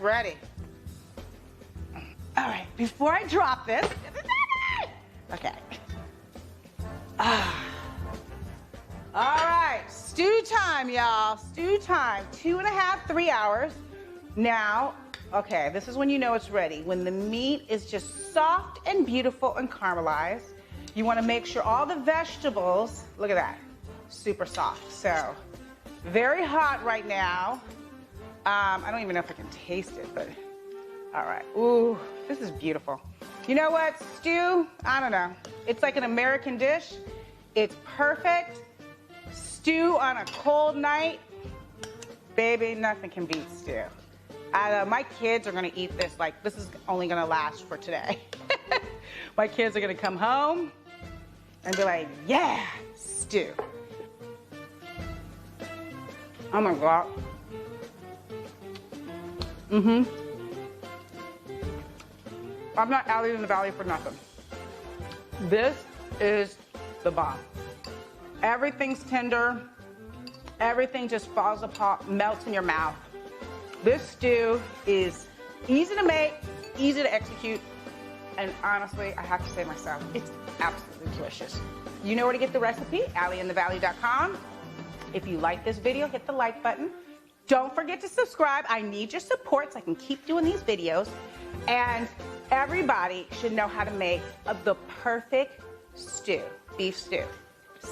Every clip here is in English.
ready. All right, before I drop this, okay. All right, stew time, y'all. Stew time, 2.5, 3 hours. Now, okay, this is when you know it's ready. When the meat is just soft and beautiful and caramelized. You want to make sure all the vegetables, look at that, super soft. So, very hot right now. I don't even know if I can taste it, but all right. Ooh, this is beautiful. You know what, stew, I don't know. It's like an American dish. It's perfect. Stew on a cold night, baby, nothing can beat stew. My kids are gonna eat this, like this is only gonna last for today. My kids are gonna come home and be like, yeah, stew. Oh my God. I'm not Allie in the Valley for nothing. This is the bomb. Everything's tender. Everything just falls apart, melts in your mouth. This stew is easy to make, easy to execute, and honestly, I have to say myself, it's absolutely delicious. You know where to get the recipe, AllieInTheValley.com. If you like this video, hit the like button. Don't forget to subscribe. I need your support so I can keep doing these videos. And everybody should know how to make the perfect stew, beef stew.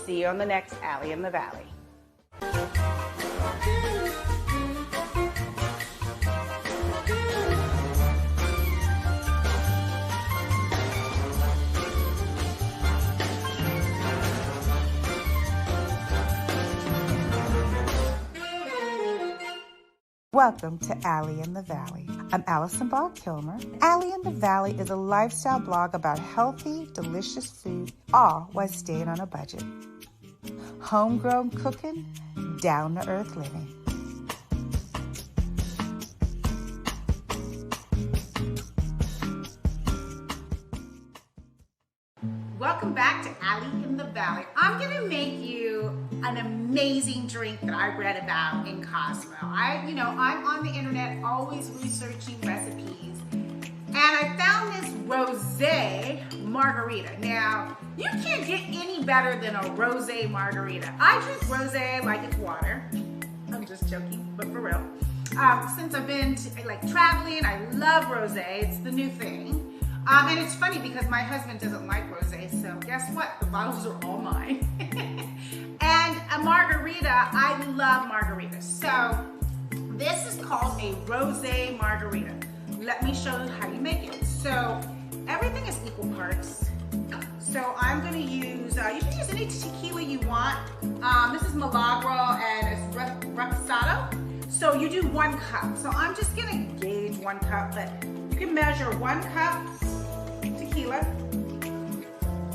See you on the next Allie in the Valley. Welcome to Allie in the Valley. I'm Allison Ball Kilmer. Allie in the Valley is a lifestyle blog about healthy, delicious food, all while staying on a budget. Homegrown cooking, down-to-earth living. Welcome back to Allie in the Valley. I'm gonna make you an amazing drink that I read about in Cosmo. I'm on the internet always researching recipes, and I found this rosé margarita. Now, you can't get any better than a rosé margarita. I drink rosé like it's water. I'm just joking, but for real. Since I've been traveling, I love rosé. It's the new thing. And it's funny because my husband doesn't like rosé, so guess what? The bottles are all mine. And a margarita, I love margaritas. So this is called a rosé margarita. Let me show you how you make it. So everything is equal parts. So I'm gonna use, you can use any tequila you want. This is Milagro and it's Reposado. So you do 1 cup. So I'm just gonna gauge 1 cup, but you can measure 1 cup tequila.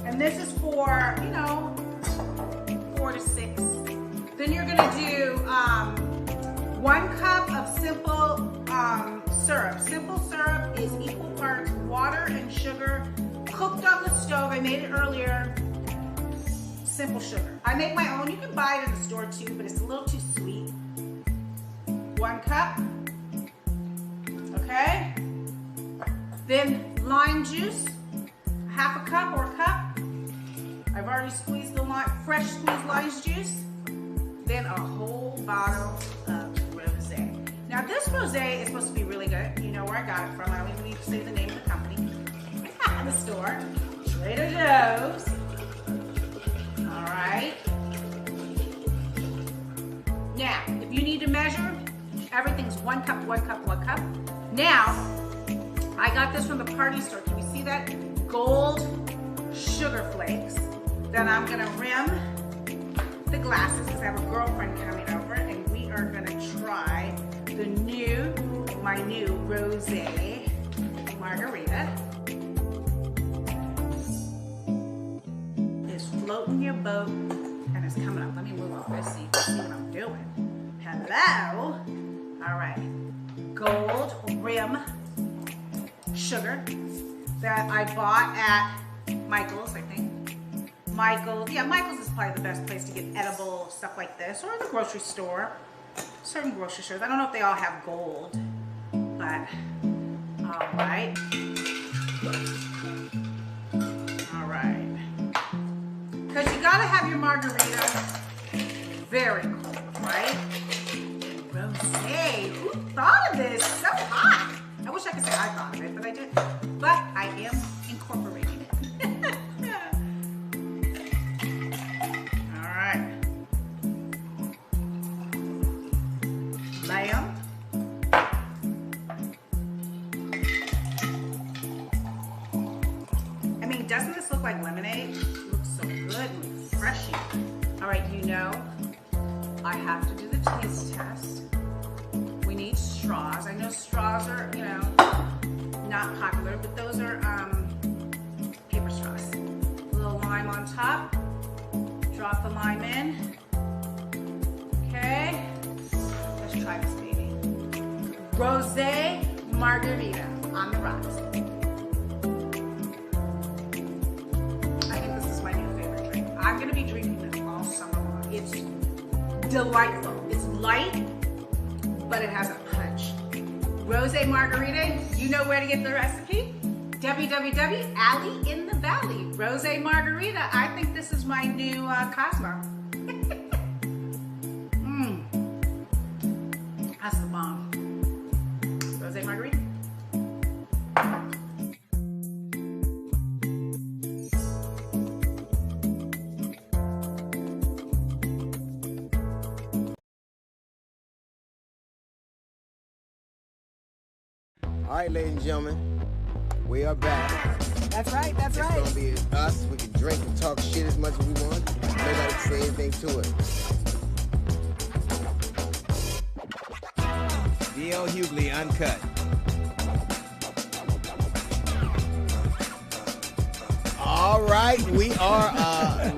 And this is for, 4 to 6. Then you're gonna do 1 cup of simple syrup. Simple syrup is equal parts water and sugar, cooked on the stove. I made it earlier. Simple sugar. I make my own. You can buy it in the store too, but it's a little too sweet. 1 cup. Okay. Then lime juice, 1/2 cup or a cup. I've already squeezed the fresh squeezed lime juice. Then a whole bottle of rosé. Now this rosé is supposed to be really good. You know where I got it from. I don't even need to say the name of the company. The store, Trader Joe's. All right. Now, if you need to measure, everything's 1 cup, 1 cup, 1 cup. Now, I got this from the party store. Can you see that? Gold sugar flakes. Then I'm gonna rim the glasses because I have a girlfriend coming over and we are gonna try my new rosé margarita. It's floating your boat and it's coming up. Let me move over so you can see what I'm doing. Hello. All right. Gold rim sugar that I bought at Michael's, I think. Michael's is probably the best place to get edible stuff like this, or the grocery store. Certain grocery stores. I don't know if they all have gold, but All right. All right. Because you got to have your margarita very cold, right? Rosé. Who thought of this? So hot. I wish I could say I thought of it, but I didn't. But I am incorporating it. All right. Lamb. I mean, doesn't this look like lemonade? It looks so good and refreshing. All right, you know, I have to do the taste test. We need straws. I know straws are, you know, not popular, but those are paper straws. A little lime on top. Drop the lime in. Okay. Let's try this baby. Rosé margarita on the rocks. I think this is my new favorite drink. I'm gonna be drinking this all summer long. It's delightful. It's light, but it has a punch. Rosé margarita, you know where to get the recipe? www.AllieInTheValley. Rosé margarita, I think this is my new Cosmo. That's the bomb. Rosé margarita. All right, ladies and gentlemen, we are back. That's right, that's right. It's gonna be us. We can drink and talk shit as much as we want. Nobody can say anything to it. D.L. Hughley, Uncut. All right, we are, I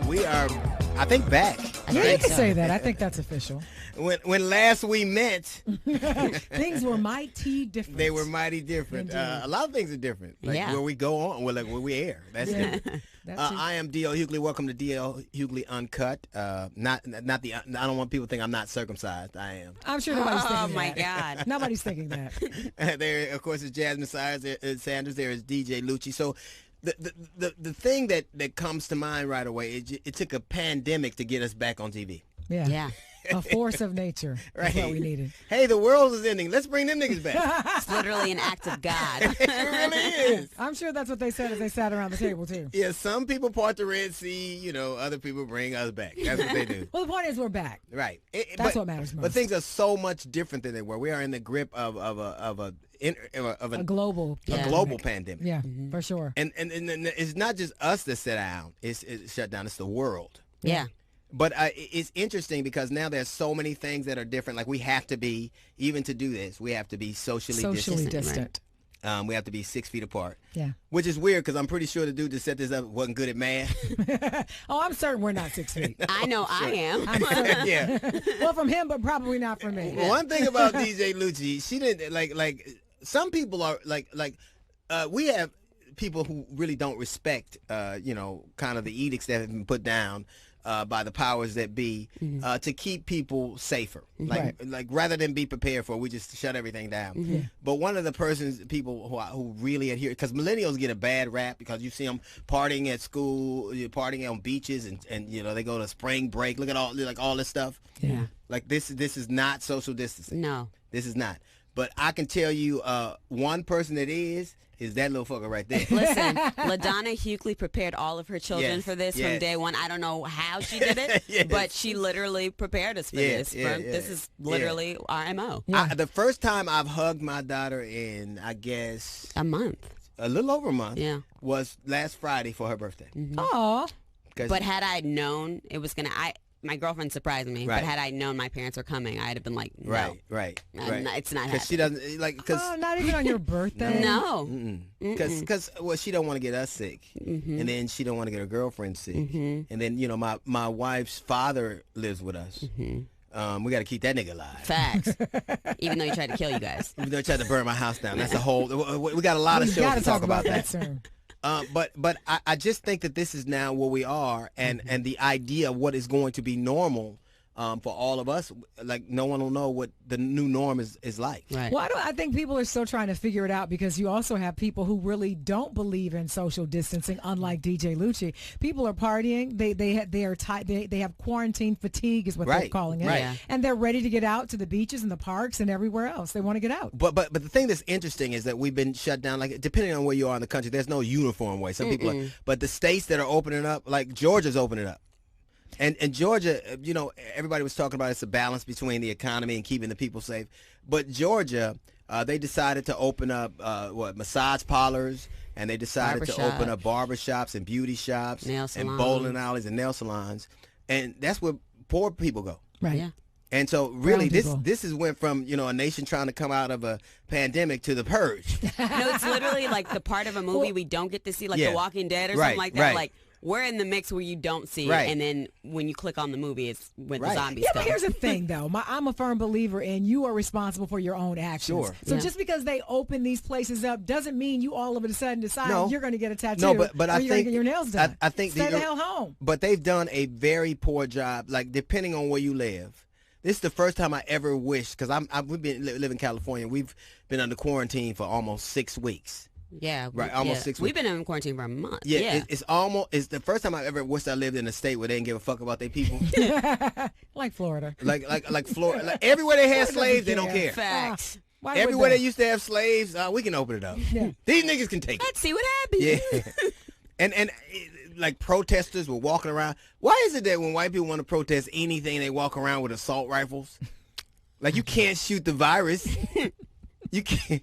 think, back. Yeah, you can say that. I think that's official. When last we met, Things were mighty different. they were mighty different. A lot of things are different. Like where we go on, like where we air. That's different. I am D.L. Hughley. Welcome to D.L. Hughley Uncut. Not the. I don't want people to think I'm not circumcised. I am. I'm sure nobody's thinking that. Oh my God. Nobody's thinking that. There, of course, is Jasmine Sanders. There is DJ Lucci. So. The thing that comes to mind right away, it took a pandemic to get us back on TV. Yeah. A force of nature. Right. Is what we needed. Hey, the world is ending. Let's bring them niggas back. It's literally an act of God. It really is. I'm sure that's what they said as they sat around the table, too. Yeah, some people part the Red Sea, you know, other people bring us back. That's what they do. Well, the point is we're back. Right. That's what matters most. But things are so much different than they were. We are in the grip of a global pandemic. Yeah, for sure. And it's not just us that sit down. It's shut down. It's the world. Yeah. But it's interesting because now there's so many things that are different. Like we have to be, even to do this, we have to be socially distant. Right? We have to be 6 feet apart. Yeah. Which is weird because I'm pretty sure the dude that set this up wasn't good at math. Oh, I'm certain we're not 6 feet. I know I am. I'm certain. Yeah. Well, from him, but probably not from me. One thing about DJ Lucci, she didn't like some people are we have people who really don't respect kind of the edicts that have been put down by the powers that be to keep people safer. Like rather than be prepared for, we just shut everything down. But one of the people who really adhere, because millennials get a bad rap because you see them partying at school, partying on beaches, and they go to spring break. Look at all this stuff. Yeah. Like this is not social distancing. No. This is not. But I can tell you one person that is that little fucker right there. Listen, LaDonna Hughley prepared all of her children Yes, for this yes. from day one. I don't know how she did it, Yes. but she literally prepared us for this. This is literally our MO. Yeah. The first time I've hugged my daughter in, I guess, A month. a little over a month, Yeah. was last Friday for her birthday. Aw. 'Cause- But had I known it was going to, my girlfriend surprised me, Right. but had I known my parents were coming, I'd have been like, no. Right. It's not Because she happening. doesn't, like, Oh, not even on your birthday? No. Because she don't want to get us sick, and then she don't want to get her girlfriend sick, and then my wife's father lives with us. We got to keep that nigga alive. Facts. Even though he tried to kill you guys. Even though he tried to burn my house down. That's a whole. We got a lot of We shows gotta to talk about that that. soon. But I just think that this is now where we are, and the idea of what is going to be normal for all of us, like no one will know what the new norm is like. Right. Well, I think people are still trying to figure it out because you also have people who really don't believe in social distancing, unlike DJ Lucci. People are partying. They are tight. They have quarantine fatigue is what they're calling it. Right. Yeah. And they're ready to get out to the beaches and the parks and everywhere else. They want to get out. But the thing that's interesting is that we've been shut down. Like depending on where you are in the country, there's no uniform way. Some people, but the states that are opening up, like Georgia's opening up. And Georgia, you know, everybody was talking about it's a balance between the economy and keeping the people safe. But Georgia, they decided to open up massage parlors, and they decided to open up barbershops and beauty shops and bowling alleys and nail salons, and that's where poor people go. Right. Yeah. And so really Brown people. this is went from, you know, a nation trying to come out of a pandemic to the purge. No, it's literally like the part of a movie we don't get to see, like Yeah. The Walking Dead or Right, something like that. right. Like we're in the mix where you don't see, Right. and then when you click on the movie, it's when the Right. zombies Yeah, come. but here's the thing, though. I'm a firm believer in you are responsible for your own actions. Sure. So Yeah. just because they open these places up doesn't mean you all of a sudden decide No. you're going to get a tattoo No, but or I you're going to think get your nails done. I think Stay the hell home. But they've done a very poor job. Like depending on where you live, this is the first time I ever wished because we've been live in California. We've been under quarantine for almost 6 weeks. Yeah, Right, almost 6 We've weeks. been in quarantine for a month. Yeah, it's the first time I ever wished I lived in a state where they didn't give a fuck about their people. Like Florida. like Florida, like everywhere they had slaves, they don't care. Facts. Why would Everywhere they used to have slaves, we can open it up. Yeah. These niggas can take it. Let's see what happens. Yeah. and like protesters were walking around. Why is it that when white people want to protest anything, they walk around with assault rifles? Like you can't shoot the virus. You can't.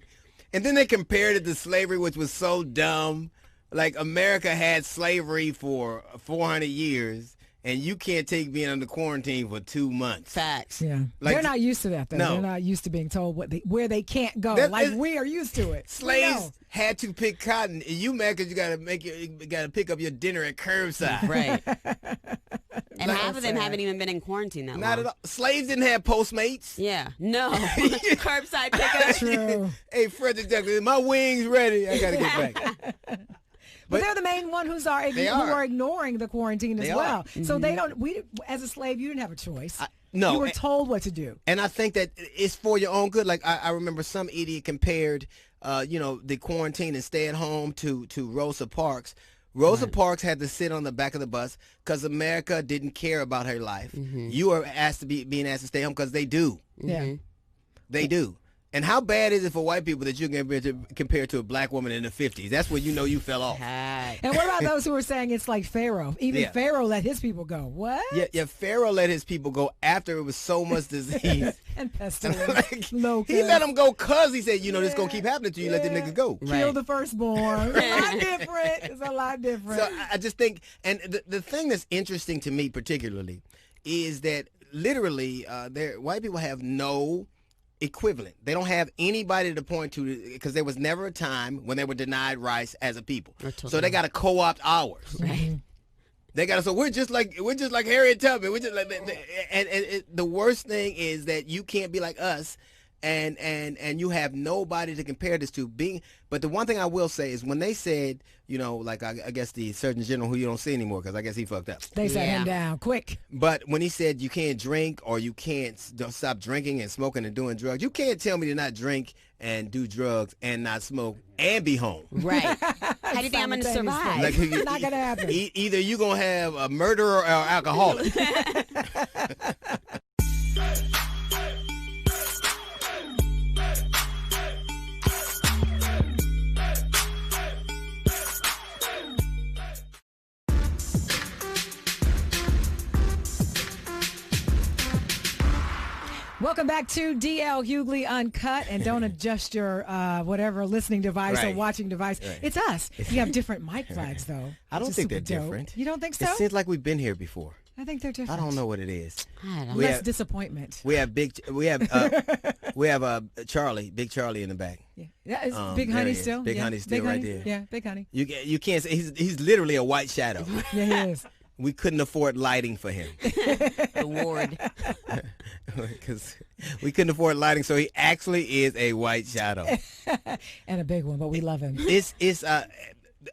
And then they compared it to slavery, which was so dumb. Like America had slavery for 400 years, and you can't take being under quarantine for 2 months. Facts. Yeah. Like- They're not used to that, though. No. They're not used to being told where they can't go. That- like it- we are used to it. We Slaves know. had to pick cotton, and you mad because you gotta pick up your dinner at curbside. Right. And Like- half of them haven't even been in quarantine that Not long. at all. Slaves didn't have Postmates. Yeah. No. Curbside pickup. True. Hey, Frederick Douglass, my wings ready. I gotta get back. But they're the main one who are ignoring the quarantine as They well. are. So they don't. We as a slave, you didn't have a choice. No, you were told what to do. And I think that it's for your own good. Like I remember some idiot compared, the quarantine and stay at home to Rosa Parks. Rosa Parks had to sit on the back of the bus because America didn't care about her life. You are being asked to stay home because they do. Yeah. They do. And how bad is it for white people that you can compare to a black woman in the 50s? That's when you know you fell off. Right. And what about those who are saying it's like Pharaoh? Even Yeah. Pharaoh let his people go. What? Yeah, Pharaoh let his people go after it was so much disease. And pestilence. Like, locusts. he let them go because he said, this going to keep happening to you. Let the niggas go. Kill the firstborn. It's a lot different. It's a lot different. So I just think, and the thing that's interesting to me particularly is that literally white people have no equivalent. They don't have anybody to point to because there was never a time when they were denied rights as a people. So they got to co-opt ours. Right. They got to. So we're just like Harriet Tubman. We're just like, and the worst thing is that you can't be like us, and you have nobody to compare this to. But the one thing I will say is when they said, like I guess the Surgeon General, who you don't see anymore because I guess he fucked up. They sat him Yeah. down quick. But when he said you can't drink or you can't don't stop drinking and smoking and doing drugs, you can't tell me to not drink and do drugs and not smoke and be home. Right. How do you think I'm going to survive? Like, Not gonna happen. Either you're going to have a murderer or alcoholic. Welcome back to DL Hughley Uncut, and don't adjust your whatever listening device or Right. watching device. Right. It's us. We have different mic flags, though. I don't which is think they're super dope. different. You don't think so? It seems like we've been here before. I think they're different. I don't know what it is. I don't know. We Less have- disappointment. We have Charlie, Big Charlie in the back. Yeah, is Big there Honey he is. still? Big Yeah. Honey's still Big right Honey? there. Yeah, Big Honey. You can't say he's literally a white shadow. Yeah, he is. We couldn't afford lighting for him The ward. because we couldn't afford lighting, so he actually is a white shadow. And a big one, but we love him.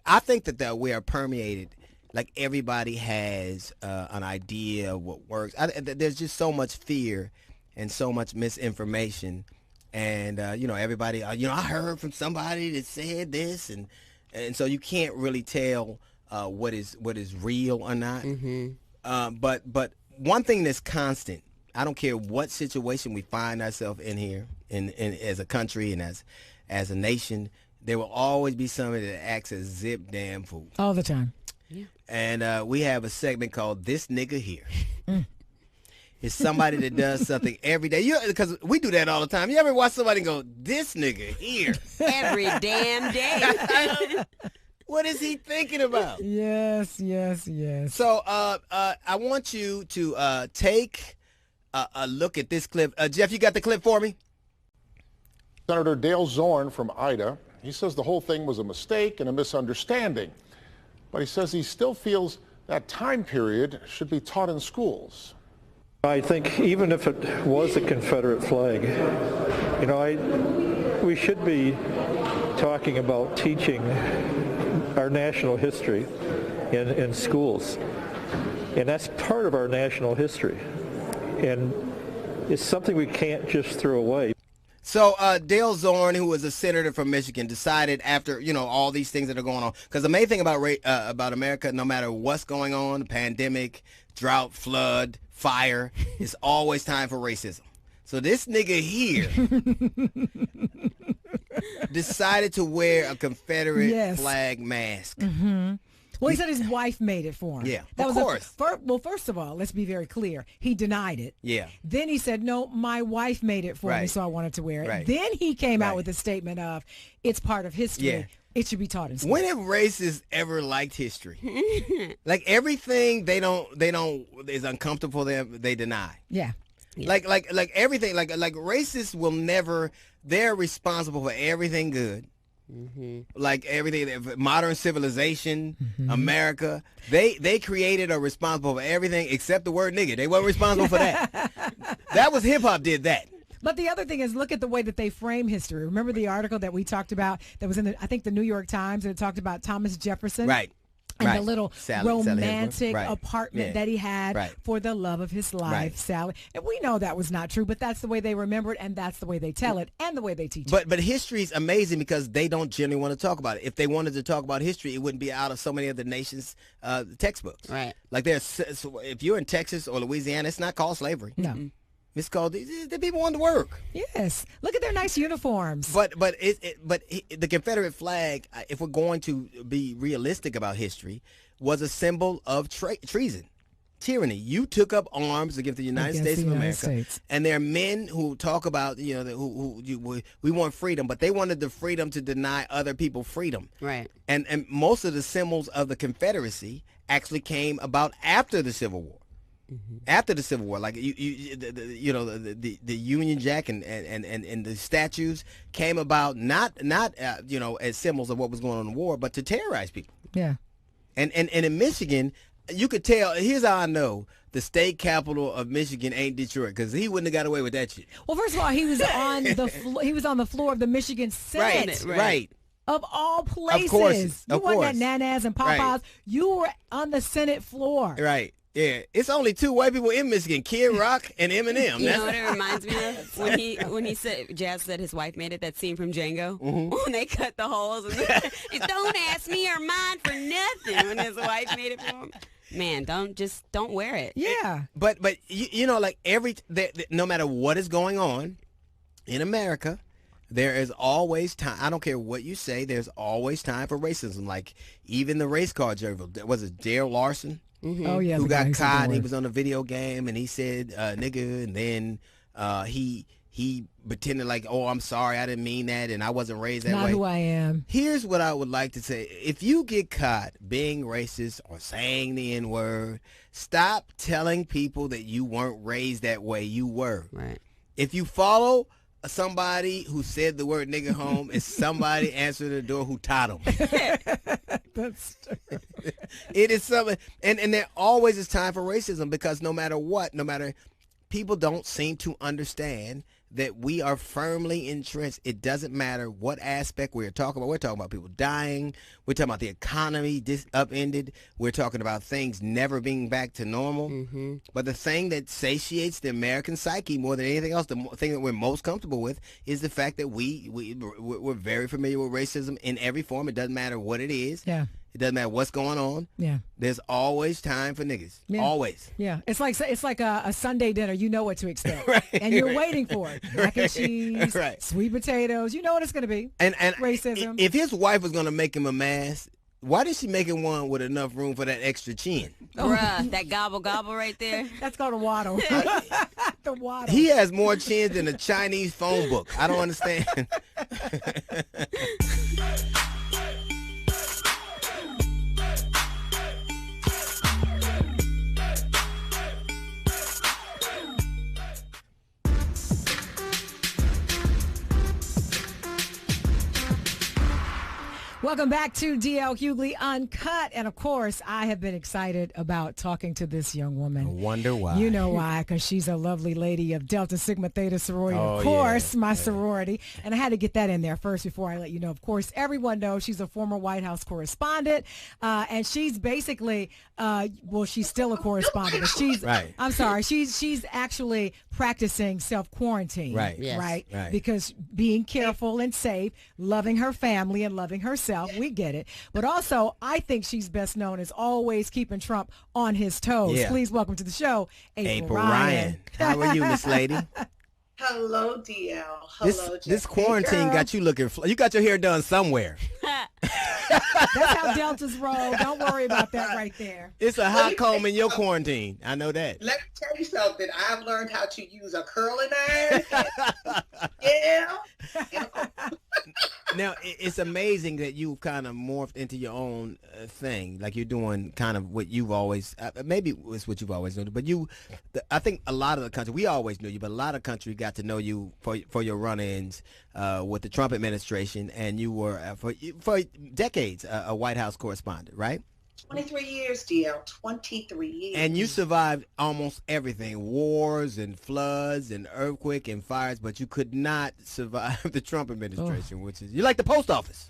I think that we are permeated like everybody has an idea of what works. There's just so much fear and so much misinformation, and everybody. I heard from somebody that said this, and so you can't really tell what is real or not. But one thing that's constant. I don't care what situation we find ourselves in here, in as a country and as a nation, there will always be somebody that acts as zip damn fool. All the time. Yeah. And we have a segment called This Nigga Here. It's somebody that does something every day. Because we do that all the time. You ever watch somebody go, this nigga here? Every damn day. What is he thinking about? Yes. So I want you to take a look at this clip. Jeff, you got the clip for me? Senator Dale Zorn from Ida, he says the whole thing was a mistake and a misunderstanding. But he says he still feels that time period should be taught in schools. I think even if it was a Confederate flag, we should be talking about teaching our national history in schools. And that's part of our national history. And it's something we can't just throw away. So Dale Zorn, who was a senator from Michigan, decided after, all these things that are going on, because the main thing about America, no matter what's going on, the pandemic, drought, flood, fire, it's always time for racism. So this nigga here decided to wear a Confederate flag mask. Well, he said his wife made it for him. Yeah, that of was course. Well, first of all, let's be very clear. He denied it. Yeah. Then he said, no, my wife made it for me, so I wanted to wear it. Right. Then he came out with a statement of, it's part of history. Yeah. It should be taught in school. When have racists ever liked history? Like everything they don't is uncomfortable for them, they deny. Yeah. Like everything, like racists will never. They're responsible for everything good. Like everything, modern civilization, America, they created or responsible for everything except the word nigga. They weren't responsible for that. That was hip hop did that. But the other thing is, look at the way that they frame history. Remember the article that we talked about that was in I think the New York Times, and it talked about Thomas Jefferson? Right. And the little Sally romantic Right. apartment that he had for the love of his life, Sally. And we know that was not true, but that's the way they remember it, and that's the way they tell it, and the way they teach it. But history is amazing because they don't generally want to talk about it. If they wanted to talk about history, it wouldn't be out of so many of the nation's textbooks. Right. Like if you're in Texas or Louisiana, it's not called slavery. No. It's called the people want to work. Yes. Look at their nice uniforms. But the Confederate flag, if we're going to be realistic about history, was a symbol of treason, tyranny. You took up arms against the United States of America, and there are men who talk about we want freedom, but they wanted the freedom to deny other people freedom. Right. And most of the symbols of the Confederacy actually came about after the Civil War. After the Civil War, like the Union Jack and the statues came about not as symbols of what was going on in the war, but to terrorize people. Yeah. And in Michigan, you could tell. Here's how I know the state capital of Michigan ain't Detroit, because he wouldn't have got away with that shit. Well, first of all, he was on the floor of the Michigan Senate. Right. Of all places. Of course. You wasn't at Nana's and Papa's. Right. You were on the Senate floor. Right. Yeah, it's only two white people in Michigan, Kid Rock and Eminem. You know what it reminds me of? When he said, Jazz said his wife made it, that scene from Django, when they cut the holes and don't ask me or mine for nothing, when his wife made it for him. Man, don't wear it. Yeah. But no matter what is going on in America, there is always time. I don't care what you say. There's always time for racism. Like even the race car driver, was it Dale Larson? Oh yeah, who got caught? He was on a video game and he said nigga, and then he pretended like, oh, I'm sorry, I didn't mean that, and I wasn't raised that way. Not who I am. Here's what I would like to say: if you get caught being racist or saying the N-word, stop telling people that you weren't raised that way. You were. Right. If you follow somebody who said the word nigga home, it's somebody answering the door who taught them. That's true. It is something, and there always is time for racism, because no matter what, people don't seem to understand that we are firmly entrenched. It doesn't matter what aspect we're talking about. We're talking about people dying. We're talking about the economy upended. We're talking about things never being back to normal. Mm-hmm. But the thing that satiates the American psyche more than anything else, the thing that we're most comfortable with, is the fact that we're very familiar with racism in every form. It doesn't matter what it is. Yeah. It doesn't matter what's going on. Yeah. There's always time for niggas. Yeah. Always. Yeah. It's like a Sunday dinner. You know what to expect. Right. And you're waiting for it. Mac and cheese, Right. sweet potatoes. You know what it's going to be. And racism. If his wife was going to make him a mask, why did she make him one with enough room for that extra chin? Bruh, that gobble gobble right there. That's called a waddle. The waddle. He has more chins than a Chinese phone book. I don't understand. Welcome back to DL Hughley Uncut. And of course, I have been excited about talking to this young woman. I wonder why. You know why, because she's a lovely lady of Delta Sigma Theta sorority. Oh, of course, yeah. my sorority. And I had to get that in there first before I let you know. Of course, everyone knows she's a former White House correspondent. And she's basically, she's still a correspondent. But she's, right. I'm sorry, she's actually practicing self-quarantine. Right. Yes. Right? Right. Because being careful and safe, loving her family and loving herself, we get it. But also, I think she's best known as always keeping Trump on his toes. Yeah. Please welcome to the show, April Ryan. How are you, Miss Lady? Hello, DL. Hello, this quarantine got you looking. You got your hair done somewhere. That's how Deltas roll. Don't worry about that right there. It's a hot comb in your quarantine. I know that. Let me tell you something. I've learned how to use a curling iron. Yeah. Now, it's amazing that you've kind of morphed into your own thing. Like you're doing kind of what you've always, maybe it's what you've always known. But I think a lot of the country, we always knew you, but a lot of country got to know you for your run-ins with the Trump administration. And you were, for decades, a White House correspondent, right? 23 years, DL. 23 years. And you survived almost everything, wars and floods and earthquake and fires, but you could not survive the Trump administration, which is, you're like the post office.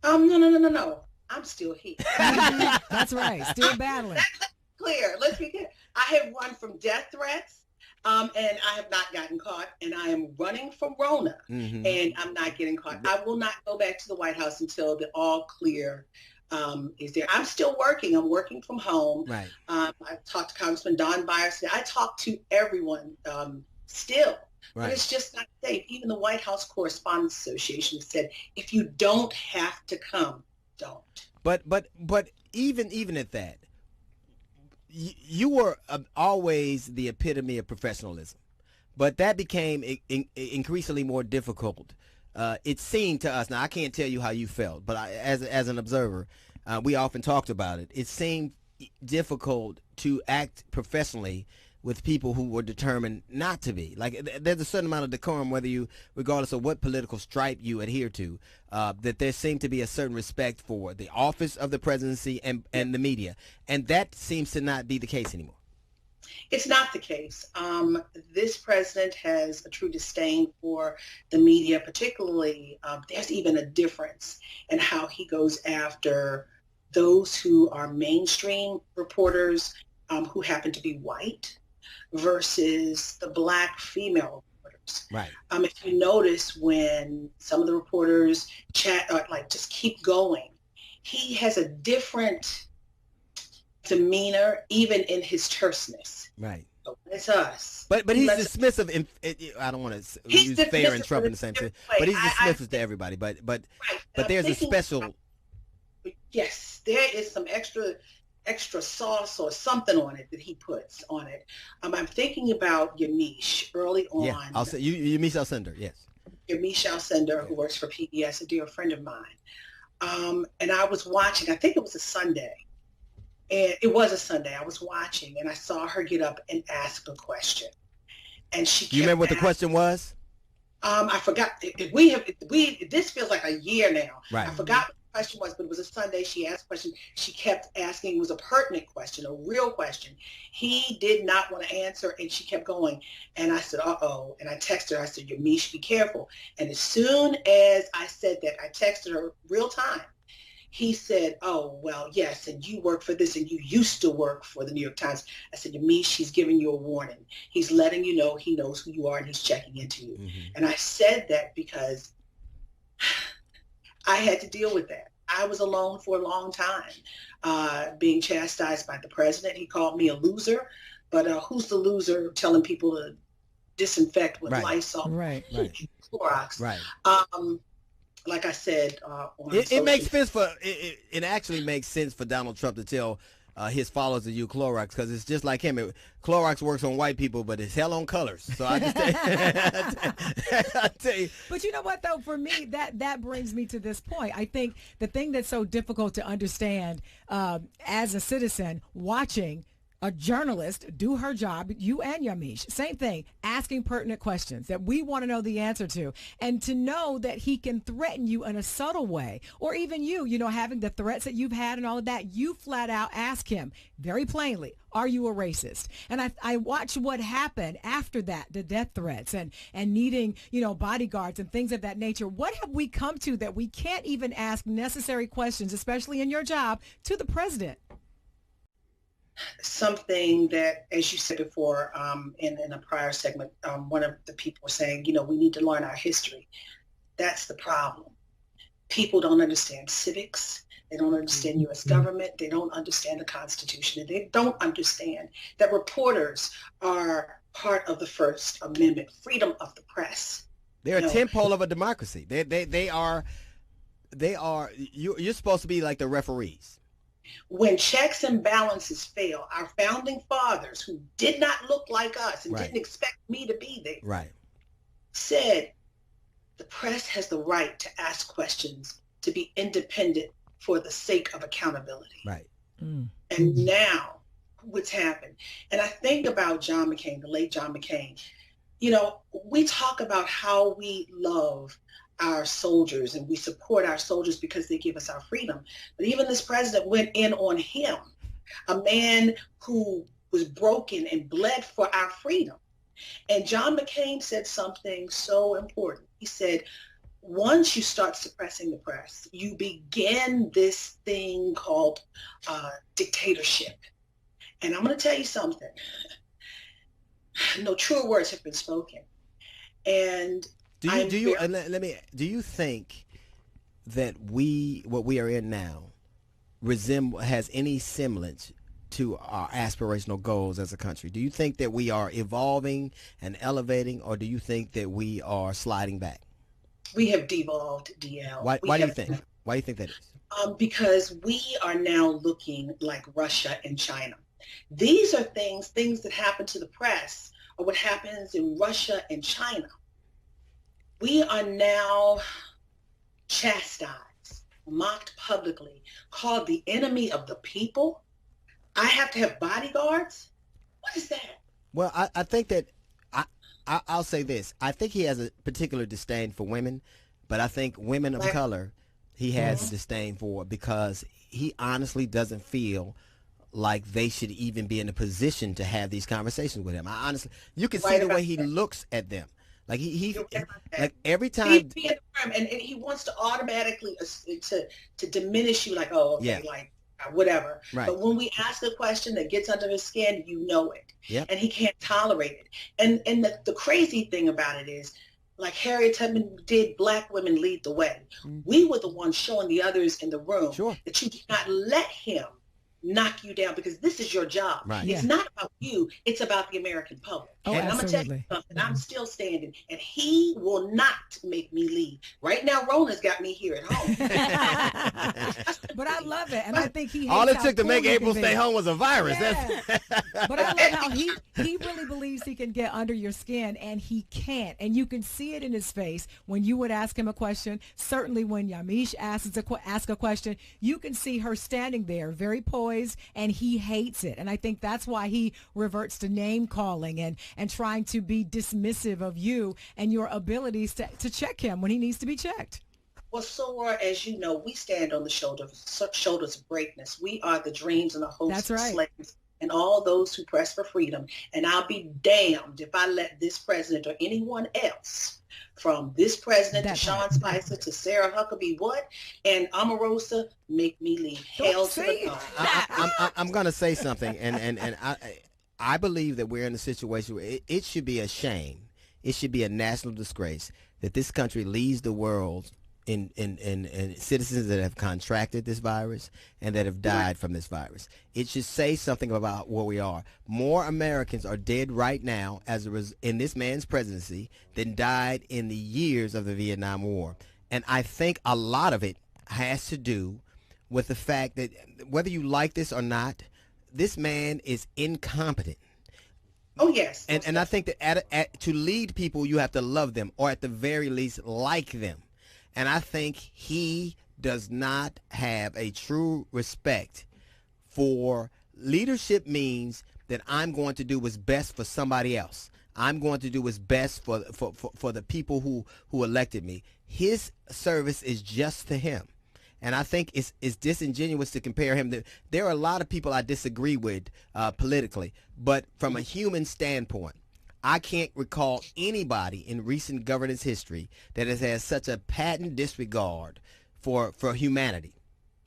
No. I'm still here. That's right. Still battling. That's clear. Let's be clear. I have run from death threats, and I have not gotten caught, and I am running from Rona, and I'm not getting caught. I will not go back to the White House until the all clear is there. I'm still working. I'm working from home. Right. I talked to Congressman Don Byers. I talk to everyone still. Right. But it's just not safe. Even the White House Correspondents Association said, if you don't have to come, don't. But even at that, you were always the epitome of professionalism. But that became increasingly more difficult. It seemed to us, now I can't tell you how you felt, but as an observer, we often talked about it. It seemed difficult to act professionally with people who were determined not to be. Like there's a certain amount of decorum, regardless of what political stripe you adhere to, that there seemed to be a certain respect for the office of the presidency and the media. And that seems to not be the case anymore. It's not the case. This president has a true disdain for the media, particularly there's even a difference in how he goes after those who are mainstream reporters who happen to be white versus the black female reporters. Right. If you notice when some of the reporters chat, just keep going, he has a different demeanor, even in his terseness. Right. It's us. But he's dismissive. I don't want to use fair and Trump in the same sense, but he's dismissive to everybody. But there's a special. Yes, there is some extra sauce or something on it that he puts on it. I'm thinking about Yamiche early on. Yeah, Yamiche Alcindor, yes. Yamiche Alcindor, who works for PBS, a dear friend of mine. And I was watching, I think it was a Sunday. And it was a Sunday. I was watching, and I saw her get up and ask a question. And she kept You remember what the question was? I forgot. This feels like a year now. Right. I forgot what the question was, but it was a Sunday. She asked a question. She kept asking. It was a pertinent question, a real question. He did not want to answer, and she kept going. And I said, uh-oh. And I texted her. I said, Yamiche, be careful. And as soon as I said that, I texted her real time. He said, oh, well, yes, and you work for this, and you used to work for the New York Times. I said, Yamiche, he's giving you a warning. He's letting you know he knows who you are, and he's checking into you. Mm-hmm. And I said that because I had to deal with that. I was alone for a long time, being chastised by the president. He called me a loser, but who's the loser telling people to disinfect with Lysol, Clorox? Right. Like I said, it makes sense for it actually makes sense for Donald Trump to tell his followers to use Clorox, because it's just like him. Clorox works on white people, but it's hell on colors. So I just I tell you. But you know what, though, for me, that brings me to this point. I think the thing that's so difficult to understand as a citizen watching a journalist do her job, you and Yamiche, same thing, asking pertinent questions that we want to know the answer to, and to know that he can threaten you in a subtle way, or even you know, having the threats that you've had and all of that, you flat out ask him very plainly, are you a racist? And I watched what happened after that, the death threats and needing, you know, bodyguards and things of that nature. What have we come to that we can't even ask necessary questions, especially in your job, to the president? Something that, as you said before, in a prior segment, one of the people were saying, you know, we need to learn our history. That's the problem. People don't understand civics. They don't understand U.S. government. They don't understand the Constitution. And they don't understand that reporters are part of the First Amendment, freedom of the press. They're a tentpole of a democracy. They are. You're supposed to be like the referees. When checks and balances fail, our founding fathers, who did not look like us and didn't expect me to be there, said the press has the right to ask questions, to be independent for the sake of accountability. Right. And now what's happened? And I think about John McCain, the late John McCain. You know, we talk about how we love our soldiers and we support our soldiers because they give us our freedom. But even this president went in on him, a man who was broken and bled for our freedom. And John McCain said something so important. He said, once you start suppressing the press, you begin this thing called dictatorship. And I'm going to tell you something. No truer words have been spoken. And do you think that what we are in now has any semblance to our aspirational goals as a country? Do you think that we are evolving and elevating, or do you think that we are sliding back? We have devolved, DL. Why do you think? Why do you think that is? Because we are now looking like Russia and China. These are things that happen to the press, or what happens in Russia and China. We are now chastised, mocked publicly, called the enemy of the people. I have to have bodyguards? What is that? Well, I think that I'll say this. I think he has a particular disdain for women, but I think women of color he has a disdain for, because he honestly doesn't feel like they should even be in a position to have these conversations with him. You can see the way he looks at them. Like he like every time and he wants to automatically to diminish you, like, oh, okay, like whatever. Right. But when we ask a question that gets under his skin, you know it. Yep. And he can't tolerate it. And the crazy thing about it is, like Harriet Tubman did, black women lead the way. We were the ones showing the others in the room that you did not let him knock you down, because this is your job. Right. It's not about you. It's about the American public. Oh, and I'm going to tell you something. I'm still standing, and he will not make me leave. Right now, Rona's got me here at home. But I love it, and I think he all it took to make April stay home was a virus. Yeah. But I love how he really believes he can get under your skin, and he can't. And you can see it in his face when you would ask him a question. Certainly when Yamiche asks a question, you can see her standing there very poised, and he hates it. And I think that's why he reverts to name calling and trying to be dismissive of you and your abilities to check him when he needs to be checked. Well, Sora, as you know, we stand on the shoulders of greatness. We are the dreams and the hopes That's of right. slaves and all those who press for freedom. And I'll be damned if I let this president or anyone else, from this president to Sean Spicer to Sarah Huckabee Wood and Omarosa, make me leave hell to the God. I'm going to say something, and I believe that we're in a situation where it should be a shame. It should be a national disgrace that this country leads the world in citizens that have contracted this virus and that have died from this virus. It should say something about where we are. More Americans are dead right now in this man's presidency than died in the years of the Vietnam War. And I think a lot of it has to do with the fact that whether you like this or not, this man is incompetent. Oh, yes. And I think that to lead people, you have to love them, or at the very least like them. And I think he does not have a true respect for leadership. Means that I'm going to do what's best for somebody else. I'm going to do what's best for the people who elected me. His service is just to him. And I think it's disingenuous to compare him. There are a lot of people I disagree with politically, but from a human standpoint, I can't recall anybody in recent governance history that has had such a patent disregard for humanity.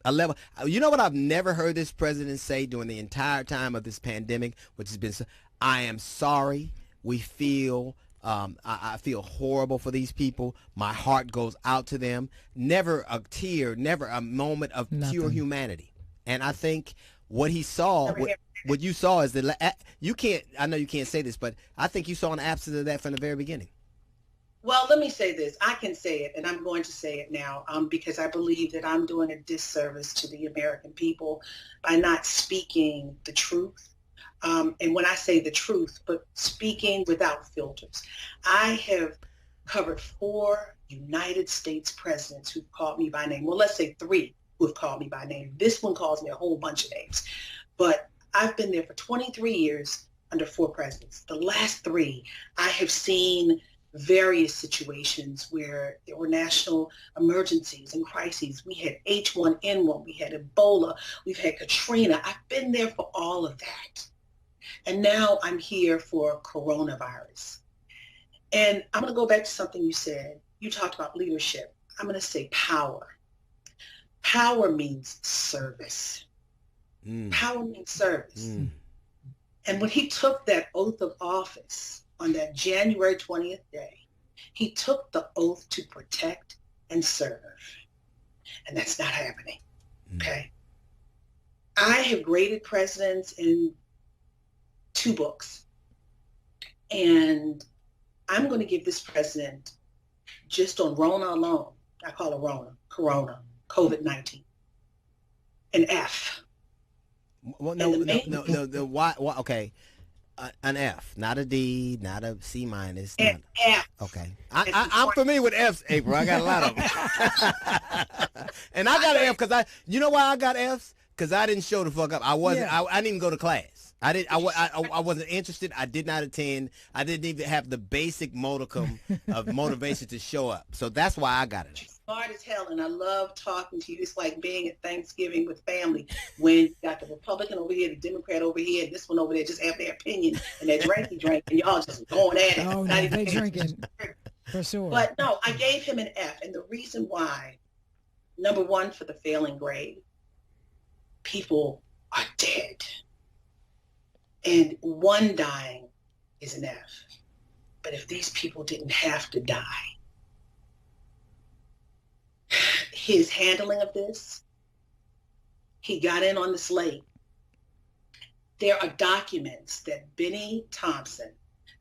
You know what I've never heard this president say during the entire time of this pandemic, which has been, I am sorry. We feel, I feel horrible for these people. My heart goes out to them. Never a tear, never a moment of pure humanity. And I think what he saw, what you saw is that I know you can't say this, but I think you saw an absence of that from the very beginning. Well, let me say this. I can say it, and I'm going to say it now because I believe that I'm doing a disservice to the American people by not speaking the truth. And when I say the truth, but speaking without filters. I have covered 4 United States presidents who've called me by name. Well, let's say 3 who have called me by name. This one calls me a whole bunch of names. But I've been there for 23 years under 4 presidents. The last 3, I have seen various situations where there were national emergencies and crises. We had H1N1, we had Ebola, we've had Katrina. I've been there for all of that. And now I'm here for coronavirus. And I'm going to go back to something you said. You talked about leadership. I'm going to say power. Power means service. Power means service. And when he took that oath of office on that January 20th day, he took the oath to protect and serve. And that's not happening. Okay. I have graded presidents in 2 books. And I'm going to give this president, just on Rona alone, I call it Corona, COVID-19, an F. Well, no, why, okay. An F, not a D, not a C minus. An F. Okay. I'm familiar with Fs, April. I got a lot of them. And I got an F because you know why I got Fs? Because I didn't show the fuck up. I didn't even go to class. I wasn't interested. I did not attend. I didn't even have the basic modicum of motivation to show up. So that's why I got it. Smart as hell, and I love talking to you. It's like being at Thanksgiving with family when you got the Republican over here, the Democrat over here, and this one over there just have their opinion and their drinky drink, and y'all just going at it. Oh, no, they drinking for sure. But no, I gave him an F, and the reason why, number 1, for the failing grade, people are dead. And 1 dying is an F. But if these people didn't have to die, his handling of this, he got in on this late. There are documents that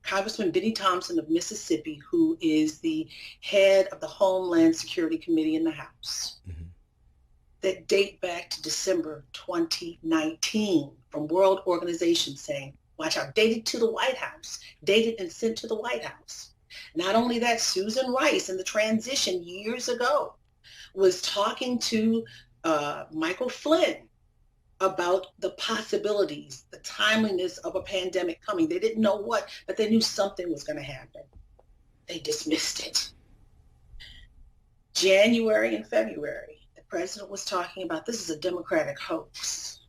Congressman Benny Thompson of Mississippi, who is the head of the Homeland Security Committee in the House, that date back to December 2019 from World Organizations saying, watch out, dated to the White House, dated and sent to the White House. Not only that, Susan Rice in the transition years ago was talking to Michael Flynn about the possibilities, the timeliness of a pandemic coming. They didn't know what, but they knew something was going to happen. They dismissed it. January and February, the president was talking about this is a Democratic hoax.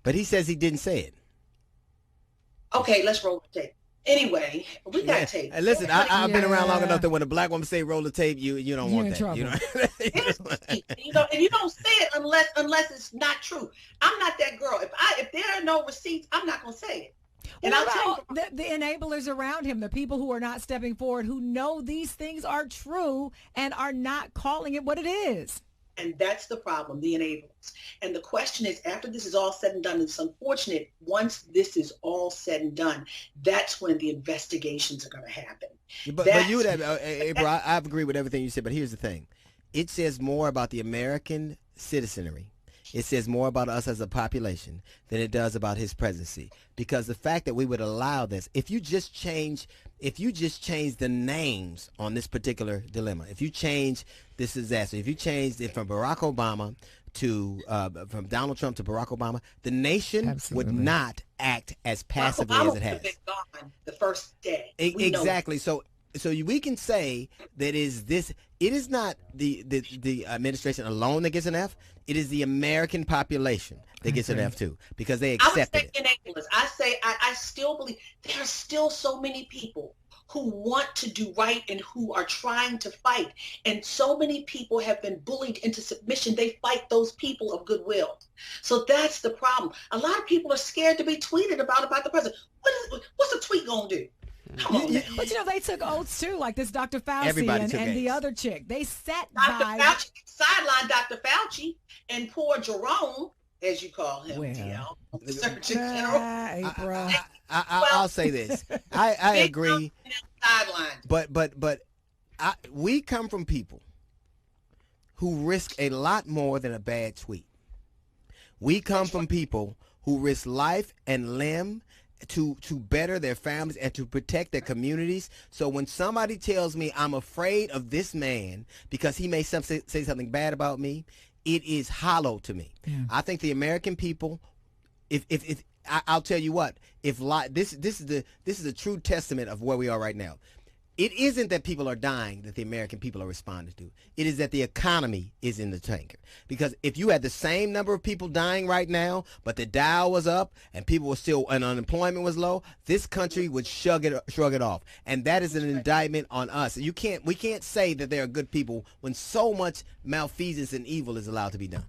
But he says he didn't say it. Okay, let's roll the tape. Anyway, we got tape. And listen, I've been around long enough that when a black woman say roll the tape, you don't want that. Trouble. You know? And you don't say it unless it's not true. I'm not that girl. If there are no receipts, I'm not gonna say it. And Well, I'll tell you, the enablers around him, the people who are not stepping forward, who know these things are true and are not calling it what it is. and that's the problem, the enablers. And the question is, after this is all said and done, it's unfortunate, once this is all said and done, that's when the investigations are going to happen. But you, April, I agree with everything you said, but here's the thing. It says more about the American citizenry. It says more about us as a population than it does about his presidency. Because the fact that we would allow this, if you just change the names on this particular dilemma, if you change this disaster, if you change it from Barack Obama to from Donald Trump to Barack Obama, the nation would not act as passively as it has. Been gone the first day. Exactly. So we can say that it is not the administration alone that gets an F. It is the American population that gets an F too, because they accepted it. Enablers. I still believe there are still so many people who want to do right and who are trying to fight. And so many people have been bullied into submission. They fight those people of goodwill. So that's the problem. A lot of people are scared to be tweeted about the president. What's a tweet gonna do? Come on, but they took oaths too, like this Dr. Fauci and the other chick. They sat Dr. by. Fauci sidelined Dr. Fauci and poor Jerome, as you call him, DL, Surgeon General. April. I'll say this. I agree. But we come from people who risk a lot more than a bad tweet. We come from people who risk life and limb to better their families and to protect their communities. So when somebody tells me I'm afraid of this man because he may say something bad about me, it is hollow to me. Yeah. I think the American people, I'll tell you what, this is a true testament of where we are right now. It isn't that people are dying that the American people are responding to. It is that the economy is in the tanker. Because if you had the same number of people dying right now, but the Dow was up and people were still, and unemployment was low, this country would shrug it off. And that is an indictment on us. We can't say that there are good people when so much malfeasance and evil is allowed to be done.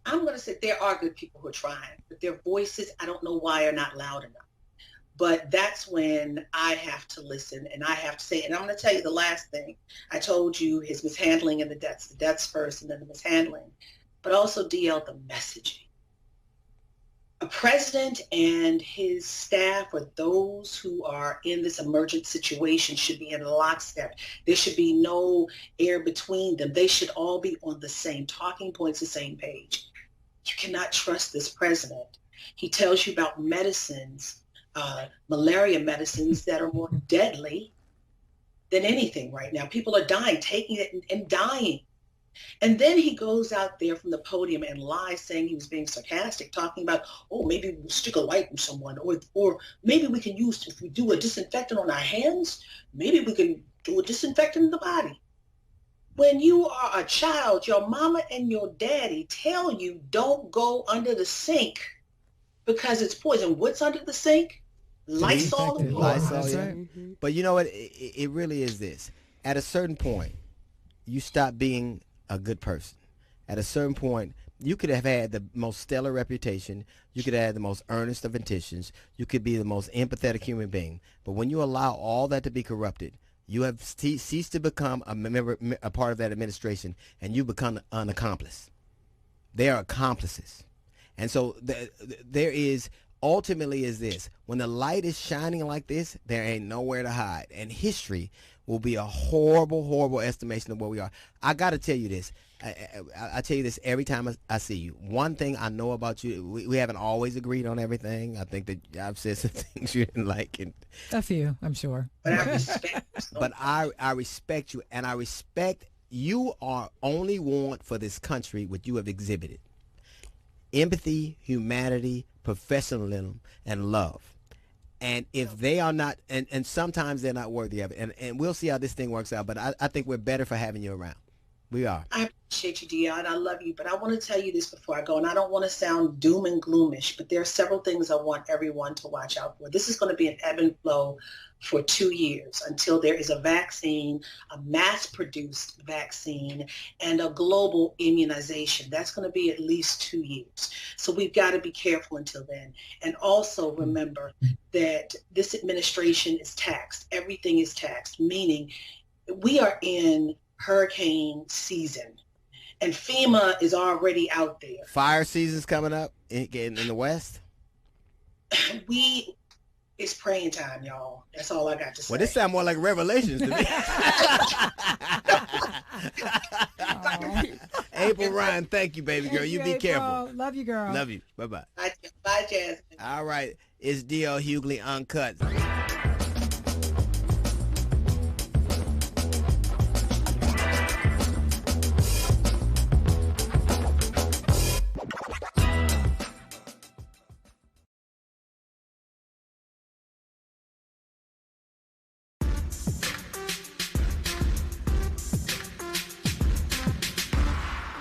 I'm going to say there are good people who are trying, but their voices, I don't know why, are not loud enough. But that's when I have to listen and I have to say, and I'm going to tell you the last thing. I told you his mishandling and the deaths first and then the mishandling, but also DL, the messaging. A president and his staff or those who are in this emergent situation should be in lockstep. There should be no air between them. They should all be on the same talking points, the same page. You cannot trust this president. He tells you about medicines, malaria medicines that are more deadly than anything right now. People are dying, taking it and dying. And then he goes out there from the podium and lies, saying he was being sarcastic, talking about, maybe we'll stick a light in someone, or maybe we can use, if we do a disinfectant on our hands, maybe we can do a disinfectant in the body. When you are a child, your mama and your daddy tell you don't go under the sink because it's poison. What's under the sink? Lysol. Lysol, yeah. Mm-hmm. But you know what? It really is this. At a certain point, you stop being a good person. At a certain point, you could have had the most stellar reputation. You could have had the most earnest of intentions. You could be the most empathetic human being. But when you allow all that to be corrupted, you have ceased to become a part of that administration, and you become an accomplice. They are accomplices. And so there is... Ultimately is this, when the light is shining like this, there ain't nowhere to hide. And history will be a horrible, horrible estimation of where we are. I got to tell you this. I tell you this every time I see you. One thing I know about you, we haven't always agreed on everything. I think that I've said some things you didn't like. A few, I'm sure. But I respect you. But I respect you, and I respect you are only want for this country what you have exhibited. Empathy, humanity, professionalism, and love. And if they are not, and sometimes they're not worthy of it, and we'll see how this thing works out, but I think we're better for having you around. We are. I appreciate you, Dion. I love you, but I want to tell you this before I go, and I don't want to sound doom and gloomish, but there are several things I want everyone to watch out for. This is going to be an ebb and flow for 2 years until there is a vaccine, a mass-produced vaccine, and a global immunization. That's going to be at least 2 years. So we've got to be careful until then. And also remember that this administration is taxed. Everything is taxed, meaning we are in hurricane season, and FEMA is already out there. Fire season's coming up in the West. It's praying time, y'all. That's all I got to say. Well, this sounds more like Revelations to me. April Ryan, thank you, baby girl. You be careful. Love you, girl. Love you. Bye-bye. Bye, Jasmine. All right. It's D.L. Hughley Uncut.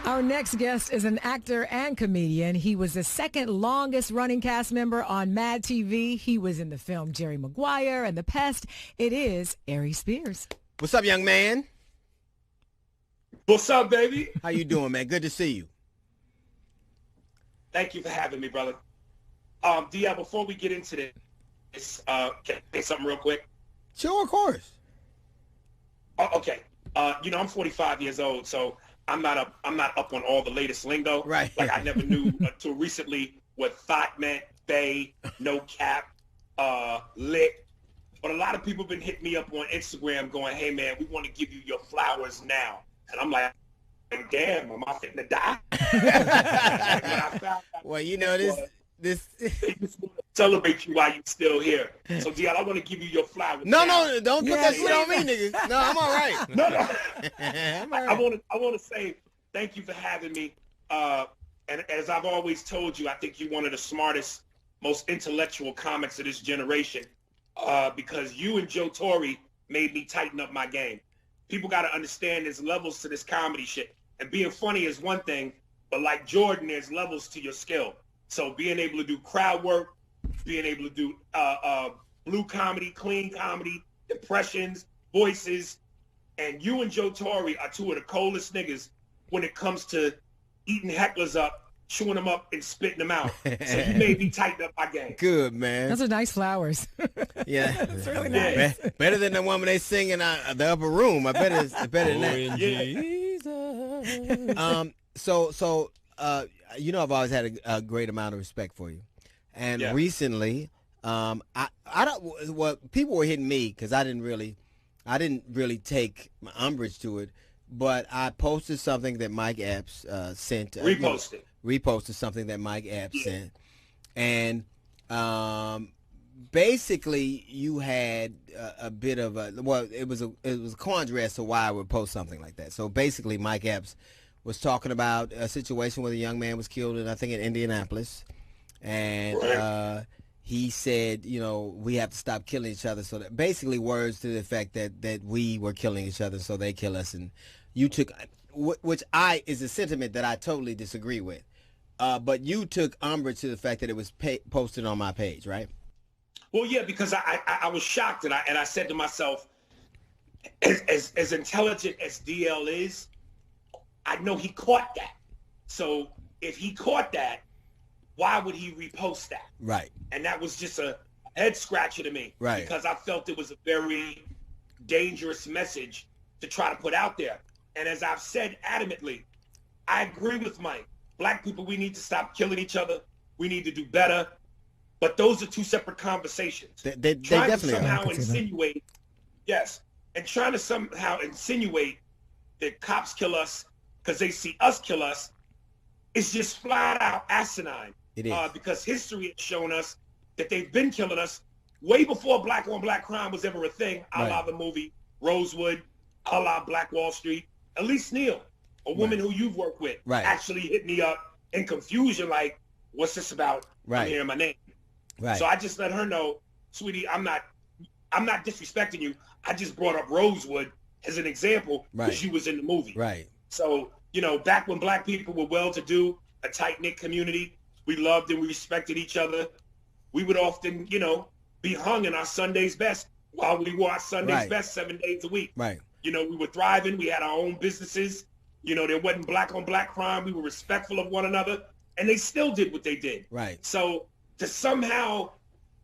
Our next guest is an actor and comedian. He was the second longest running cast member on Mad TV. He was in the film Jerry Maguire and The Pest. It is Ari Spears. What's up, young man? What's up, baby? How you doing, man? Good to see you. Thank you for having me, brother. DL, before we get into this, can I say something real quick? Sure, of course. Okay. I'm 45 years old, so I'm not up on all the latest lingo. Right. Like I never knew until recently what thought meant, bay, no cap, lit. But a lot of people have been hitting me up on Instagram going, hey man, we want to give you your flowers now. And I'm like, damn, am I fitting to die? Well, you know, this they just want to celebrate you while you're still here. So DL, I want to give you your flowers. No, now. don't put that shit on me, nigga. No, I'm all right. No. I'm all right. I want to say thank you for having me. And as I've always told you, I think you're one of the smartest, most intellectual comics of this generation. Because you and Joe Torre made me tighten up my game. People got to understand there's levels to this comedy shit. And being funny is one thing, but like Jordan, there's levels to your skill. So being able to do crowd work, being able to do blue comedy, clean comedy, impressions, voices, and you and Joe Torre are two of the coldest niggas when it comes to eating hecklers up, chewing them up, and spitting them out. So you made me tighten up my game. Good, man. Those are nice flowers. Yeah. It's really nice. Better than the woman they sing in the upper room. I bet it's better than that. Yeah. So I've always had a great amount of respect for you. And recently, I don't. Well, people were hitting me because I didn't really take umbrage to it, but I posted something that Mike Epps sent. Reposted something that Mike Epps sent, and basically you had a bit of it was a quandary as to why I would post something like that. So basically, Mike Epps was talking about a situation where the young man was killed, I think in Indianapolis. And he said, we have to stop killing each other. So that basically words to the effect that we were killing each other, so they kill us. And you took, which is a sentiment that I totally disagree with. But you took umbrage to the fact that it was posted on my page, right? Well, yeah, because I was shocked, and I said to myself, as intelligent as DL is, I know he caught that. So if he caught that, why would he repost that? Right. And that was just a head scratcher to me. Right. Because I felt it was a very dangerous message to try to put out there. And as I've said adamantly, I agree with Mike. Black people, we need to stop killing each other. We need to do better. But those are two separate conversations. They definitely somehow insinuate, and trying to somehow insinuate that cops kill us because they see us kill us is just flat out asinine. It is. Because history has shown us that they've been killing us way before black on black crime was ever a thing, a la the movie Rosewood, a la Black Wall Street. Elise Neal, a woman who you've worked with, actually hit me up in confusion like, what's this about? I'm hearing my name. Right. So I just let her know, sweetie, I'm not disrespecting you. I just brought up Rosewood as an example because you was in the movie. Right. So, you know, back when black people were well-to-do, a tight-knit community, we loved and we respected each other. We would often, you know, be hung in our Sunday's best while we wore our Sunday's best 7 days a week. Right. You know, we were thriving. We had our own businesses. You know, there wasn't black on black crime. We were respectful of one another, and they still did what they did. Right. So to somehow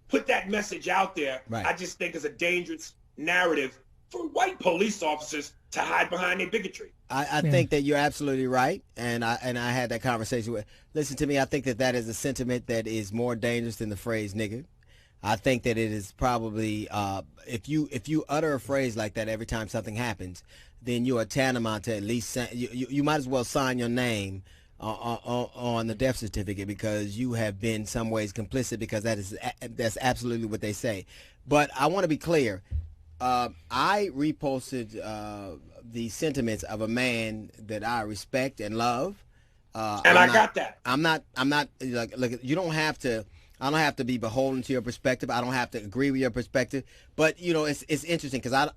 put that message out there, I just think is a dangerous narrative for white police officers to hide behind their bigotry. I think that you're absolutely right, and I had that conversation with. Listen to me. I think that is a sentiment that is more dangerous than the phrase "nigger." I think that it is probably if you utter a phrase like that every time something happens, then you are tantamount to at least you might as well sign your name on the death certificate, because you have been some ways complicit, because that's absolutely what they say. But I want to be clear. I reposted the sentiments of a man that I respect and love. And I got that. I'm not like, look, you don't have to. I don't have to be beholden to your perspective. I don't have to agree with your perspective. But you know, it's interesting, because I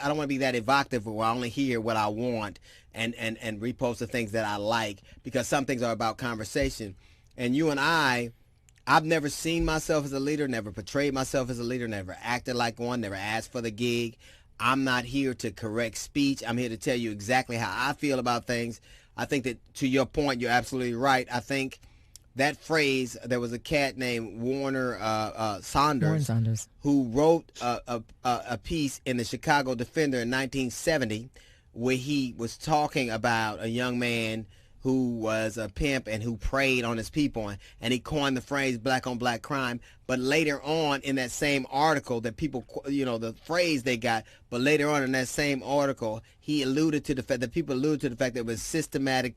don't want to be that evocative where I only hear what I want and repost the things that I like, because some things are about conversation. And you and I've never seen myself as a leader, never portrayed myself as a leader, never acted like one, never asked for the gig. I'm not here to correct speech. I'm here to tell you exactly how I feel about things. I think that, to your point, you're absolutely right. I think that phrase, there was a cat named Warren Saunders, who wrote a piece in the Chicago Defender in 1970 where he was talking about a young man who was a pimp and who preyed on his people, and he coined the phrase black on black crime. But later on in that same article, that people, you know, the phrase they got, but later on in that same article, he alluded to the fact that people alluded to the fact that it was systematic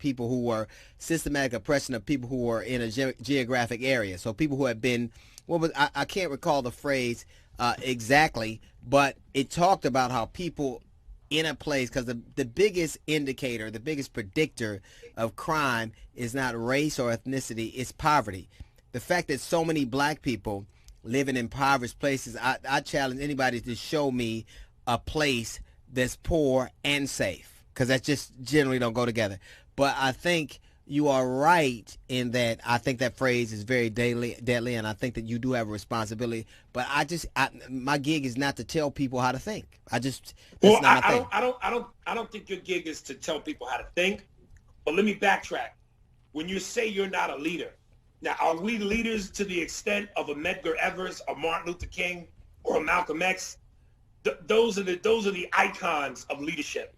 oppression of people who were in a geographic area. So people who had been, I can't recall the phrase exactly, but it talked about how people in a place, because the biggest indicator, the biggest predictor of crime is not race or ethnicity, it's poverty. The fact that so many black people living in impoverished places, I challenge anybody to show me a place that's poor and safe, because that just generally don't go together. But I think you are right in that. I think that phrase is very deadly, and I think that you do have a responsibility. But my gig is not to tell people how to think. I don't think your gig is to tell people how to think. But let me backtrack. When you say you're not a leader, now are we leaders to the extent of a Medgar Evers, a Martin Luther King, or a Malcolm X? Those are the icons of leadership.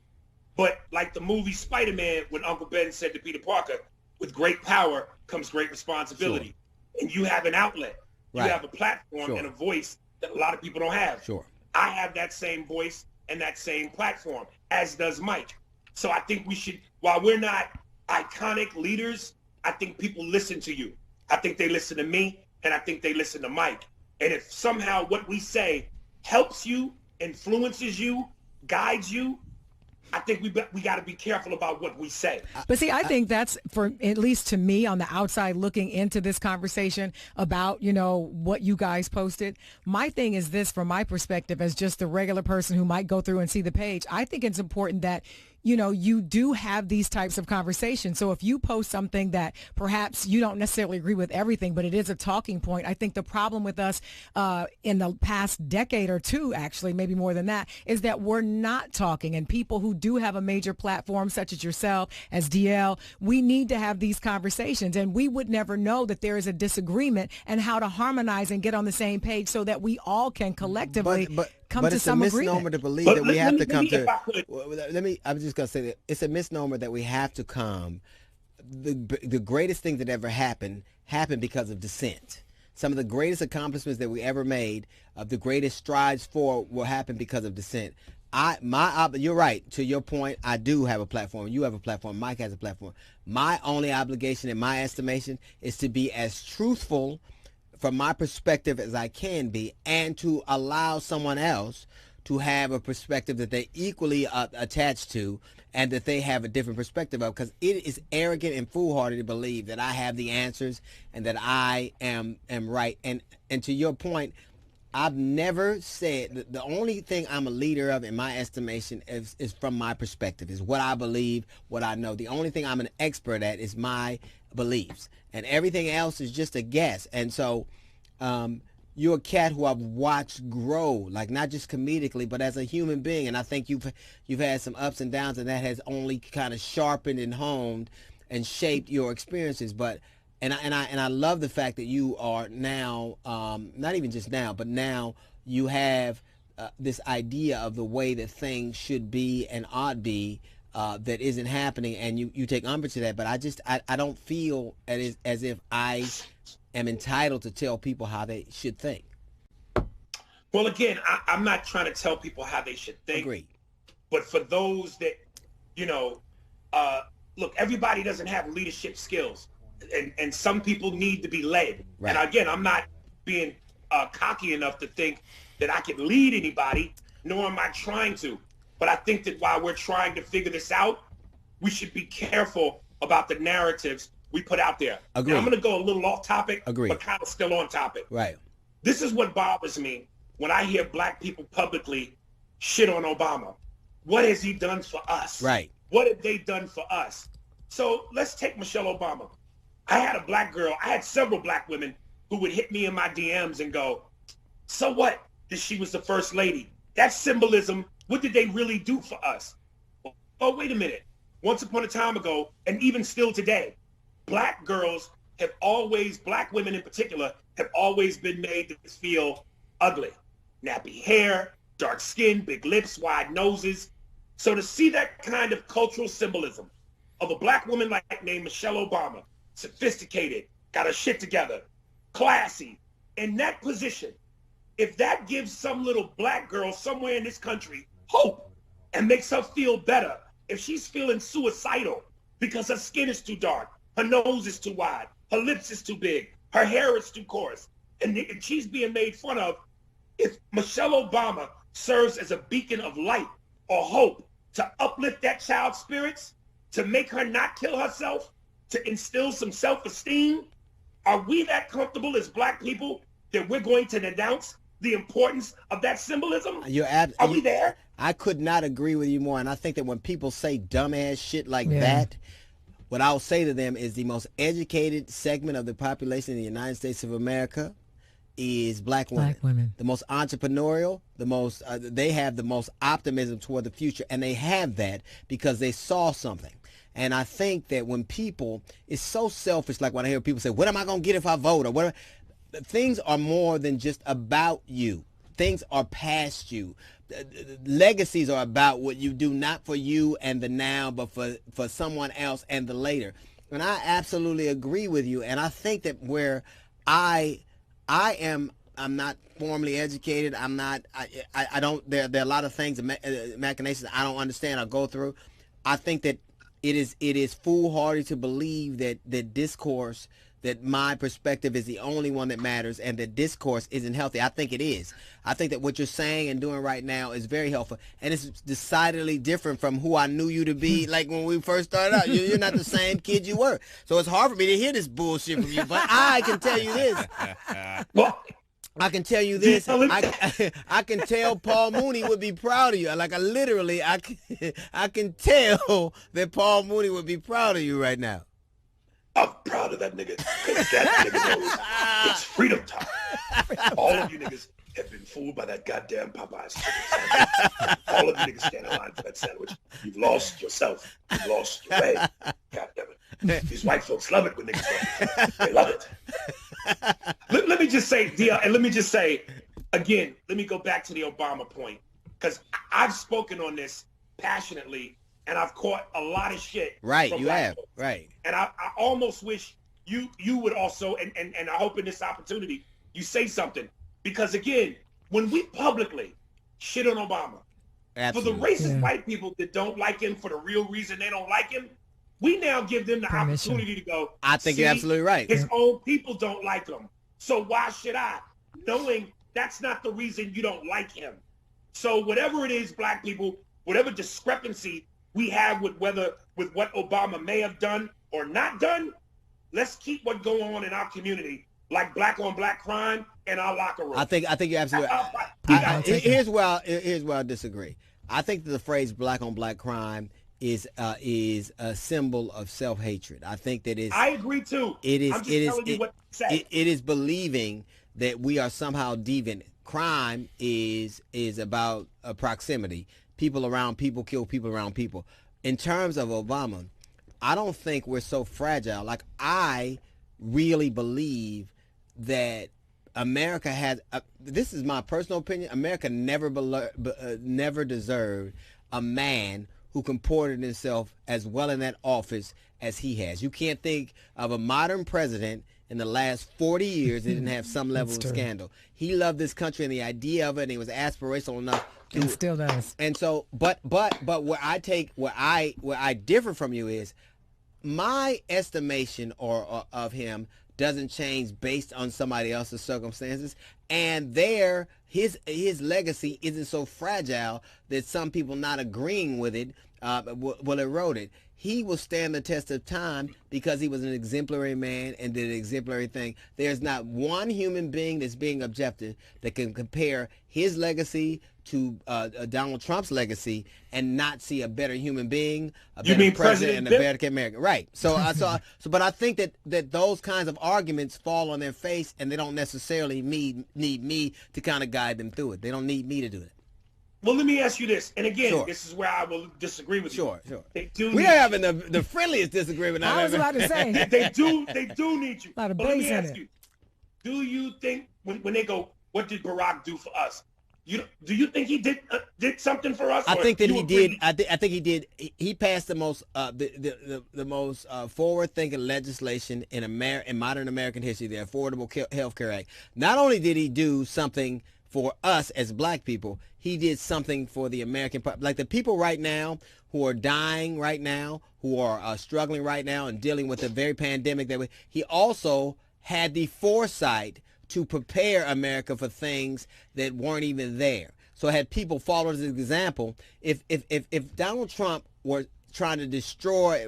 But like the movie Spider-Man, when Uncle Ben said to Peter Parker, with great power comes great responsibility. Sure. And you have an outlet. Right. You have a platform and a voice that a lot of people don't have. Sure. I have that same voice and that same platform, as does Mike. So I think we should, while we're not iconic leaders, I think people listen to you. I think they listen to me, and I think they listen to Mike. And if somehow what we say helps you, influences you, guides you, I think we got to be careful about what we say. But see, I think that's, for at least to me on the outside looking into this conversation about, you know, what you guys posted. My thing is this, from my perspective, as just the regular person who might go through and see the page, I think it's important that, you know, you do have these types of conversations. So if you post something that perhaps you don't necessarily agree with everything, but it is a talking point, I think the problem with us in the past decade or two, actually, maybe more than that, is that we're not talking. And people who do have a major platform, such as yourself, as DL, we need to have these conversations. And we would never know that there is a disagreement and how to harmonize and get on the same page so that we all can collectively come to some agreement. But it's a misnomer to believe that we have to come to. I'm just going to say that it's a misnomer that we have to come. The greatest thing that ever happened because of dissent. Some of the greatest accomplishments that we ever made, the greatest strides forward, will happen because of dissent. You're right. To your point, I do have a platform. You have a platform. Mike has a platform. My only obligation, in my estimation, is to be as truthful from my perspective as I can be, and to allow someone else to have a perspective that they equally attached to, and that they have a different perspective of, because it is arrogant and foolhardy to believe that I have the answers and that I am right. And to your point, I've never said, the only thing I'm a leader of in my estimation is from my perspective, is what I believe, what I know. The only thing I'm an expert at is my beliefs, and everything else is just a guess. And so you're a cat who I've watched grow, like not just comedically, but as a human being. And I think you've had some ups and downs, and that has only kind of sharpened and honed and shaped your experiences. But and I love the fact that you are now, not even just now, but now you have this idea of the way that things should be and ought be, that isn't happening, and you take umbrage to that. But I don't feel as if I am entitled to tell people how they should think. Well, again, I'm not trying to tell people how they should think. Agreed. But for those that, look, everybody doesn't have leadership skills. And some people need to be led. Right. And again, I'm not being cocky enough to think that I can lead anybody, nor am I trying to. But I think that while we're trying to figure this out, we should be careful about the narratives we put out there. Agreed. Now, I'm going to go a little off topic, Agreed. but kind of still on topic. Right. This is what bothers me when I hear black people publicly shit on Obama. What has he done for us? Right. What have they done for us? So let's take Michelle Obama. I had a black girl, I had several black women who would hit me in my DMs and go, so what that she was the first lady? That's symbolism. What did they really do for us? Oh, wait a minute. Once upon a time ago, and even still today, black girls have always, black women in particular, have always been made to feel ugly. Nappy hair, dark skin, big lips, wide noses. So to see that kind of cultural symbolism of a black woman like named Michelle Obama, sophisticated, got her shit together, classy, in that position, if that gives some little black girl somewhere in this country hope and makes her feel better, if she's feeling suicidal because her skin is too dark, her nose is too wide, her lips is too big, her hair is too coarse, and she's being made fun of, if Michelle Obama serves as a beacon of light or hope to uplift that child's spirits, to make her not kill herself, to instill some self-esteem, are we that comfortable as black people that we're going to denounce the importance of that symbolism? Are we there? I could not agree with you more. And I think that when people say dumbass shit like that, what I'll say to them is the most educated segment of the population in the United States of America is black women. Black women. The most entrepreneurial, the most, they have the most optimism toward the future. And they have that because they saw something. And I think that when people, it's so selfish, like when I hear people say, what am I going to get if I vote? Or what? Things are more than just about you. Things are past you. Legacies are about what you do, not for you and the now, but for someone else and the later. And I absolutely agree with you. And I think that where I'm not formally educated. I don't, there are a lot of things, machinations I don't understand or go through. I think that it is foolhardy to believe that discourse, that my perspective is the only one that matters and that discourse isn't healthy. I think it is. I think that what you're saying and doing right now is very helpful. And it's decidedly different from who I knew you to be like when we first started out. You're not the same kid you were. So it's hard for me to hear this bullshit from you. But I can tell you this. Well, I can tell you this. I can tell Paul Mooney would be proud of you. Like I can tell that Paul Mooney would be proud of you right now. I'm proud of that nigga. Because that nigga knows it's freedom time. All of you niggas have been fooled by that goddamn Popeyes chicken sandwich. All of you niggas stand in line for that sandwich. You've lost yourself. You've lost your way. God damn it. These white folks love it when niggas do it. They love it. Let me just say, Dia, and let me just say, again, let me go back to the Obama point. Because I've spoken on this passionately, and I've caught a lot of shit. Right, you have. Folks. Right. And I almost wish you would also, and I hope in this opportunity, you say something. Because again, when we publicly shit on Obama, absolutely, for the racist white people that don't like him for the real reason they don't like him, we now give them the opportunity to go, I think you're absolutely right. His own people don't like him. So why should I? Knowing that's not the reason you don't like him. So whatever it is, black people, whatever discrepancy we have with what Obama may have done or not done, let's keep what going on in our community, like black on black crime, in our locker room. I think you're absolutely right. Here's where I disagree. I think that the phrase "black on black crime" is a symbol of self-hatred. I think that is. I agree too. It is. I'm just telling you what to say. It is believing that we are somehow deviant. Crime is about proximity. People around people kill people around people. In terms of Obama, I don't think we're so fragile. Like, I really believe that America has, this is my personal opinion, America never deserved a man who comported himself as well in that office as he has. You can't think of a modern president in the last 40 years that didn't have some level of scandal. He loved this country and the idea of it, and he was aspirational enough to, and still does. And so, but where I differ from you is my estimation of him doesn't change based on somebody else's circumstances, and his legacy isn't so fragile that some people not agreeing with it will erode it. He will stand the test of time because he was an exemplary man and did an exemplary thing. There's not one human being that's being objective that can compare his legacy to Donald Trump's legacy and not see a better human being, a better president, and a better American. Right. So, but I think that those kinds of arguments fall on their face, and they don't necessarily need me to kind of guide them through it. They don't need me to do it. Well, let me ask you this, and again, this is where I will disagree with you. Sure. We're having the friendliest disagreement I've ever. I was about to say. They do need you. A lot of but let bass me in ask it. you, do you think when they go, what did Barack do for us? Do you think he did something for us? I think that he did. I think he did. He passed the most the most forward-thinking legislation in modern American history, the Affordable Health Care Act. Not only did he do something for us as black people, he did something for the American public. Like the people right now who are dying right now, who are struggling right now and dealing with the very pandemic he also had the foresight to prepare America for things that weren't even there. So had people followed his example, if Donald Trump weren't trying to destroy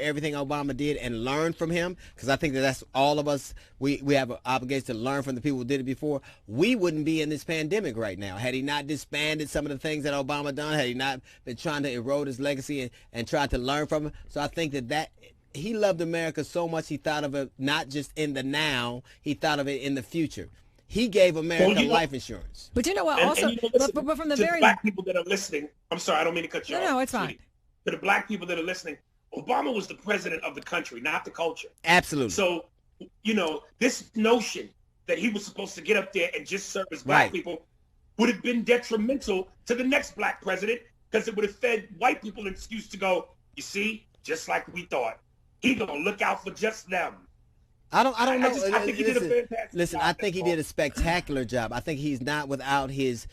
everything Obama did and learn from him, because I think that's all of us, we have an obligation to learn from the people who did it before, we wouldn't be in this pandemic right now. Had he not disbanded some of the things that Obama done, had he not been trying to erode his legacy and tried to learn from him. So I think that he loved America so much he thought of it not just in the now, he thought of it in the future. He gave America life insurance. But you know what? But from the very black people that are listening, I'm sorry, I don't mean to cut you off. No, it's fine. To the black people that are listening, Obama was the president of the country, not the culture. Absolutely. So, this notion that he was supposed to get up there and just serve as black people would have been detrimental to the next black president, because it would have fed white people an excuse to go, you see, just like we thought. He gonna look out for just them. I don't know. I think he did a fantastic job. I think he did a spectacular job. I think he's not without his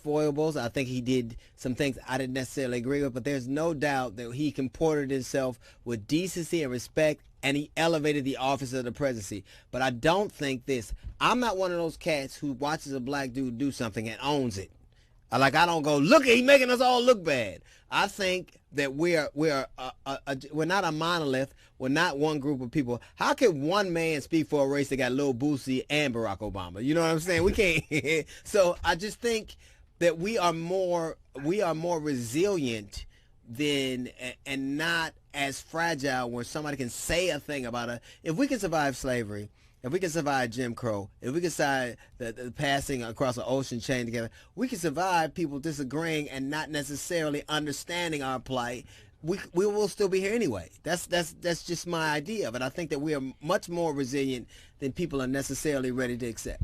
foibles. I think he did some things I didn't necessarily agree with, but there's no doubt that he comported himself with decency and respect, and he elevated the office of the presidency. But I don't think I'm not one of those cats who watches a black dude do something and owns it. I don't go, look, he's making us all look bad. I think that we're not a monolith. We're not one group of people. How can one man speak for a race that got Lil Boosie and Barack Obama? You know what I'm saying? We can't. So I just think that we are more resilient than and not as fragile where somebody can say a thing about it. If we can survive slavery, if we can survive Jim Crow, if we can survive the passing across an ocean chain together, we can survive people disagreeing and not necessarily understanding our plight. We will still be here anyway. That's just my idea. But I think that we are much more resilient than people are necessarily ready to accept.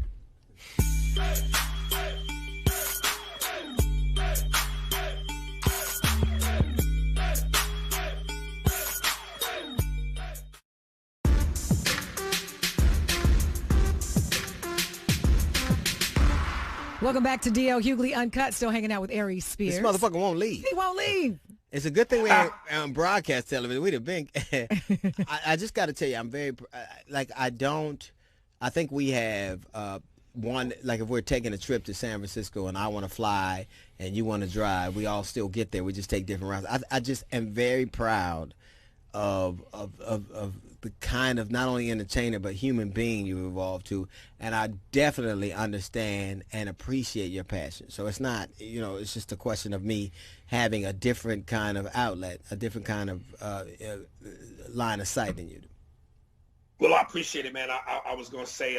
Welcome back to D.L. Hughley Uncut. Still hanging out with Aries Spears. This motherfucker won't leave. He won't leave. It's a good thing we ain't on broadcast television. We'd have been. I just got to tell you, I'm very, I think we have one, like if we're taking a trip to San Francisco and I want to fly and you want to drive, we all still get there. We just take different routes. I just am very proud of the kind of not only entertainer but human being you evolved to, and I definitely understand and appreciate your passion. So it's not, it's just a question of me having a different kind of outlet, a different kind of line of sight than you do. Well, I appreciate it, man. I was going to say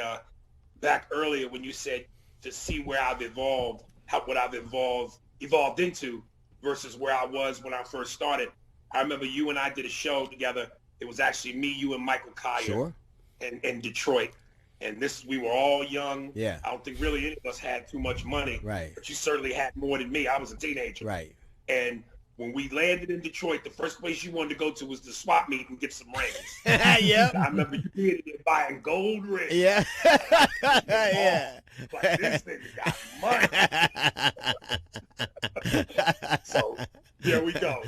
back earlier when you said to see where I've evolved, what I've evolved into versus where I was when I first started. I remember you and I did a show together. It was actually me, you, and Michael Collier in Detroit. And we were all young. Yeah. I don't think really any of us had too much money. Right. But you certainly had more than me. I was a teenager. Right. And when we landed in Detroit, the first place you wanted to go to was the swap meet and get some rings. Yeah. I remember you being there buying gold rings. Yeah. Yeah. Like, this nigga got money. So here we go.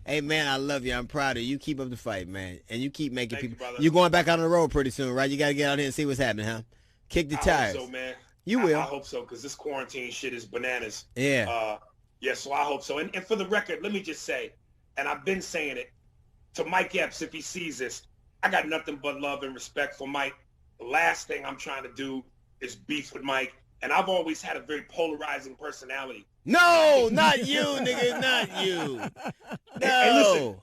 Hey, man, I love you. I'm proud of you. You keep up the fight, man. And you keep making Thank people. you, brother. You're going back on the road pretty soon, right? You got to get out here and see what's happening, huh? Kick the tires. I hope so, man. You will. I hope so, because this quarantine shit is bananas. Yeah. Yeah, so I hope so. And for the record, let me just say, and I've been saying it, to Mike Epps, if he sees this, I got nothing but love and respect for Mike. The last thing I'm trying to do is beef with Mike. And I've always had a very polarizing personality. No, not you, nigga, not you. No. And listen,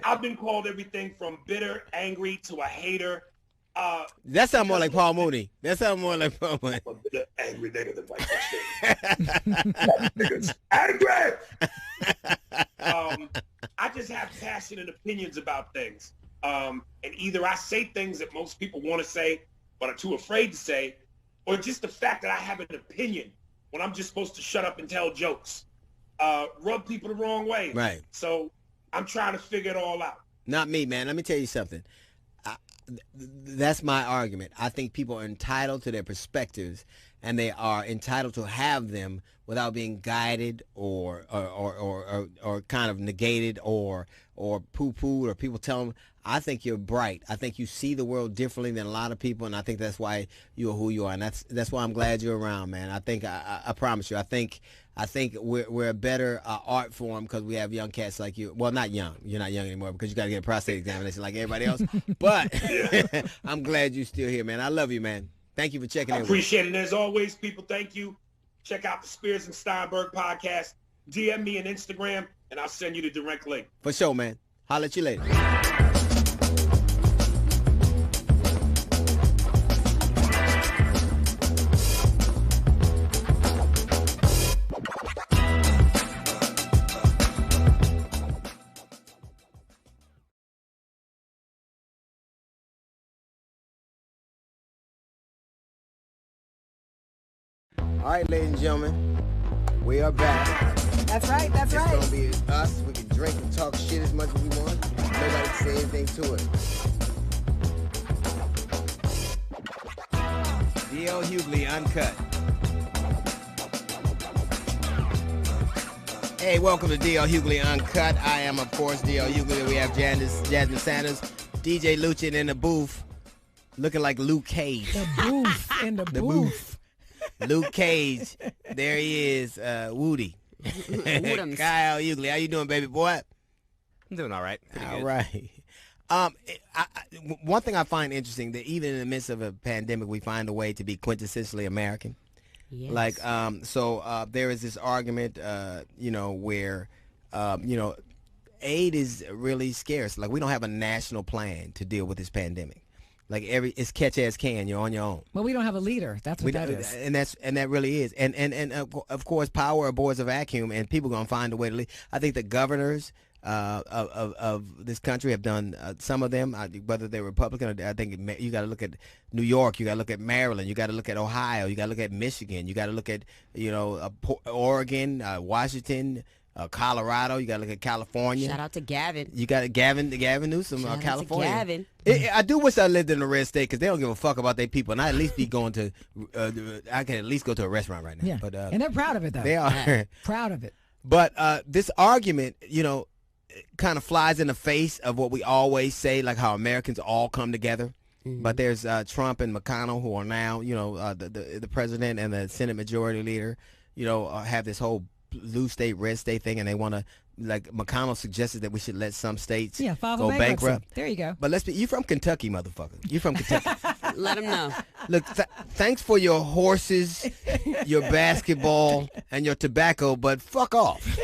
I've been called everything from bitter, angry, to a hater. That sounds more like Paul Mooney. That sounds more like Paul Mooney. A bitter, angry nigga that like that nigga's angry. I just have passionate opinions about things. And either I say things that most people want to say but are too afraid to say, or just the fact that I have an opinion when I'm just supposed to shut up and tell jokes, rub people the wrong way. Right. So I'm trying to figure it all out. Not me, man. Let me tell you something. That's my argument. I think people are entitled to their perspectives, and they are entitled to have them without being guided or kind of negated or poo-pooed, or people tell them. I think you're bright. I think you see the world differently than a lot of people, and I think that's why you're who you are, and that's why I'm glad you're around, man. I think I promise you. I think we're a better art form because we have young cats like you. Well, not young. You're not young anymore because you got to get a prostate examination like everybody else. But I'm glad you're still here, man. I love you, man. Thank you for checking in. I appreciate it. And as always, people, thank you. Check out the Spears and Steinberg podcast. DM me on Instagram, and I'll send you the direct link. For sure, man. Holla at you later. All right, ladies and gentlemen, we are back. That's right. That's right. It's going to be us. We can drink and talk shit as much as we want. Nobody can say anything to it. D.L. Hughley, Uncut. Hey, welcome to D.L. Hughley, Uncut. I am, of course, D.L. Hughley. We have Jasmine Sanders, DJ Luchin in the booth, looking like Luke Cage. The booth. In the booth. Luke Cage. There he is, Woody. Kyle Hughley. How you doing, baby boy? I'm doing all right. All right. One thing I find interesting, that even in the midst of a pandemic, we find a way to be quintessentially American. Yes. Like, there is this argument, where, aid is really scarce. Like, we don't have a national plan to deal with this pandemic. Like it's catch as can. You're on your own. Well, we don't have a leader. That's what that is. And that really is. And of course, power abhors a vacuum, and people are gonna find a way to lead. I think the governors of this country have done, some of them, whether they're Republican or, I think you got to look at New York, you got to look at Maryland, you got to look at Ohio, you got to look at Michigan, you got to look at Oregon, Washington. Colorado, you got to look at California. Shout out to Gavin. You got Gavin Newsom, Shout California. out to Gavin. I do wish I lived in a red state because they don't give a fuck about their people, and I at least be going to. I can at least go to a restaurant right now. Yeah, but and they're proud of it though. They are proud of it. But this argument, kind of flies in the face of what we always say, like how Americans all come together. Mm-hmm. But there's Trump and McConnell, who are now, the president and the Senate Majority Leader, have this whole blue state, red state thing, and they want to, like McConnell suggested that we should let some states file for go bankruptcy. bankrupt. There you go. But you from Kentucky, motherfucker. You from Kentucky. Let them know. Look, thanks for your horses, your basketball, and your tobacco, but fuck off.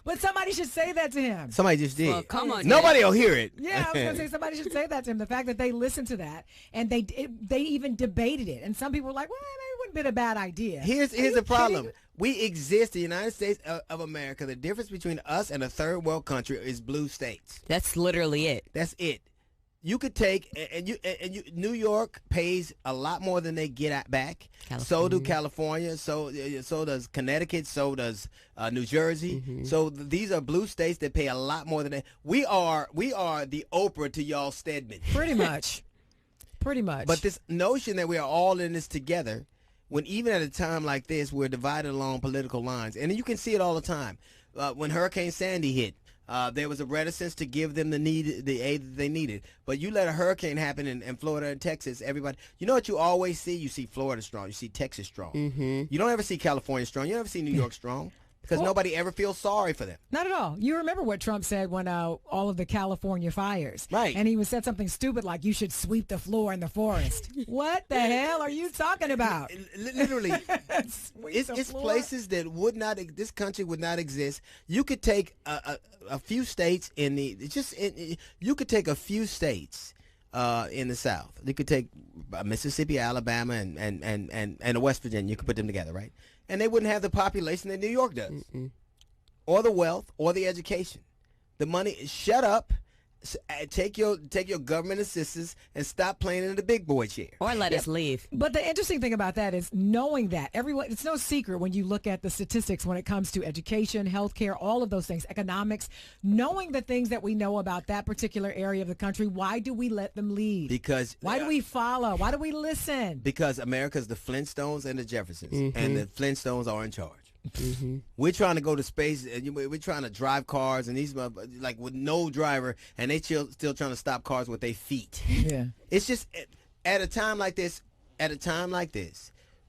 But somebody should say that to him. Somebody just did. Well, come on, Nobody will hear it. Yeah, I was going to say somebody should say that to him. The fact that they listened to that and they even debated it. And some people were like, well, maybe it wouldn't have been a bad idea. Here's the problem. We exist, the United States of America. The difference between us and a third world country is blue states. That's literally it. That's it. You could take New York pays a lot more than they get back. So do California. So does Connecticut. So does New Jersey. So these are blue states that pay a lot more than they. We are the Oprah to y'all Stedman. Pretty much. Pretty much. But this notion that we are all in this together, when even at a time like this, we're divided along political lines, and you can see it all the time. When Hurricane Sandy hit. There was a reticence to give them the aid that they needed. But you let a hurricane happen in Florida and Texas, everybody, you know what you always see? You see Florida strong. You see Texas strong. You don't ever see California strong. You don't ever see New York strong because nobody ever feels sorry for them. Not at all. You remember what Trump said when all of the California fires. Right. And he said something stupid like, you should sweep the floor in the forest. What the hell are you talking about? Literally, it's places that this country would not exist. You could take a few states you could take a few states in the South. You could take Mississippi, Alabama, and West Virginia. You could put them together, right? And they wouldn't have the population that New York does, or the wealth, or the education, the money. Shut up. Take your government assistance and stop playing in the big boy chair. Or let us leave. But the interesting thing about that is knowing that it's no secret when you look at the statistics when it comes to education, healthcare, all of those things, economics, knowing the things that we know about that particular area of the country, why do we let them lead? Why do we follow? Why do we listen? Because America's the Flintstones and the Jeffersons, and the Flintstones are in charge. We're trying to go to space, and we're trying to drive cars, and these like with no driver, and they still trying to stop cars with their feet. Yeah, it's just at a time like this.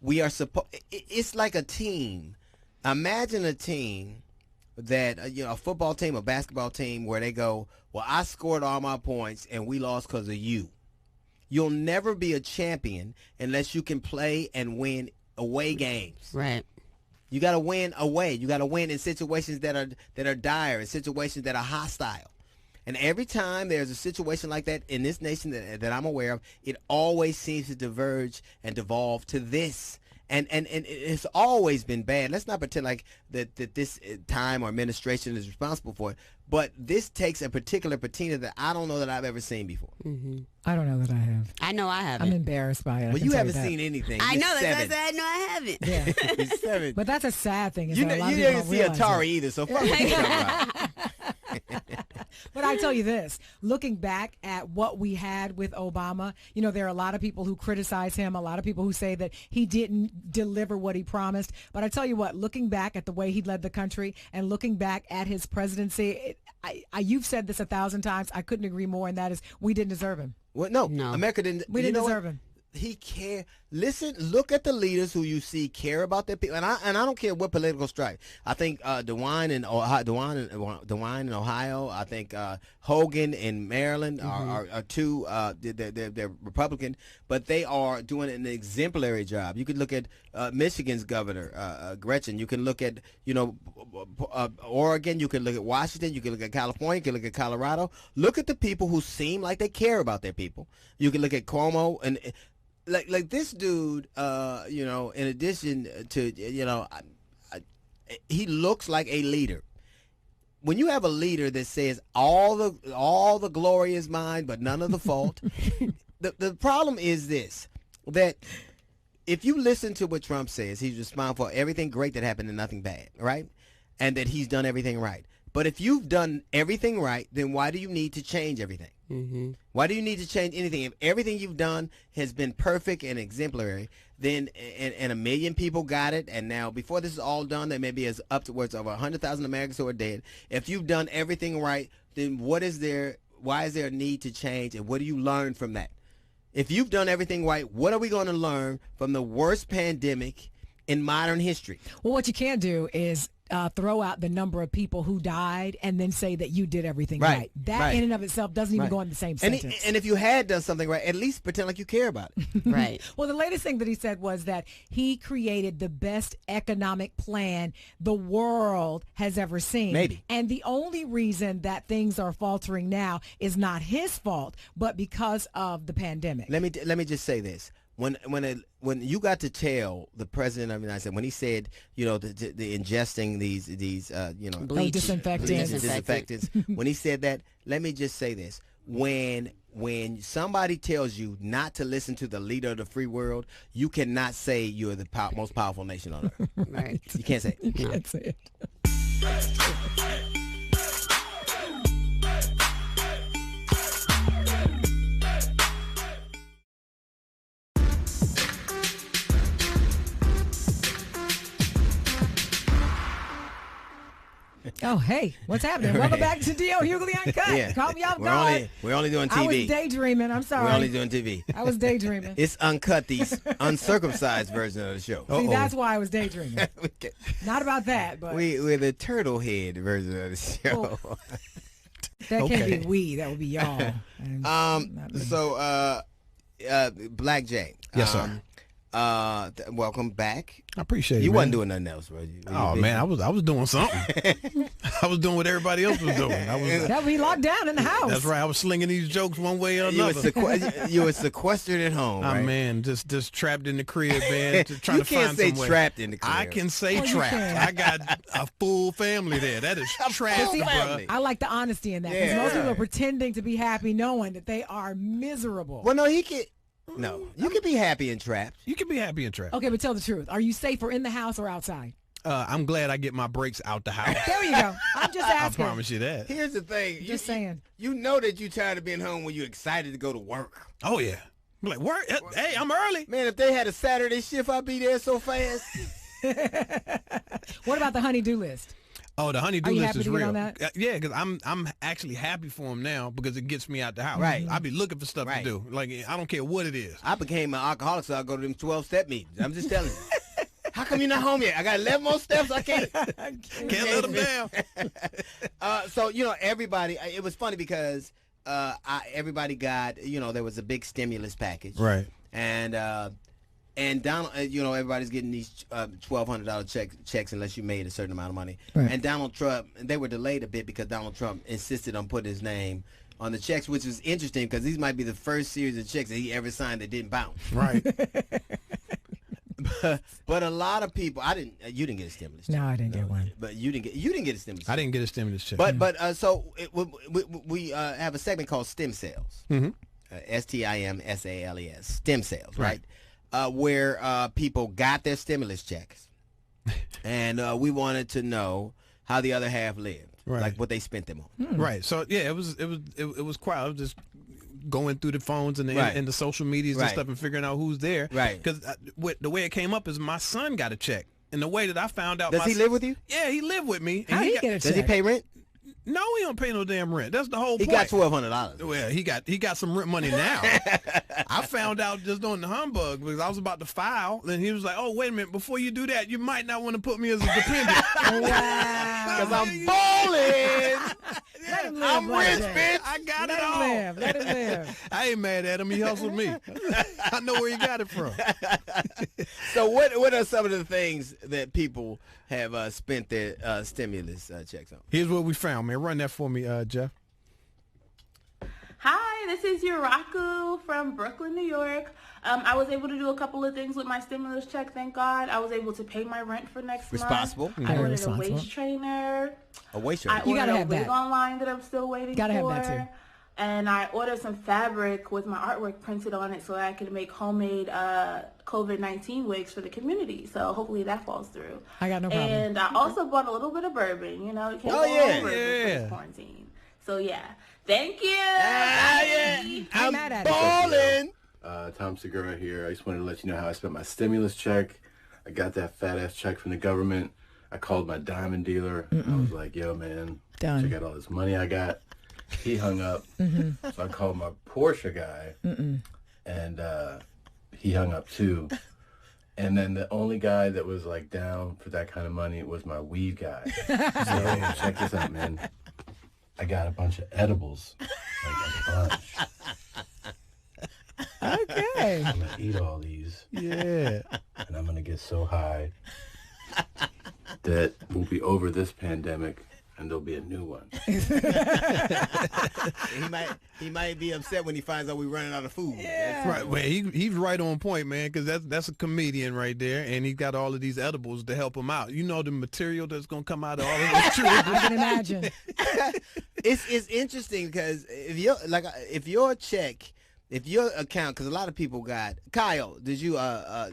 We are supposed. It's like a team. Imagine a team that a football team, a basketball team, where they go, well, I scored all my points, and we lost because of you. You'll never be a champion unless you can play and win away games. Right. You got to win away. You got to win in situations that are dire, in situations that are hostile. And every time there's a situation like that in this nation that I'm aware of, it always seems to diverge and devolve to this. And it's always been bad. Let's not pretend like that this time or administration is responsible for it. But this takes a particular patina that I don't know that I've ever seen before. I don't know that I have. I know I haven't. I'm embarrassed by it. Well, you haven't seen anything. I know that. I know I haven't. Yeah. You're 7. But that's a sad thing. You didn't see Atari either, so fuck what you talking about. But I tell you this, looking back at what we had with Obama, there are a lot of people who criticize him, a lot of people who say that he didn't deliver what he promised. But I tell you what, looking back at the way he led the country and looking back at his presidency, you've said this 1,000 times. I couldn't agree more, and that is we didn't deserve him. Well, no. America didn't. We didn't deserve him. He cared. Listen, look at the leaders who you see care about their people, and I don't care what political stripe. I think DeWine in Ohio. I think Hogan in Maryland are two. They're Republican, but they are doing an exemplary job. You could look at Michigan's governor Gretchen. You can look at Oregon. You can look at Washington. You can look at California. You can look at Colorado. Look at the people who seem like they care about their people. You can look at Cuomo and. Like this dude, in addition to, he looks like a leader. When you have a leader that says all the glory is mine, but none of the fault, the problem is this, that if you listen to what Trump says, he's responsible for everything great that happened and nothing bad, right? And that he's done everything right. But if you've done everything right, then why do you need to change everything? Why do you need to change anything? If everything you've done has been perfect and exemplary, then and 1 million people got it, and now before this is all done, there may be upwards of 100,000 Americans who are dead. If you've done everything right, then why is there a need to change, and what do you learn from that? If you've done everything right, what are we going to learn from the worst pandemic in modern history? Well, what you can't do is throw out the number of people who died and then say that you did everything right. That in and of itself doesn't even go in the same sentence. And if you had done something right, at least pretend like you care about it. Right. Well, the latest thing that he said was that he created the best economic plan the world has ever seen. Maybe. And the only reason that things are faltering now is not his fault, but because of the pandemic. Let me just say this. When you got to tell the president of the United States, when he said, the ingesting these Bleach. Disinfectants. when he said that, let me just say this. When somebody tells you not to listen to the leader of the free world, you cannot say you're the most powerful nation on earth. Right. You can't say it. You can't say it. Oh, hey, what's happening? Welcome back to D.O. Hughley Uncut. Yeah. Caught me off guard. We're only doing TV. I was daydreaming. I'm sorry. We're only doing TV. I was daydreaming. It's uncut, the uncircumcised version of the show. See, that's why I was daydreaming. Not about that, but we're the turtle head version of the show. Oh. That can't be we. That would be y'all. Black J. Yes, sir. Welcome back. I appreciate it. You man. wasn't doing nothing else, bro. Man, I was doing something. I was doing what everybody else was doing. That we locked down in the house. That's right. I was slinging these jokes one way or another. You were sequestered at home, right? Man, just trapped in the crib, man. Trying to find can't say some way. trapped in the crib. I can say trapped. I got a full family there. That is trapped, bro. I like the honesty in that because most people are pretending to be happy knowing that they are miserable. Well, no, you can be happy and trapped. You can be happy and trapped. Okay, but tell the truth. Are you safer in the house or outside? I'm glad I get my breaks out the house. There you go. I'm just asking. I promise you that. Here's the thing. Just saying. You know that you're tired of being home when you're excited to go to work. Oh, yeah. I'm like, work? Hey, I'm early. Man, if they had a Saturday shift, I'd be there so fast. What about the honey-do list? Oh, the honey-do list is real. On that? Yeah, because I'm actually happy for him now because it gets me out the house. Right. I be looking for stuff to do. Like, I don't care what it is. I became an alcoholic, so I go to them 12-step meetings. I'm just telling you. How come you're not home yet? I got 11 more steps. I can't let them down. So, everybody, it was funny because everybody got, there was a big stimulus package. Right. And Donald, everybody's getting these $1,200 checks unless you made a certain amount of money. Right. And Donald Trump, they were delayed a bit because Donald Trump insisted on putting his name on the checks, which is interesting because these might be the first series of checks that he ever signed that didn't bounce. Right. But a lot of people, you didn't get a stimulus check. No, I didn't get one. But you didn't get a stimulus check. I didn't get a stimulus check. We have a segment called Stem Cells. Mm-hmm. STIMSALES. Stem cells, right? Where people got their stimulus checks, and we wanted to know how the other half lived, like what they spent them on. Right. So yeah, it was quiet. I was just going through the phones and the social medias and stuff and figuring out who's there. Right. Because the way it came up is my son got a check, and the way that I found out. Does he live with you? Yeah, he lived with me. How did he get a check? Does he pay rent? No, he don't pay no damn rent. That's the whole point. He got $1,200. Well, he got some rent money now. I found out just on the humbug because I was about to file, and he was like, "Oh, wait a minute! Before you do that, you might not want to put me as a dependent." Wow! Because I'm balling. Let him live, I'm rich, bitch. I got Let it him all. live. Let him live. I ain't mad at him. He hustled me. I know where he got it from. So what are some of the things that people have spent their stimulus checks on? Here's what we found, man. Run that for me, Jeff. Hi, this is Yuraku from Brooklyn, New York. I was able to do a couple of things with my stimulus check, thank God. I was able to pay my rent for next Responsible. month. I ordered a waist trainer. A waist trainer? I ordered a wig online that I'm still waiting for. Have that too. And I ordered some fabric with my artwork printed on it so I could make homemade COVID-19 wigs for the community. So hopefully that falls through. I got no problem. And I also bought a little bit of bourbon. You know, it can't go wrong for this quarantine. So yeah, thank you. I'm mad at balling. Tom Segura here. I just wanted to let you know how I spent my stimulus check. I got that fat ass check from the government. I called my diamond dealer. I was like, yo, man, check out all this money I got. He hung up. So I called my Porsche guy, and he hung up too. And then the only guy that was like down for that kind of money was my weed guy. So check this out, man. I got a bunch of edibles, like a bunch. Okay. I'm gonna eat all these. Yeah. And I'm gonna get so high that we'll be over this pandemic and there'll be a new one. he might be upset when he finds out we're running out of food. Yeah. Right, well, he's right on point, man, because that's a comedian right there, and he's got all of these edibles to help him out. You know the material that's gonna come out of all of those trees. I can imagine. It's interesting because if your check, if your account, because a lot of people got. Kyle, did you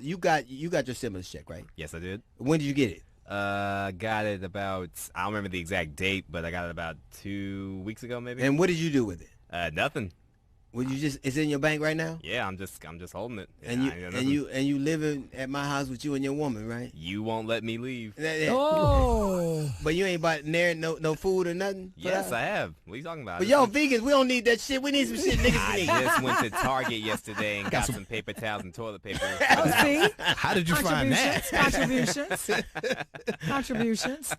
you got your stimulus check, right? Yes, I did. When did you get it? Got it about, I don't remember the exact date, but I got it about 2 weeks ago, maybe. And what did you do with it? Nothing. Would you it's in your bank right now? Yeah, I'm just holding it. And you living at my house with you and your woman, right? You won't let me leave. Oh. But you ain't bought no food or nothing? Yes, I have. What are you talking about? But y'all vegans, we don't need that shit. We need some shit niggas need. I just went to Target yesterday and got some paper towels and toilet paper. Oh, see? How did you find that? Contributions.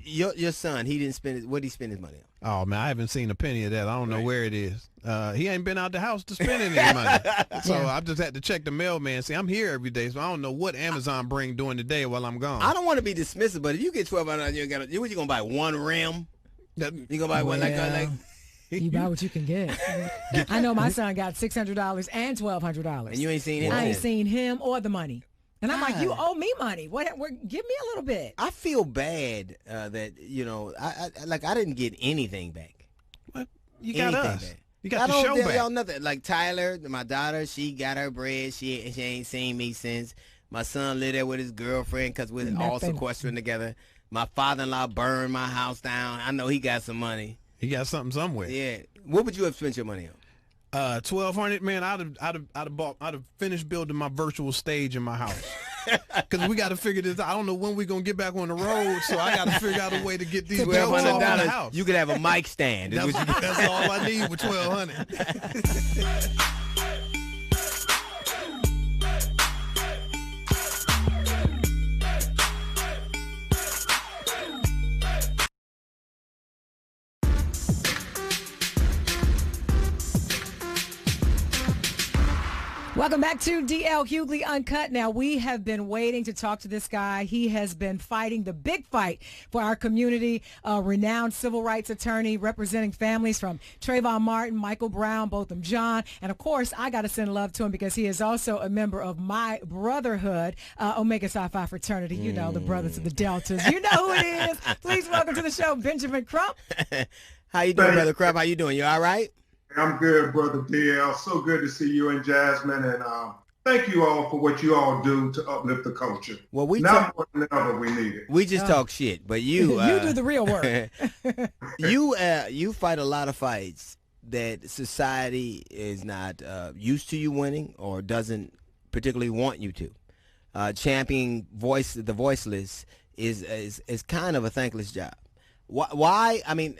Your son, he didn't spend what did he spend his money on? Oh man, I haven't seen a penny of that. I don't know where it is. He ain't been out the house to spend any money. So I just had to check the mailman. See, I'm here every day, so I don't know what Amazon bring during the day while I'm gone. I don't want to be dismissive, but if you get $1,200, what you gonna buy? One rim? You gonna buy one like? You buy what you can get. I know my son got $600 and $1,200. And you ain't seen him? I ain't seen him or the money. And I'm like, you owe me money. Give me a little bit. I feel bad that I didn't get anything back. What? You got us. Back. You got the show back. Y'all nothing. Like Tyler, my daughter, she got her bread. She ain't seen me since. My son lived there with his girlfriend because we're all sequestering together. My father-in-law burned my house down. I know he got some money. He got something somewhere. Yeah. What would you have spent your money on? $1,200, man. I'd have finished building my virtual stage in my house. Because we got to figure this out. I don't know when we're going to get back on the road, so I got to figure out a way to get these belts off in the house. You could have a mic stand. That's all I need with $1,200. Welcome back to DL Hughley Uncut. Now, we have been waiting to talk to this guy. He has been fighting the big fight for our community, a renowned civil rights attorney representing families from Trayvon Martin, Michael Brown, Botham Jean. And, of course, I got to send love to him because he is also a member of my brotherhood, Omega Psi Phi fraternity. You know, the Brothers of the Deltas. You know who it is. Please welcome to the show, Benjamin Crump. How you doing, Brother Crump? How you doing? You all right? I'm good, Brother DL. So good to see you and Jasmine, and thank you all for what you all do to uplift the culture. Well, now more than ever we need it. We just talk shit, but you you do the real work. you fight a lot of fights that society is not used to you winning or doesn't particularly want you to. Championing the voiceless is kind of a thankless job. Why? I mean,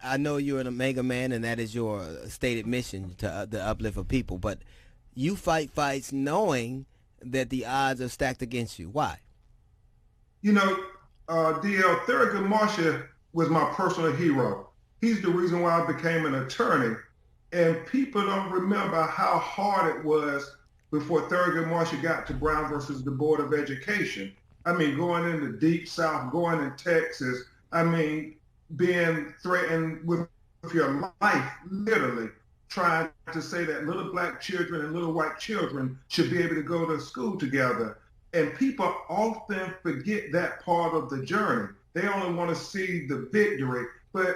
I know you're an Omega man, and that is your stated mission to the uplift of people. But you fight fights knowing that the odds are stacked against you. Why? You know, DL, Thurgood Marshall was my personal hero. He's the reason why I became an attorney. And people don't remember how hard it was before Thurgood Marshall got to Brown versus the Board of Education. I mean, going in the Deep South, going in Texas, I mean, being threatened with your life, literally, trying to say that little black children and little white children should be able to go to school together. And people often forget that part of the journey. They only want to see the victory. But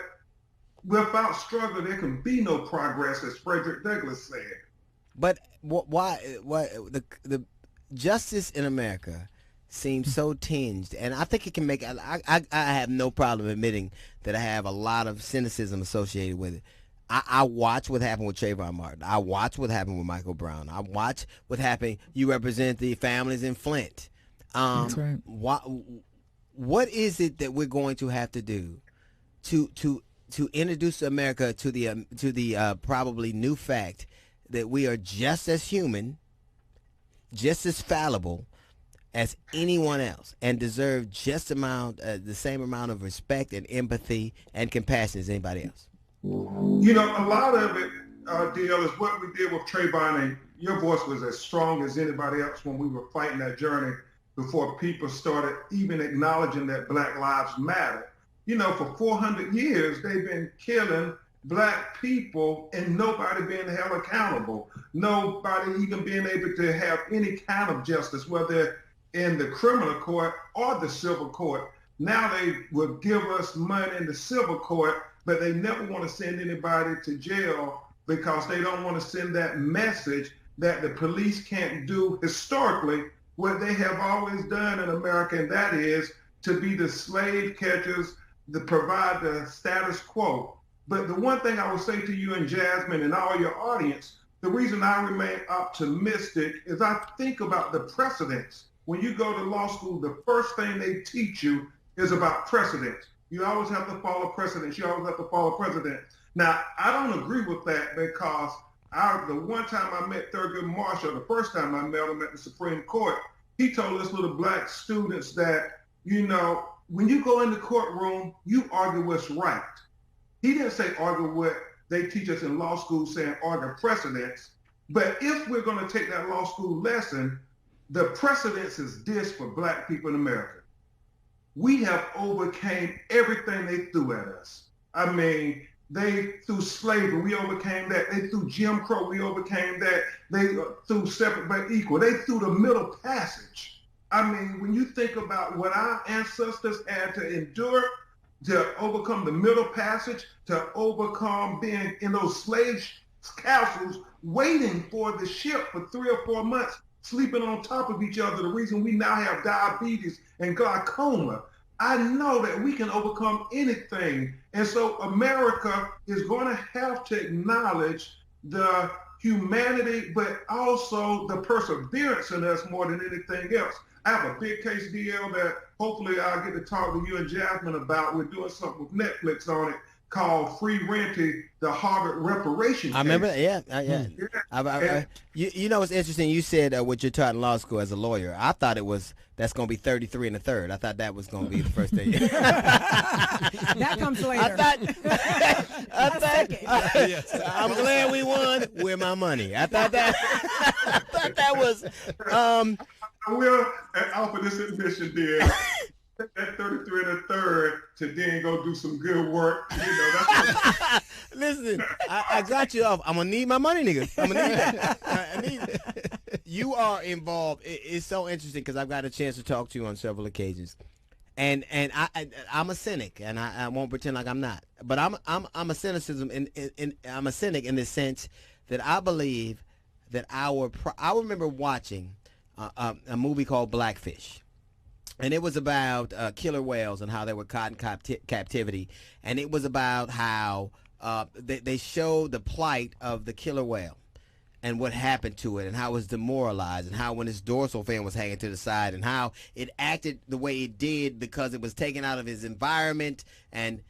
without struggle, there can be no progress, as Frederick Douglass said. But why the justice in America seems so tinged, and I think it can make. I have no problem admitting that I have a lot of cynicism associated with it. I watch what happened with Trayvon Martin. I watch what happened with Michael Brown. I watch what happened. You represent the families in Flint. That's right. What is it that we're going to have to do to introduce America to the probably new fact that we are just as human, just as fallible as anyone else and deserve just the same amount of respect and empathy and compassion as anybody else? You know, a lot of it, DL, is what we did with Trayvon, and your voice was as strong as anybody else when we were fighting that journey before people started even acknowledging that Black Lives Matter. You know, for 400 years, they've been killing Black people and nobody being held accountable. Nobody even being able to have any kind of justice, whether in the criminal court or the civil court. Now they will give us money in the civil court, but they never want to send anybody to jail because they don't want to send that message that the police can't do historically what they have always done in America, and that is to be the slave catchers, to provide the status quo. But the one thing I will say to you and Jasmine and all your audience, the reason I remain optimistic is I think about the precedents. When you go to law school, the first thing they teach you is about precedents. You always have to follow precedents. You always have to follow precedents. Now, I don't agree with that because the one time I met Thurgood Marshall, the first time I met him at the Supreme Court, he told us little Black students that, you know, when you go in the courtroom, you argue what's right. He didn't say argue what they teach us in law school, saying argue precedents. But if we're going to take that law school lesson, the precedents is this for Black people in America. We have overcame everything they threw at us. I mean, they threw slavery, we overcame that. They threw Jim Crow, we overcame that. They threw separate but equal. They threw the Middle Passage. I mean, when you think about what our ancestors had to endure to overcome the Middle Passage, to overcome being in those slave castles, waiting for the ship for 3 or 4 months, sleeping on top of each other, the reason we now have diabetes and glaucoma. I know that we can overcome anything. And so America is going to have to acknowledge the humanity, but also the perseverance in us more than anything else. I have a big case, DL, that hopefully I'll get to talk to you and Jasmine about. We're doing something with Netflix on it called Free Renting, the Harvard reparation case. I remember that, yeah. You know what's interesting? You said what you're taught in law school as a lawyer. I thought that's going to be 33 and a third. I thought that was going to be the first thing. That comes later. I'm glad we won. Where my money? I thought that was. I will offer this admission, dear. That 33 and a third to then go do some good work. You know, that's Listen, I got you off. I'm gonna need my money, nigga. I'm gonna need that. I need it. You are involved. It's so interesting because I've got a chance to talk to you on several occasions, and I'm a cynic, and I won't pretend like I'm not. But I'm a cynicism, I'm a cynic in the sense that I believe that I remember watching a movie called Blackfish. And it was about killer whales and how they were caught in captivity. And it was about how they showed the plight of the killer whale and what happened to it and how it was demoralized and how when its dorsal fin was hanging to the side and how it acted the way it did because it was taken out of its environment. And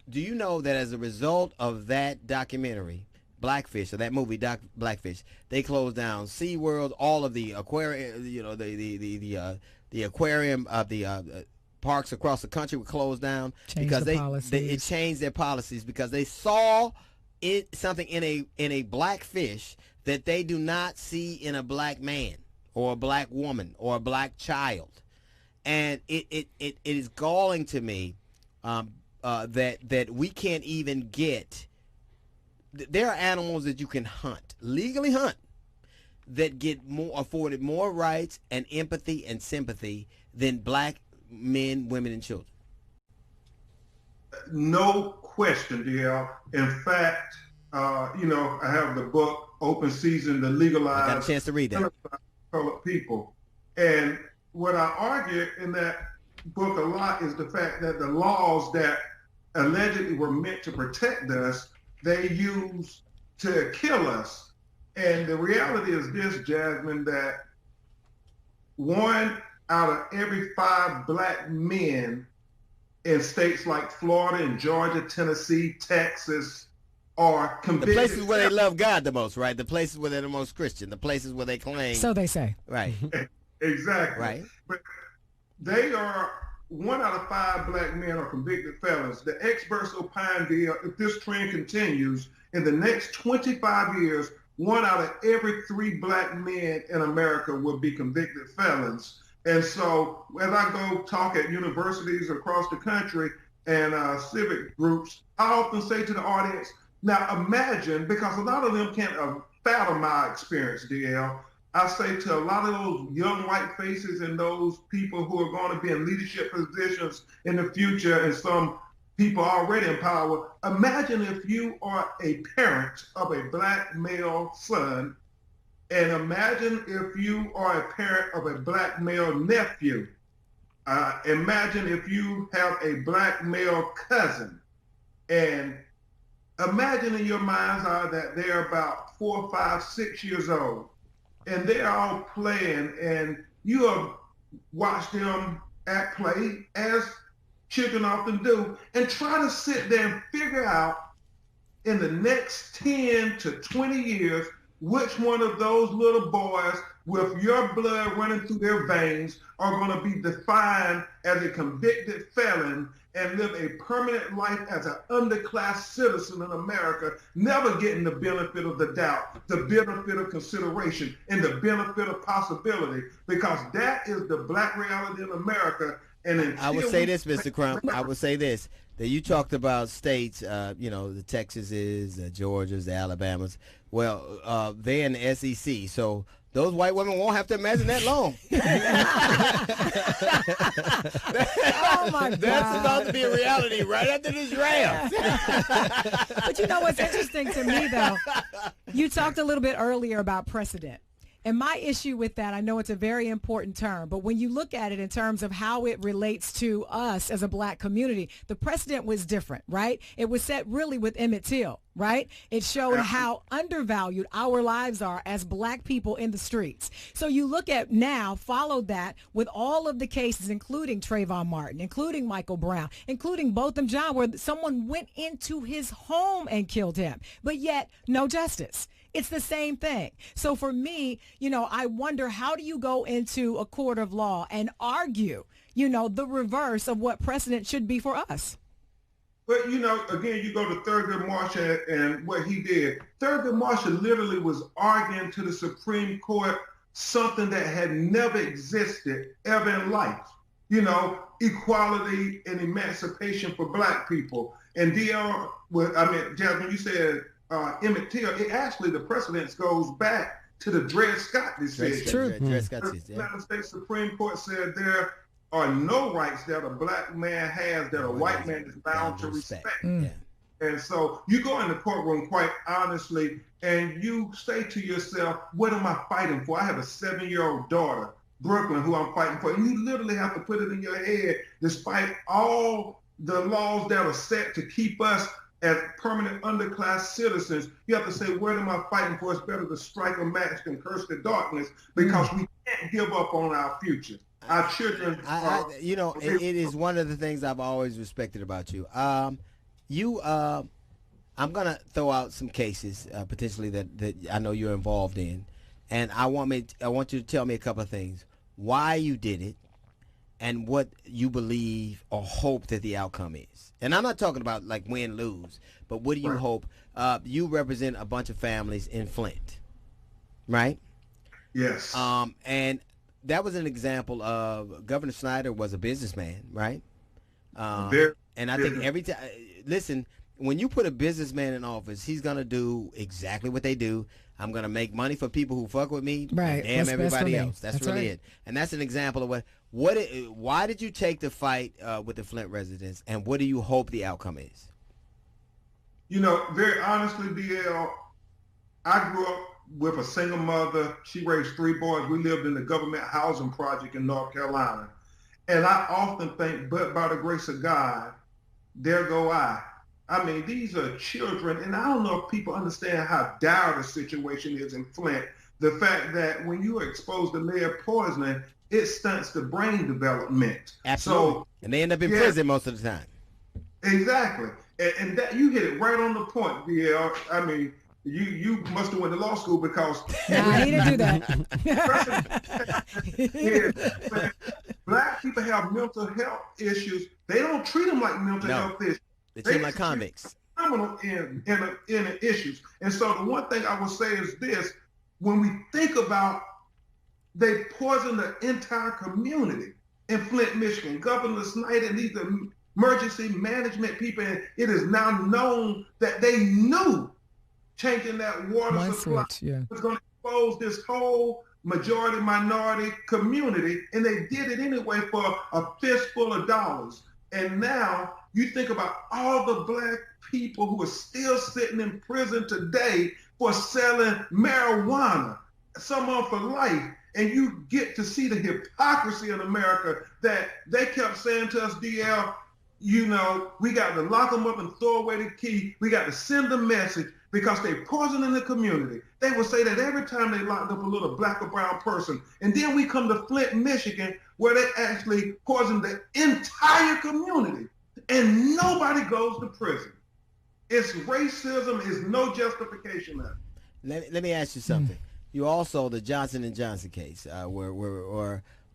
do you know that as a result of that documentary, Blackfish, or that movie, Blackfish, they closed down SeaWorld, all of the aquarium, you know, the aquarium of the parks across the country were closed down because it changed their policies because they saw something in a black fish that they do not see in a black man or a black woman or a black child, and it is galling to me that we can't even get. There are animals that you can hunt, legally hunt, that get afforded more rights and empathy and sympathy than black men, women, and children. No question, DL. In fact, you know, I have the book Open Season, the legalized. I got a chance to read that. Colored people, and what I argue in that book a lot is the fact that the laws that allegedly were meant to protect us, they use to kill us. And the reality is this, Jasmine, that 1 out of every 5 black men in states like Florida and Georgia, Tennessee, Texas, are The convicted. places where they love God the most, right? The places where they're the most Christian. The places where they claim. So they say. Right. Exactly. Right. But they are 1 out of 5 black men are convicted felons. The experts opine if this trend continues, in the next 25 years, 1 out of every 3 black men in America will be convicted felons. And so as I go talk at universities across the country and civic groups, I often say to the audience, now imagine, because a lot of them can't fathom my experience, DL, I say to a lot of those young white faces and those people who are going to be in leadership positions in the future and some people already in power, imagine if you are a parent of a black male son, and imagine if you are a parent of a black male nephew. Imagine if you have a black male cousin, and imagine in your mind's eye that they're about 4, 5, 6 years old, and they're all playing, and you have watched them at play, as children often do, and try to sit there and figure out in the next 10 to 20 years which one of those little boys with your blood running through their veins are going to be defined as a convicted felon and live a permanent life as an underclass citizen in America, never getting the benefit of the doubt, the benefit of consideration, and the benefit of possibility, because that is the black reality in America. And I would say this, Mr. Crump. I would say this, that you talked about states, the Texases, the Georgias, the Alabamas. Well, they're in the SEC, so those white women won't have to imagine that long. Oh, my God. That's about to be a reality right after this draft. But you know what's interesting to me, though? You talked a little bit earlier about precedent. And my issue with that, I know it's a very important term, but when you look at it in terms of how it relates to us as a black community, the precedent was different, right? It was set really with Emmett Till, right? It showed how undervalued our lives are as black people in the streets. So you look at now, followed that with all of the cases, including Trayvon Martin, including Michael Brown, including Botham Jean, where someone went into his home and killed him, but yet no justice. It's the same thing. So for me, I wonder, how do you go into a court of law and argue, the reverse of what precedent should be for us? But, again, you go to Thurgood Marshall and what he did. Thurgood Marshall literally was arguing to the Supreme Court something that had never existed ever in life. Equality and emancipation for black people. And Jasmine, you said Emmett Till, the precedence goes back to the Dred Scott decision. True. Dred Scott The United States Supreme Court said there are no rights that a black man has that a white man is bound to respect. And so you go in the courtroom quite honestly and you say to yourself, what am I fighting for? I have a 7-year-old daughter, Brooklyn, who I'm fighting for. And you literally have to put it in your head, despite all the laws that are set to keep us as permanent underclass citizens, you have to say, what am I fighting for? It's better to strike a match than curse the darkness, because we can't give up on our future. Our children it is one of the things I've always respected about you. I'm going to throw out some cases potentially that I know you're involved in, and I want you to tell me a couple of things. Why you did it, and what you believe or hope that the outcome is. And I'm not talking about like win, lose, but what do you hope? You represent a bunch of families in Flint, right? Yes. And that was an example of Governor Snyder was a businessman, right? And I think every time, listen, when you put a businessman in office, he's going to do exactly what they do. I'm going to make money for people who fuck with me. Right. Damn everybody else. That's really it. And that's an example of why did you take the fight with the Flint residents, and what do you hope the outcome is? Very honestly, DL, I grew up with a single mother. She raised 3 boys. We lived in the government housing project in North Carolina. And I often think, but by the grace of God, there go I. I mean, these are children, and I don't know if people understand how dire the situation is in Flint. The fact that when you are exposed to lead poisoning, it stunts the brain development. Absolutely. So, and they end up in prison most of the time. Exactly. And that you hit it right on the point, DL. I mean, you must have went to law school because he didn't do that. Black people have mental health issues. They don't treat them like mental health issues. They treat them like convicts. Criminal in issues. And so the one thing I would say is this: when we think about they poisoned the entire community in Flint, Michigan. Governor Snyder and these emergency management people, and it is now known that they knew changing that water supply was going to expose this whole majority-minority community, and they did it anyway for a fistful of dollars. And now you think about all the black people who are still sitting in prison today for selling marijuana, some on for life. And you get to see the hypocrisy in America that they kept saying to us, DL, you know, we got to lock them up and throw away the key. We got to send a message because they're poisoning the community. They will say that every time they locked up a little black or brown person. And then we come to Flint, Michigan, where they actually poison the entire community. And nobody goes to prison. It's racism, is no justification of it. Let me ask you something. You also, the Johnson & Johnson case, where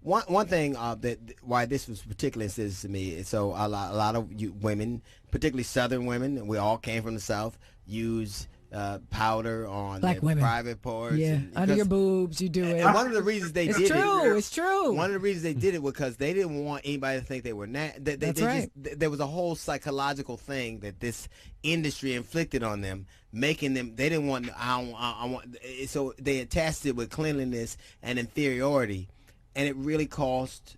one thing that why this was particularly insidious to me is so a lot of women, particularly Southern women, and we all came from the South, use powder on black women, private parts. Yeah, under your boobs, you do it. And one of the reasons they did it. It's true. One of the reasons they did it was because they didn't want anybody to think they were That's right. There was a whole psychological thing that this industry inflicted on them, making them. They didn't want. I want. So they attached it with cleanliness and inferiority, and it really cost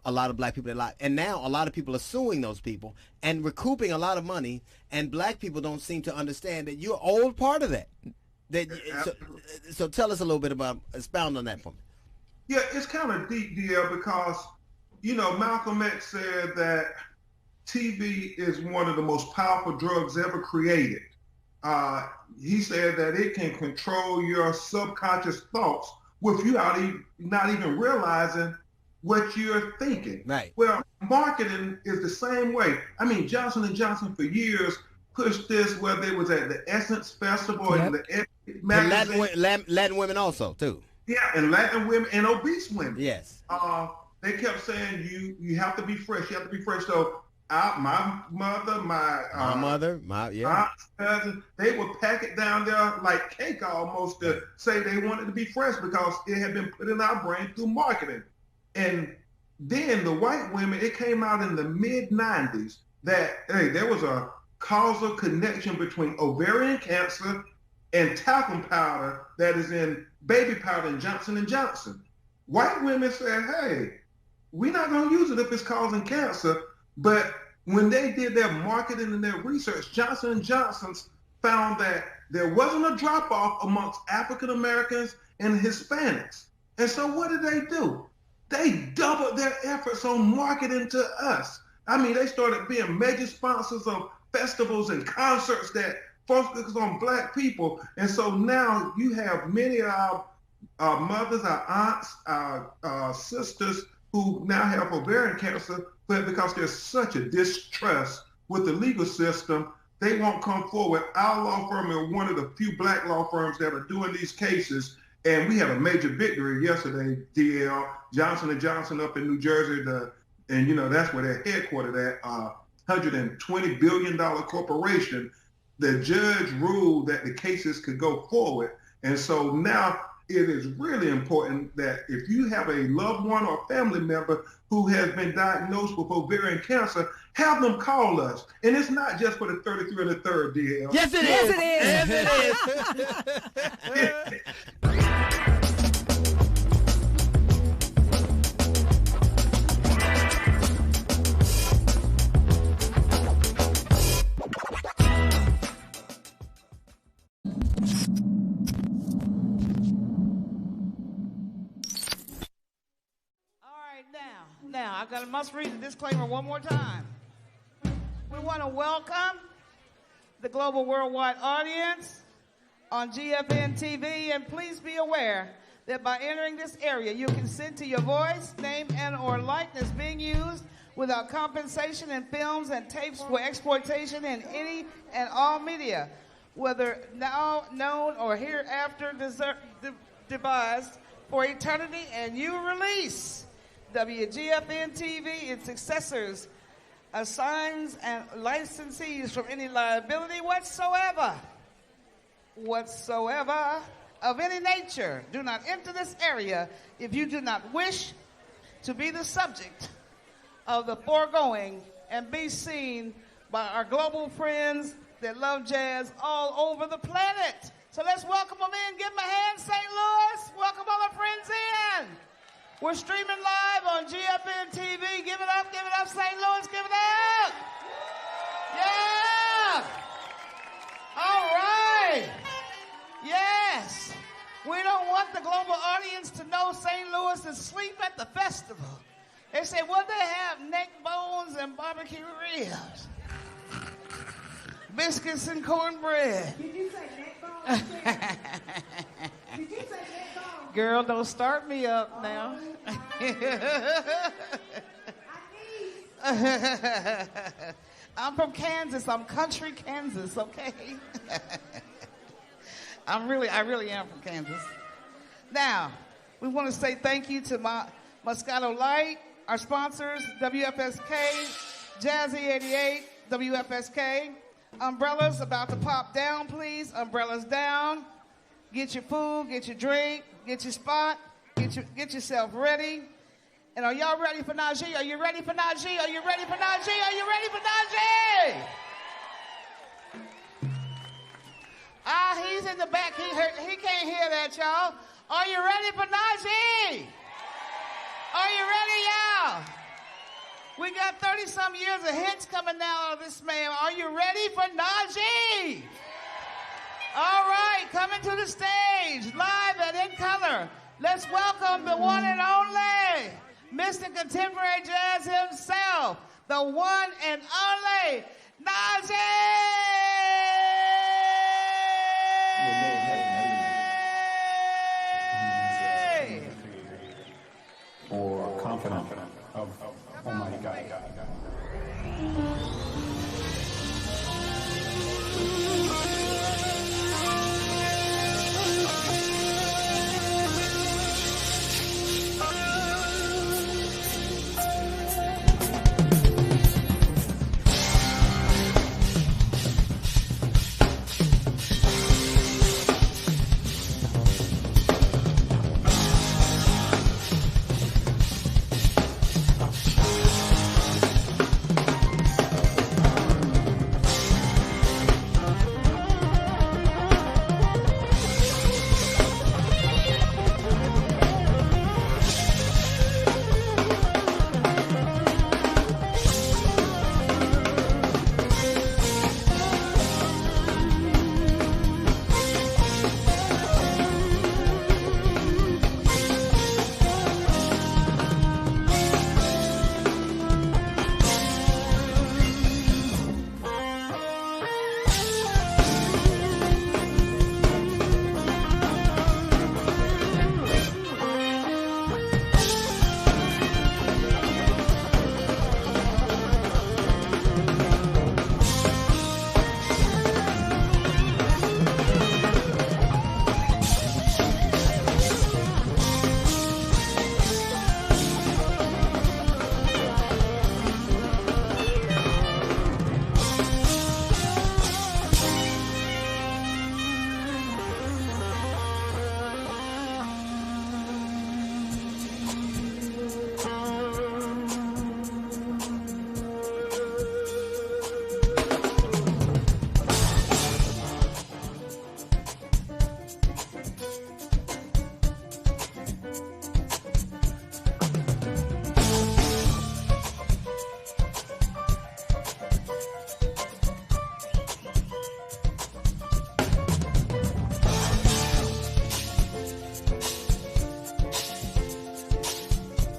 a lot of black people their life. And now a lot of people are suing those people and recouping a lot of money, and black people don't seem to understand that you're all part of that. So tell us a little bit about, expound on that for me. Yeah, it's kind of deep, DL, because, you know, Malcolm X said that TV is one of the most powerful drugs ever created. He said that it can control your subconscious thoughts with you not even realizing what you're thinking. Right. Well, marketing is the same way. I mean, Johnson & Johnson for years pushed this, whether it was at the Essence Festival and the magazine. Latin women also, too. Yeah, and Latin women and obese women. Yes. They kept saying you have to be fresh. You have to be fresh. So my mother, my cousin, they would pack it down there like cake almost to say they wanted to be fresh because it had been put in our brain through marketing. And then the white women, it came out in the mid-90s that, hey, there was a causal connection between ovarian cancer and talcum powder that is in baby powder in Johnson & Johnson. White women said, hey, we're not going to use it if it's causing cancer. But when they did their marketing and their research, Johnson & Johnson found that there wasn't a drop-off amongst African Americans and Hispanics. And so what did they do? They doubled their efforts on marketing to us. I mean, they started being major sponsors of festivals and concerts that focus on black people. And so now you have many of our mothers, our aunts, our sisters who now have ovarian cancer, but because there's such a distrust with the legal system, they won't come forward. Our law firm is one of the few black law firms that are doing these cases. And we had a major victory yesterday, DL. Johnson & Johnson up in New Jersey, and you know, that's where they're headquartered at, $120 billion corporation. The judge ruled that the cases could go forward. And so now it is really important that if you have a loved one or family member who has been diagnosed with ovarian cancer, have them call us. And it's not just for the 33 and the third, DL. Yes, it is. Yes, it is. Now, I must read the disclaimer one more time. We want to welcome the global worldwide audience on GFNTV, and please be aware that by entering this area, you consent to your voice, name, and/or likeness being used without compensation in films and tapes for exploitation in any and all media, whether now known or hereafter devised for eternity, and you release WGFN-TV, its successors, assigns and licensees from any liability whatsoever of any nature. Do not enter this area if you do not wish to be the subject of the foregoing and be seen by our global friends that love jazz all over the planet. So let's welcome them in. Give them a hand, St. Louis. Welcome all our friends in. We're streaming live on GFN TV. Give it up, St. Louis, give it up. Yeah. All right. Yes. We don't want the global audience to know St. Louis is asleep at the festival. They say, well, they have neck bones and barbecue ribs, biscuits and cornbread. Did you say neck bones? Did you say neck bones? Girl, don't start me up now. I'm from Kansas. I'm country Kansas, okay? I really am from Kansas. Now, we want to say thank you to Moscato Light, our sponsors, WFSK, Jazzy 88, WFSK. Umbrellas about to pop down, please. Umbrellas down. Get your food, get your drink, get your spot, get yourself ready. And are y'all ready for Najee? Are you ready for Najee? Are you ready for Najee? Are you ready for Najee? Ah, he's in the back. He can't hear that, y'all. Are you ready for Najee? Are you ready, y'all? We got 30-some years of hits coming out of this man. Are you ready for Najee? All right, coming to the stage, live and in color. Let's welcome the one and only Mr. Contemporary Jazz himself, the one and only Najee! Or confident of Almighty God.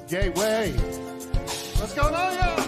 Gateway. What's going on, y'all?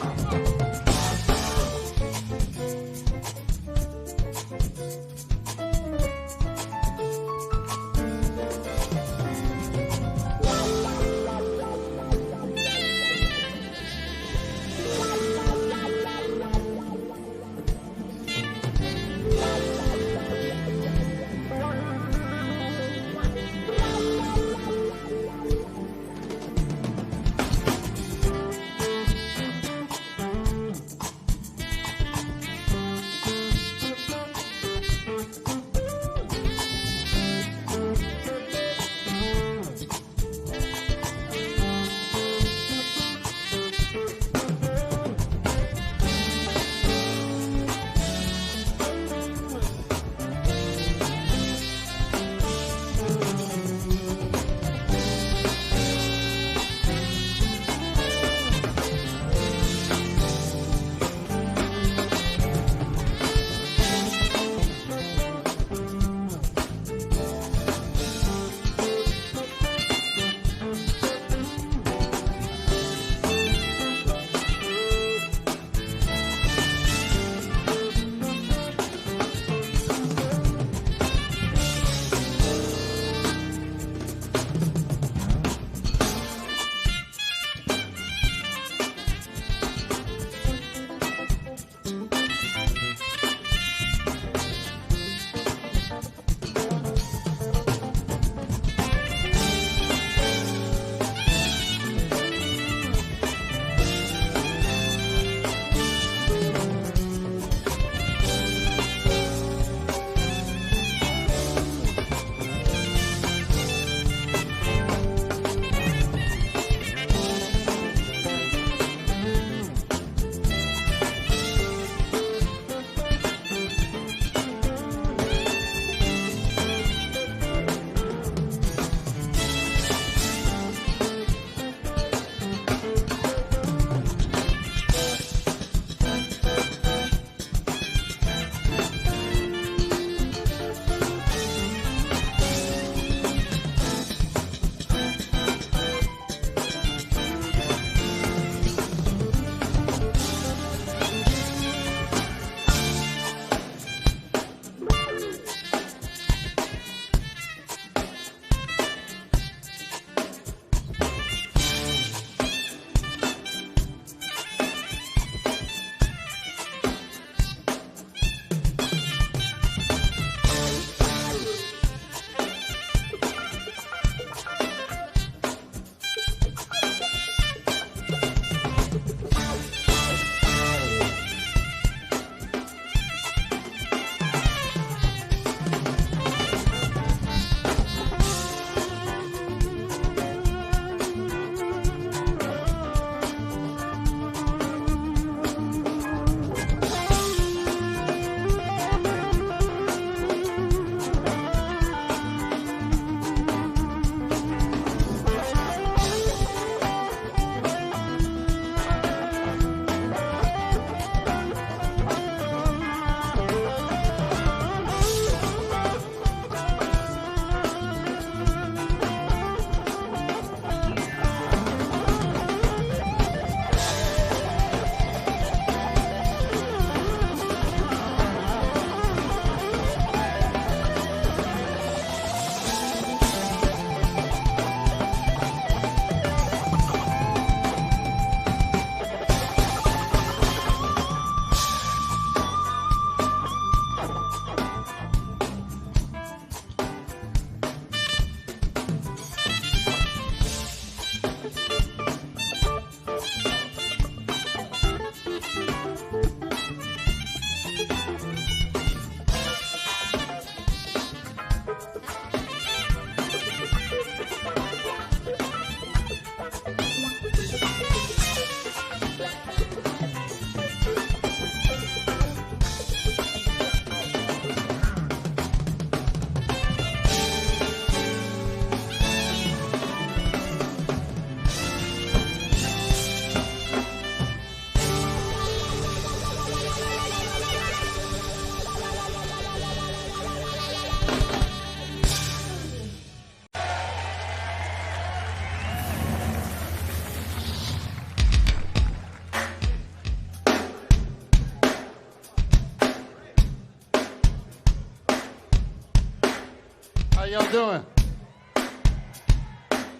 y'all doing?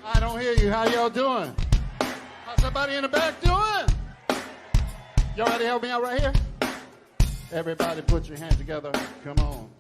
I don't hear you. How y'all doing? How's everybody in the back doing? Y'all ready to help me out right here? Everybody put your hands together. Come on.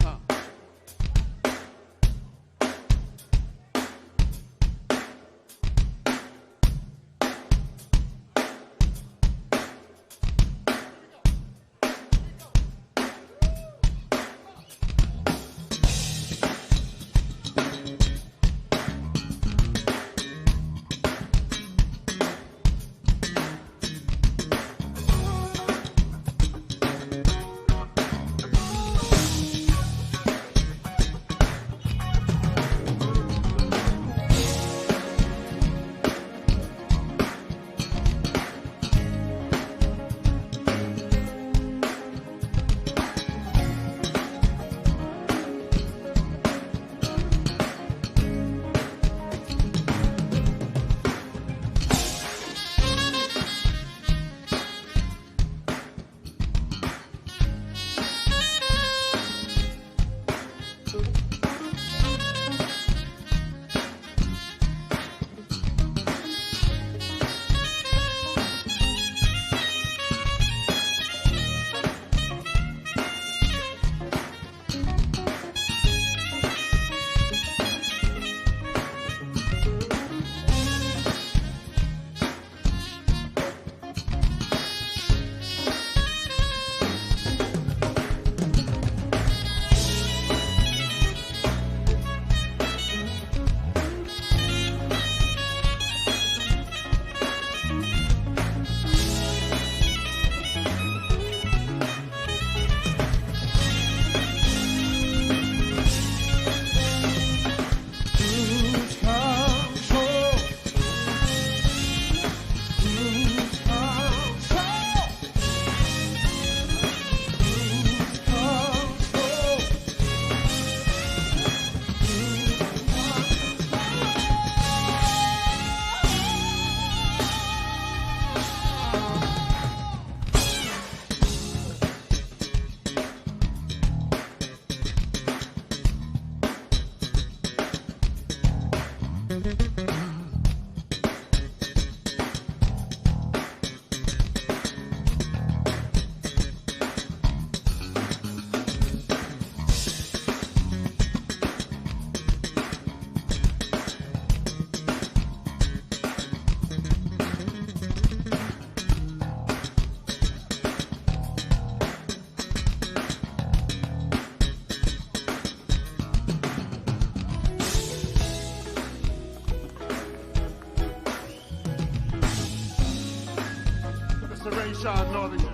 Sean Northern.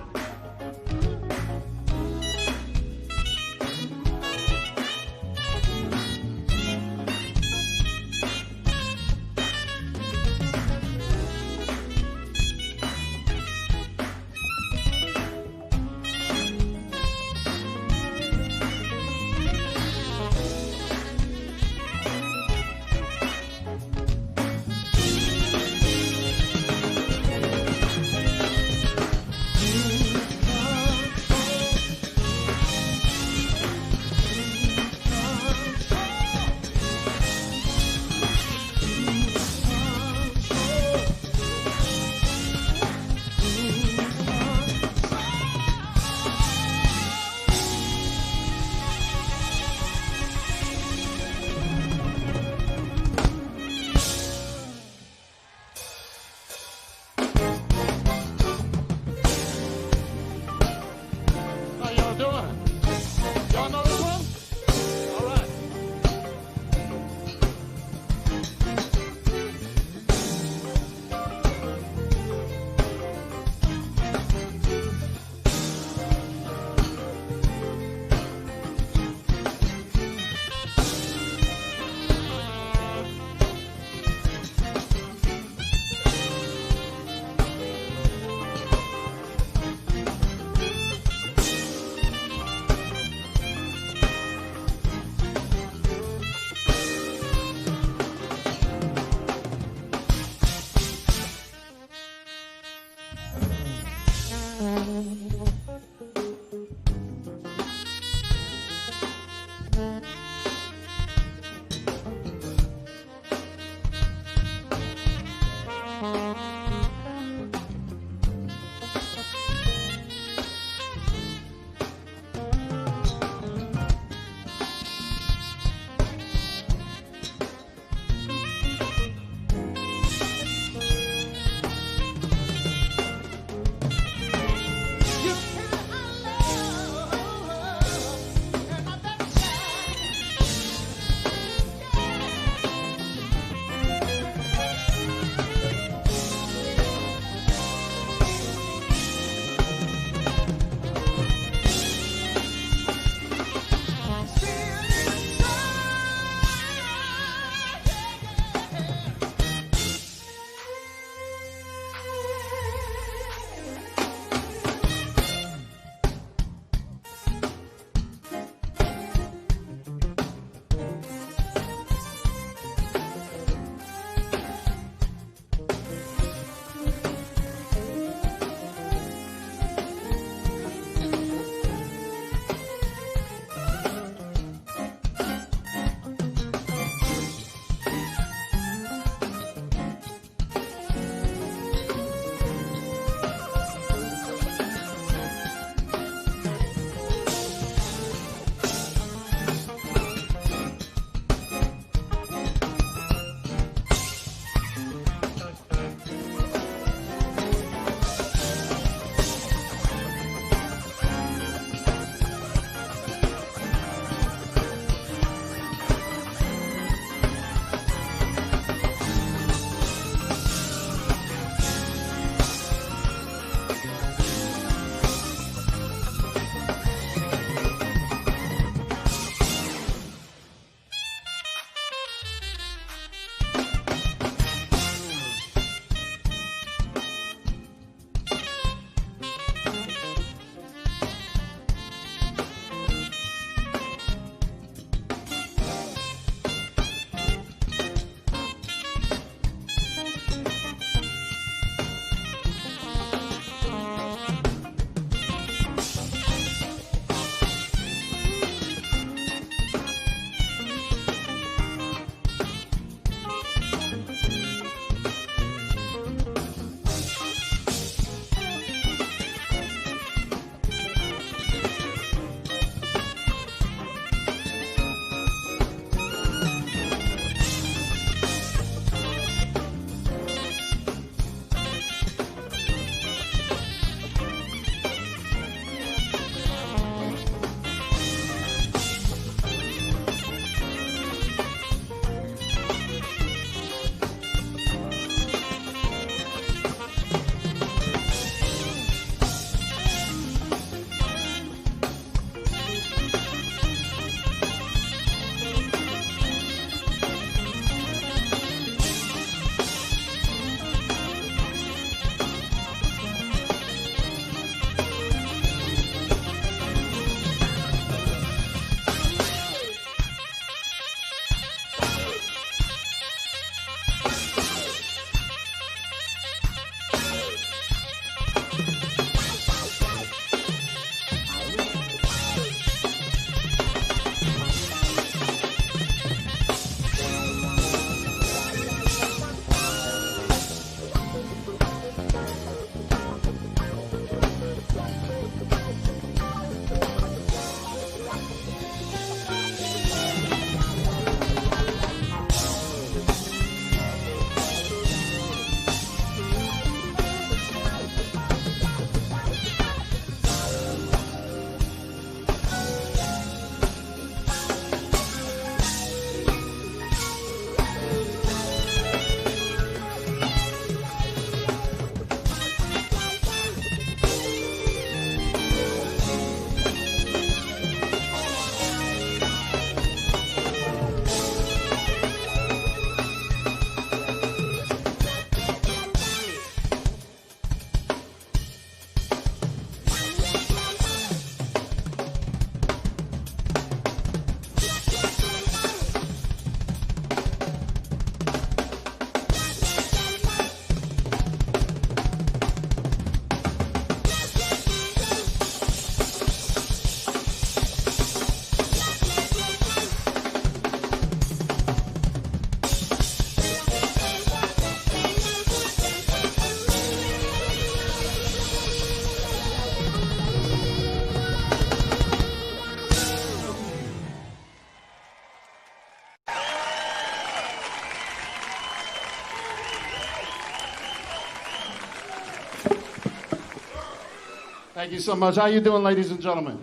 Thank you so much. How you doing, ladies and gentlemen?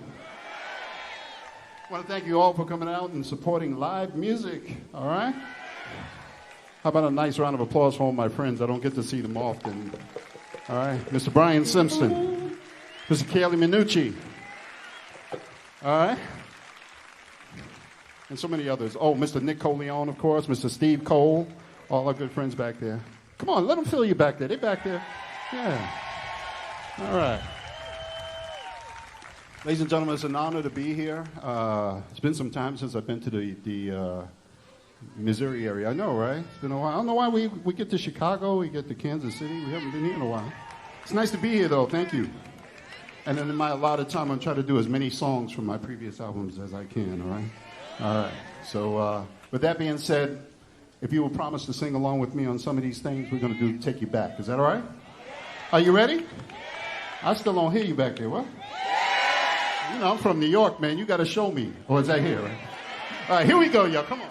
I want to thank you all for coming out and supporting live music, all right? How about a nice round of applause for all my friends? I don't get to see them often. All right, Mr. Brian Simpson, Mr. Kaylee Minucci, all right? And so many others. Oh, Mr. Nick Coleon, of course, Mr. Steve Cole, all our good friends back there. Come on, let them feel you back there. They back there. Yeah. All right. Ladies and gentlemen, it's an honor to be here. It's been some time since I've been to the Missouri area. I know, right? It's been a while. I don't know why we get to Chicago, we get to Kansas City. We haven't been here in a while. It's nice to be here, though. Thank you. And then in my allotted time, I'm trying to do as many songs from my previous albums as I can, all right? All right. So with that being said, if you will promise to sing along with me on some of these things, we're going to Take You Back. Is that all right? Are you ready? I still don't hear you back there. What? You know, I'm from New York, man. You got to show me. Or is that here? Right? All right, here we go, y'all. Come on.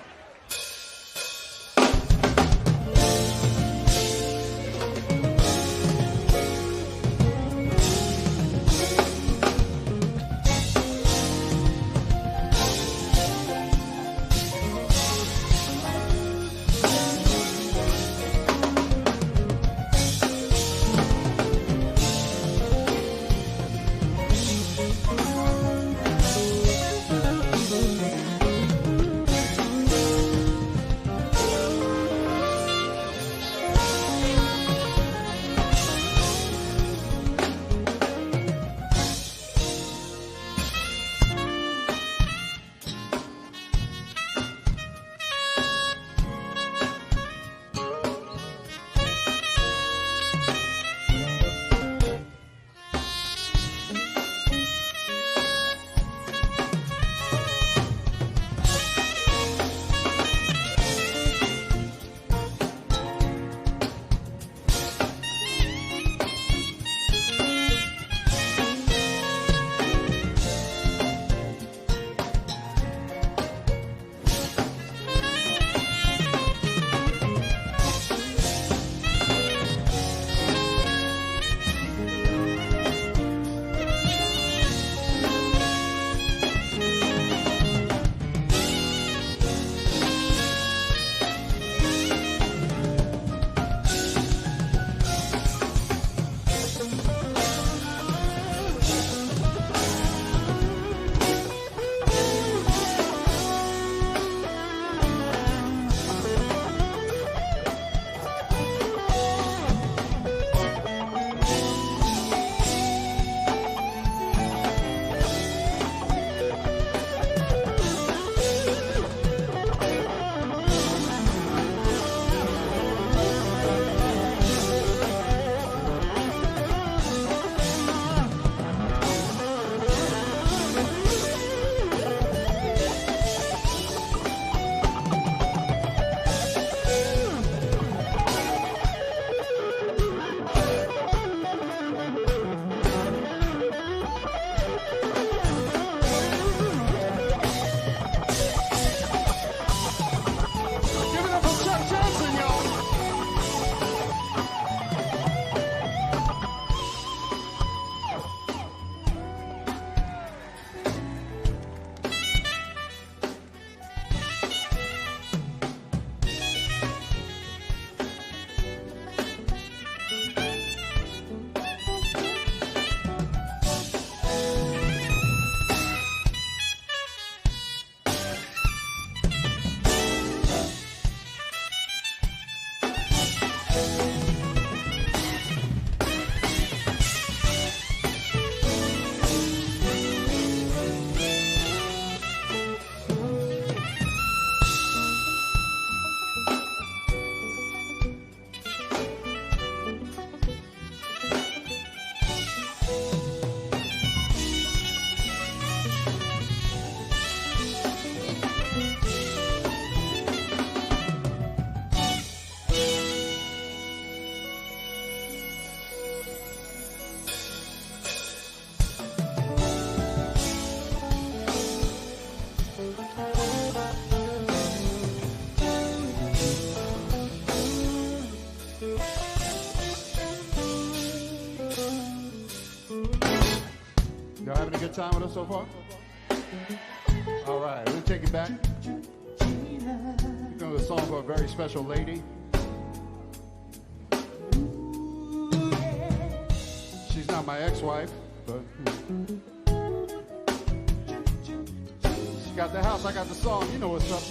time with us so far? All right, we'll take it back. We're going to a song for a very special lady. She's not my ex-wife, but she got the house, I got the song. You know what's up.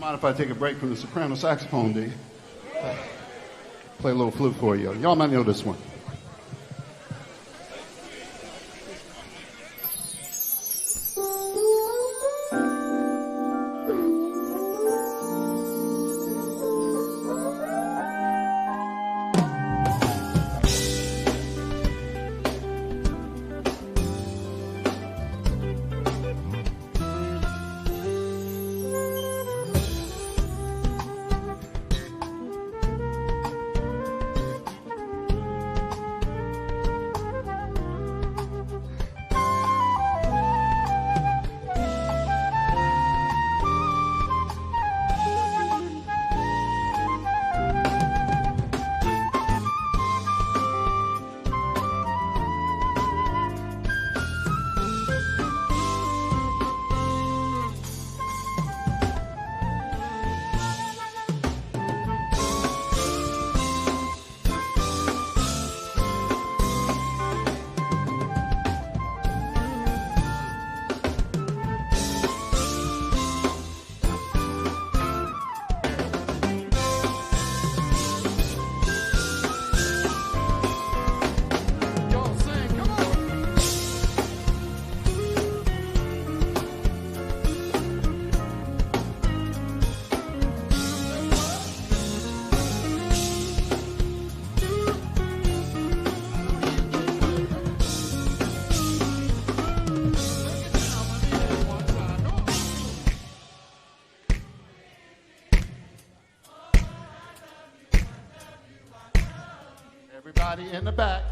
Mind if I take a break from the soprano saxophone, D? Play a little flute for you. Y'all might know this one. Everybody in the back.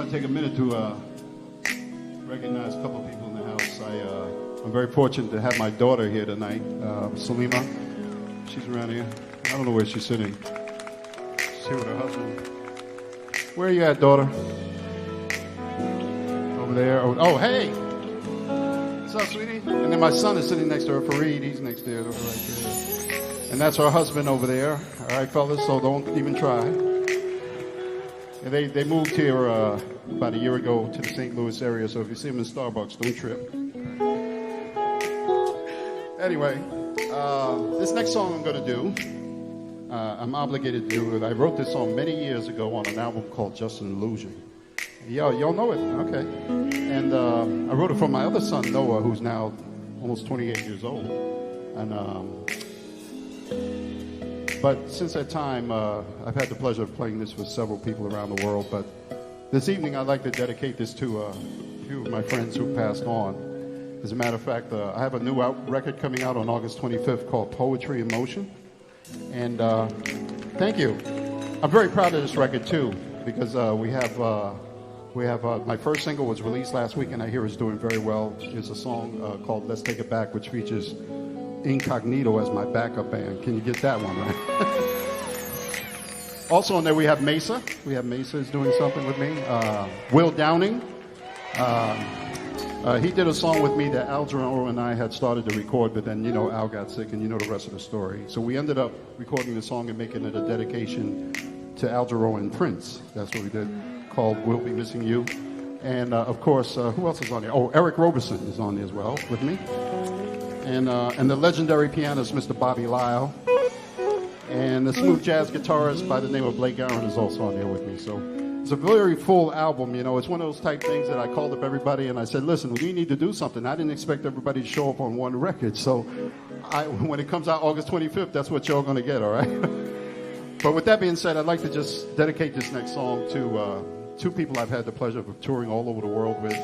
want to take a minute to recognize a couple of people in the house. I'm very fortunate to have my daughter here tonight, Salima. She's around here. I don't know where she's sitting. She's here with her husband. Where are you at, daughter? Over there. Oh, hey! What's up, sweetie? And then my son is sitting next to her, Fareed. He's next there, right there. And that's her husband over there. All right, fellas, so don't even try. And they moved here about a year ago to the St. Louis area, so if you see them in Starbucks, don't trip. Anyway, this next song I'm going to do, I'm obligated to do it. I wrote this song many years ago on an album called Just an Illusion. Y'all know it? Okay. And I wrote it for my other son, Noah, who's now almost 28 years old. And but since that time, I've had the pleasure of playing this with several people around the world. But this evening, I'd like to dedicate this to a few of my friends who passed on. As a matter of fact, I have a new record coming out on August 25th called Poetry in Motion. And thank you. I'm very proud of this record, too, because we have my first single was released last week, and I hear it's doing very well. It's a song called Let's Take It Back, which features Incognito as my backup band. Can you get that one right? Also on there we have Mesa. Mesa is doing something with me. Will Downing. He did a song with me that Al Jarreau and I had started to record, but then, Al got sick, and you know the rest of the story. So we ended up recording the song and making it a dedication to Al Jarreau and Prince. That's what we did, called We'll Be Missing You. And, of course, who else is on there? Oh, Eric Roberson is on there as well with me. And the legendary pianist, Mr. Bobby Lyle. And the smooth jazz guitarist by the name of Blake Aaron is also on there with me. So it's a very full album. It's one of those type things that I called up everybody and I said, listen, we need to do something. I didn't expect everybody to show up on one record. So when it comes out August 25th, that's what you're going to get, all right? But with that being said, I'd like to just dedicate this next song to two people I've had the pleasure of touring all over the world with.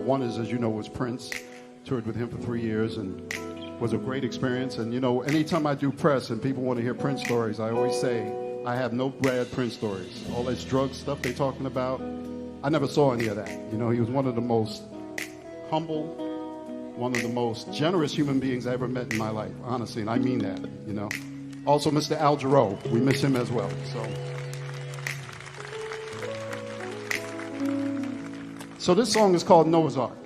One is, as you know, was Prince. Toured with him for 3 years and was a great experience. And anytime I do press and people want to hear Prince stories, I always say I have no bad Prince stories. All this drug stuff they're talking about, I never saw any of that. He was one of the most humble, one of the most generous human beings I ever met in my life, honestly, and I mean that. Also, Mr. Al Jarreau, we miss him as well. So this song is called Noah's Ark.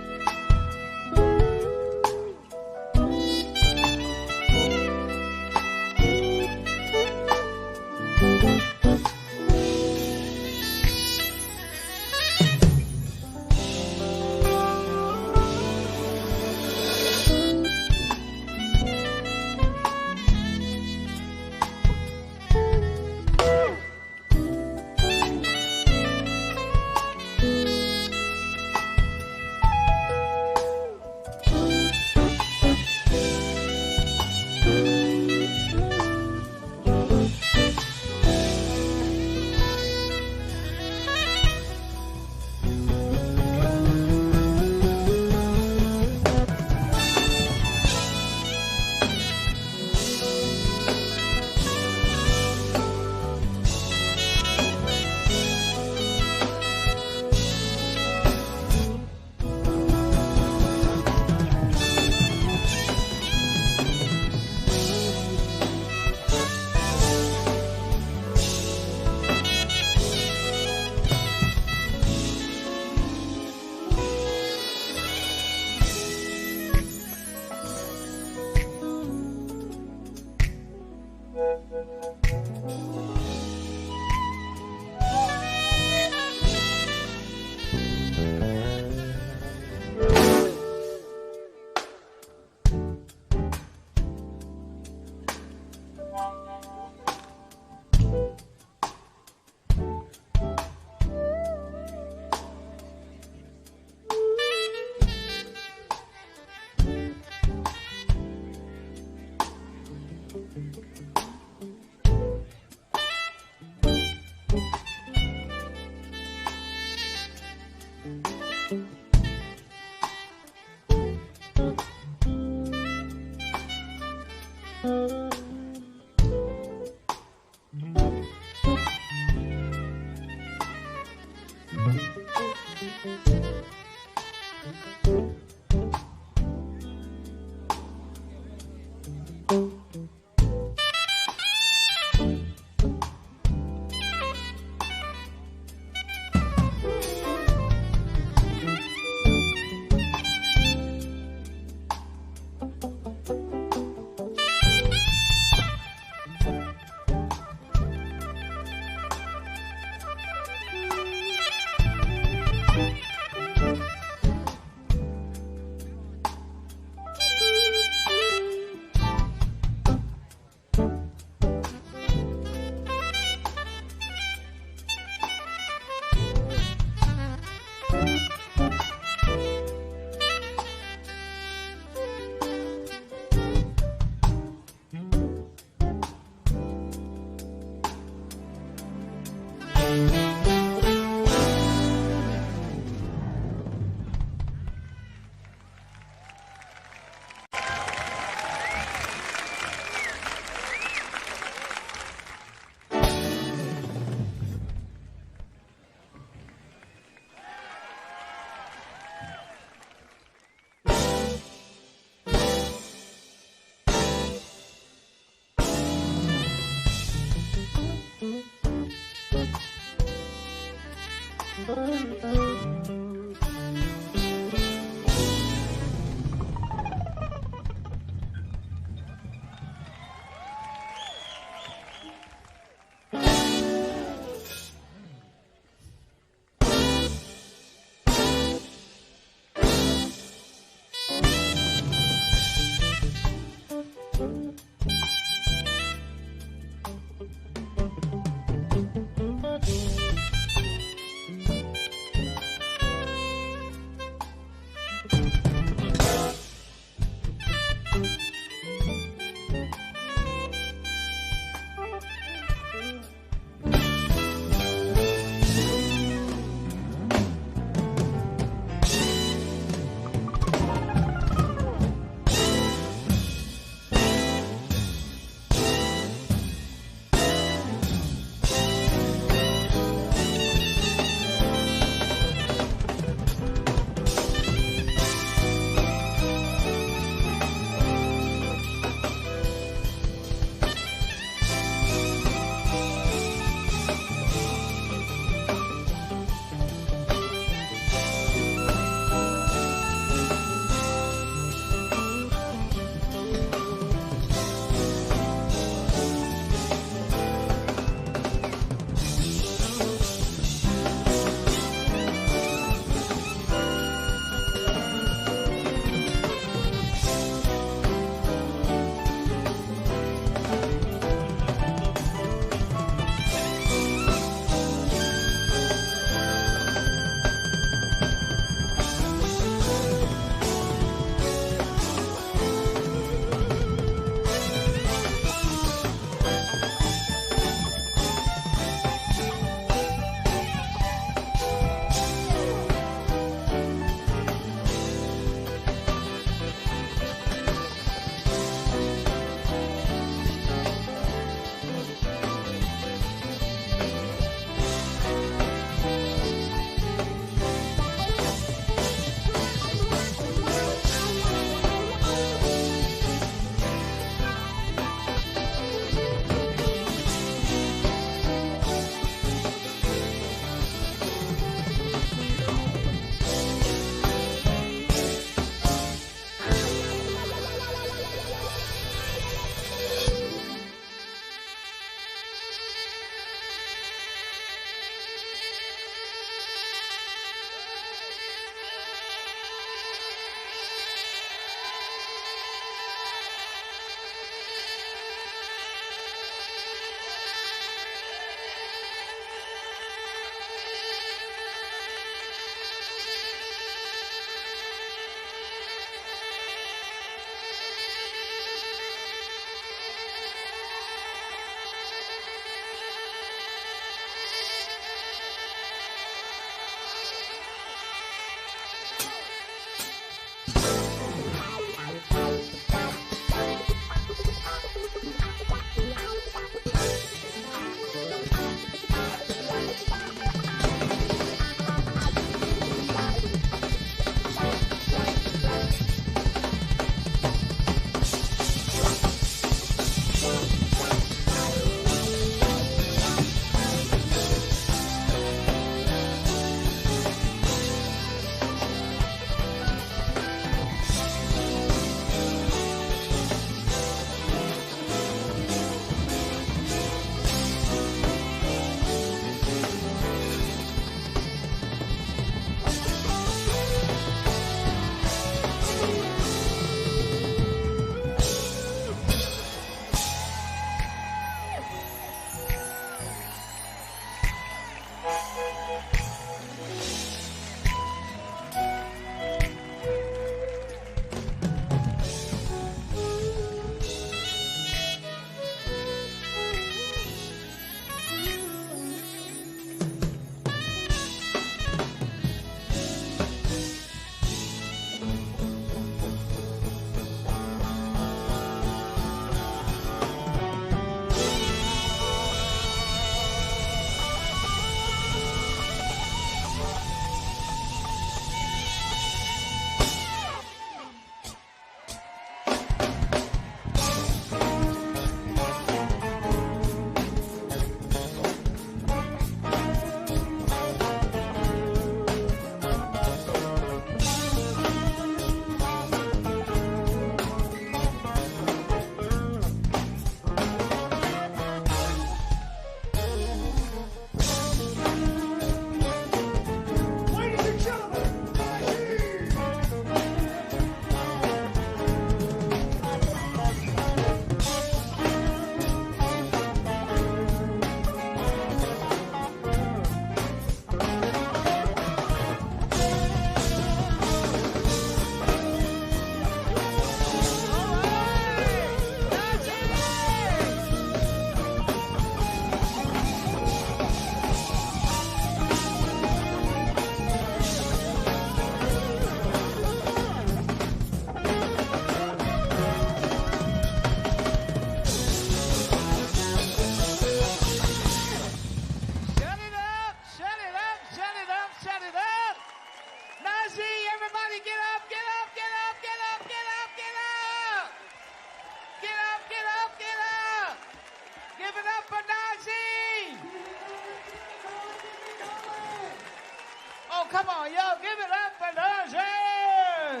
come on, y'all. Give it up for Najee.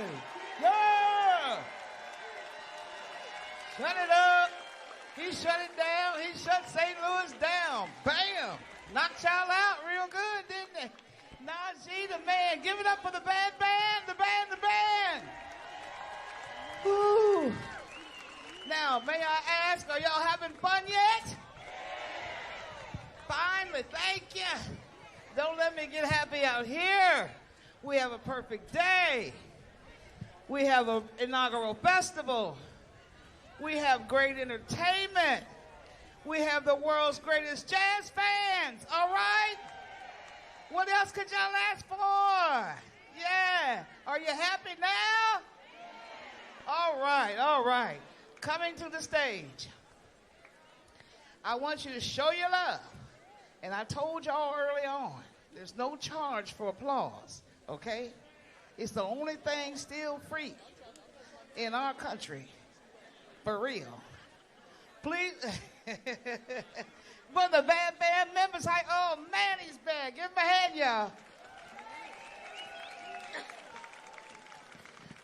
Yeah. Shut it up. He shut it down. He shut St. Louis down. Bam. Knocked y'all out real good, didn't they? Najee, the man. Give it up for the band. The band. Woo. Now, may I ask, are y'all having fun yet? Finally, thank you. Don't let me get happy out here. We have a perfect day. We have an inaugural festival. We have great entertainment. We have the world's greatest jazz fans, all right? What else could y'all ask for? Yeah. Are you happy now? All right. Coming to the stage. I want you to show your love. And I told y'all early on, there's no charge for applause, okay? It's the only thing still free in our country, for real. Please, but the band members, oh man, he's bad. Give him a hand, y'all.